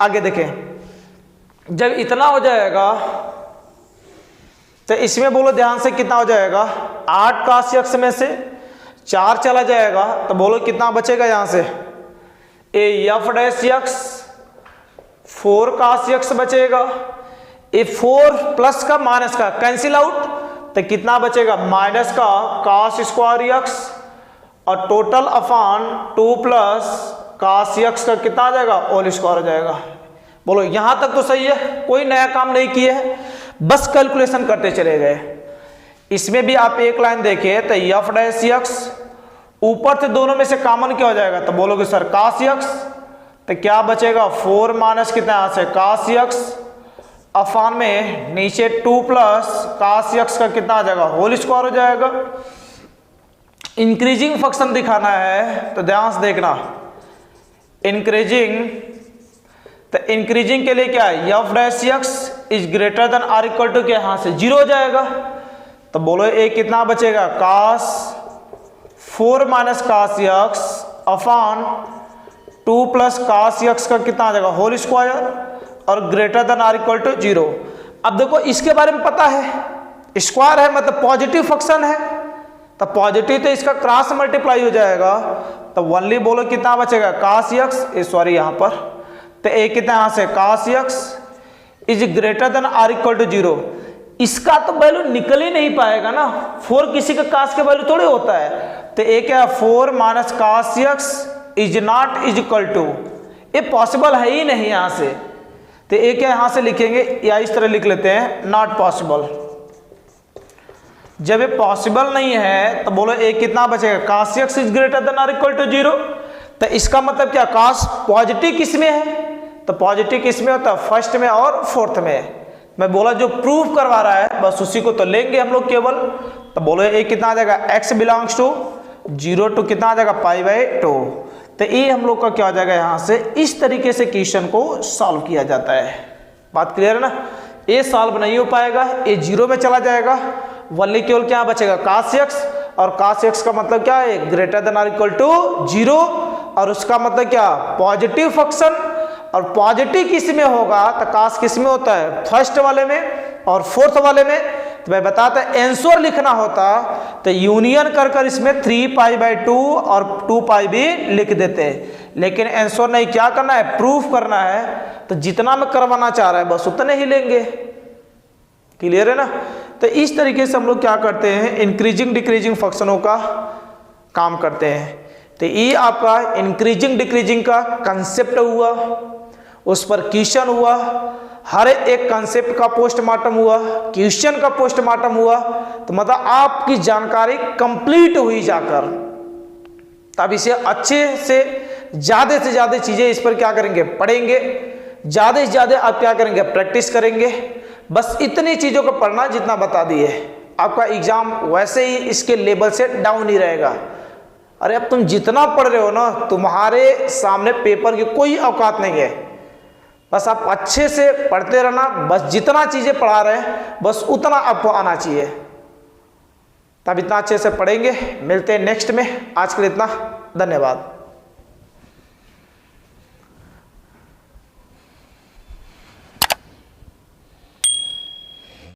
Speaker 1: आगे देखें जब इतना हो जाएगा तो इसमें बोलो ध्यान से कितना हो जाएगा 8 cos x में से 4 चला जाएगा तो बोलो कितना बचेगा यहाँ से ए f dash x 4 cos x बचेगा, ए 4 प्लस का माइनस का कैंसिल आउट तो कितना बचेगा माइनस का cos स्क्वायर x, और टोटल अपान 2 प्लस cos x का कितना आ जाएगा होल स्क्वायर हो जाएगा। बोलो यहां तक तो सही है, कोई नया काम नहीं किए है, बस कैलकुलेशन करते चले गए। इसमें भी आप एक लाइन देखें तो f डैश x ऊपर से दोनों में से कॉमन क्या हो जाएगा, तो बोलोगे सर cos x, तो क्या बचेगा 4 माइनस कितना यहाँ से cos x अफान में नीचे 2 प्लस cos x का कितना आ जाएगा होल स्क्वायर हो जाएगा। इंक्रीजिंग फंक्शन दिखाना है तो ध्यान से देखना, इंक्रीजिंग, तो इंक्रीजिंग के लिए क्या है f dash x is greater than or equal to के यहाँ से 0 हो जाएगा, तो बोलो ए कितना बचेगा cos 4 minus cos x upon 2 plus cos x का कितना आ जाएगा होल स्क्वायर, और greater than or equal to 0। अब देखो इसके बारे में पता है स्क्वायर है मतलब पॉजिटिव फंक्शन है, तो पॉजिटिव तो इसका क्रॉस मल्टीप्लाई हो जाएगा, तो ओनली बोलो कितना बचेगा cos x, सॉरी यहाँ पर तो ए कितना यहाँ से cos x is greater than or equal to 0। इसका तो वैल्यू निकल ही नहीं पाएगा ना, 4 किसी का cos के वैल्यू थोड़ी होता है, तो ए क्या 4 minus cos x is not is equal to, ये पॉसिबल है ही नहीं यहाँ से, तो ए क्या यहाँ से लिखेंगे या इस तरह लिख लेते हैं नॉट पॉसिबल। जब ये पॉसिबल नहीं है तो बोलो ए कितना बचेगा cos x is greater than or equal to 0, तो इसका मतलब क्या cos पॉजिटिव किस में है, तो पॉजिटिव किस में होता है फर्स्ट में और फोर्थ में, मैं बोला जो प्रूफ करवा रहा है बस उसी को तो लेंगे हम लोग केवल। तो बोलो ये कितना आ जाएगा, x बिलोंग्स टू 0 टू कितना आ जाएगा π/2। तो ये हम लोग का क्या हो जाएगा, यहाँ से इस तरीके से क्वेश्चन को सॉल्व किया जाता है। बात क्लियर है ना। ये सॉल्व नहीं हो पाएगा, ये 0 में चला जाएगा, वनली केवल क्या बचेगा cos x, और cos x का मतलब क्या है, ग्रेटर देन और इक्वल टू 0, और उसका मतलब क्या, पॉजिटिव फंक्शन। और पॉजिटिव किस में होगा तो cos किस में होता है, फर्स्ट वाले में और फोर्थ वाले में। तो मैं बताता आंसर लिखना होता तो यूनियन कर इसमें 3π/2 और 2π भी लिख देते, लेकिन आंसर नहीं, क्या करना है, प्रूफ करना है। तो जितना मैं करवाना चाह रहा है बस उतने ही लेंगे। क्लियर है ना। तो इस तरीके से हम लोग क्या करते हैं, इंक्रीजिंग डिक्रीजिंग फंक्शनों का काम करते हैं। तो ये आपका इंक्रीजिंग डिक्रीजिंग का कंसेप्ट हुआ, उस पर क्वेश्चन हुआ, हर एक कंसेप्ट का पोस्टमार्टम हुआ, क्वेश्चन का पोस्टमार्टम हुआ। तो मतलब आपकी जानकारी कंप्लीट हुई जाकर, तब इसे अच्छे से ज़्यादा चीज़ें इस पर क्या करेंगे, पढ़ेंगे, ज़्यादा से ज़्यादा आप क्या करेंगे, प्रैक्टिस करेंगे। बस इतनी चीज़ों को पढ़ना जितना बता दिए, आपका एग्जाम वैसे ही इसके लेवल से डाउन ही रहेगा। अरे अब तुम जितना पढ़ रहे हो ना, तुम्हारे सामने पेपर की कोई औकात नहीं है। बस आप अच्छे से पढ़ते रहना, बस जितना चीज़ें पढ़ा रहे हैं बस उतना आपको आना चाहिए, तब इतना अच्छे से पढ़ेंगे। मिलते हैं नेक्स्ट में, आज के लिए इतना, धन्यवाद।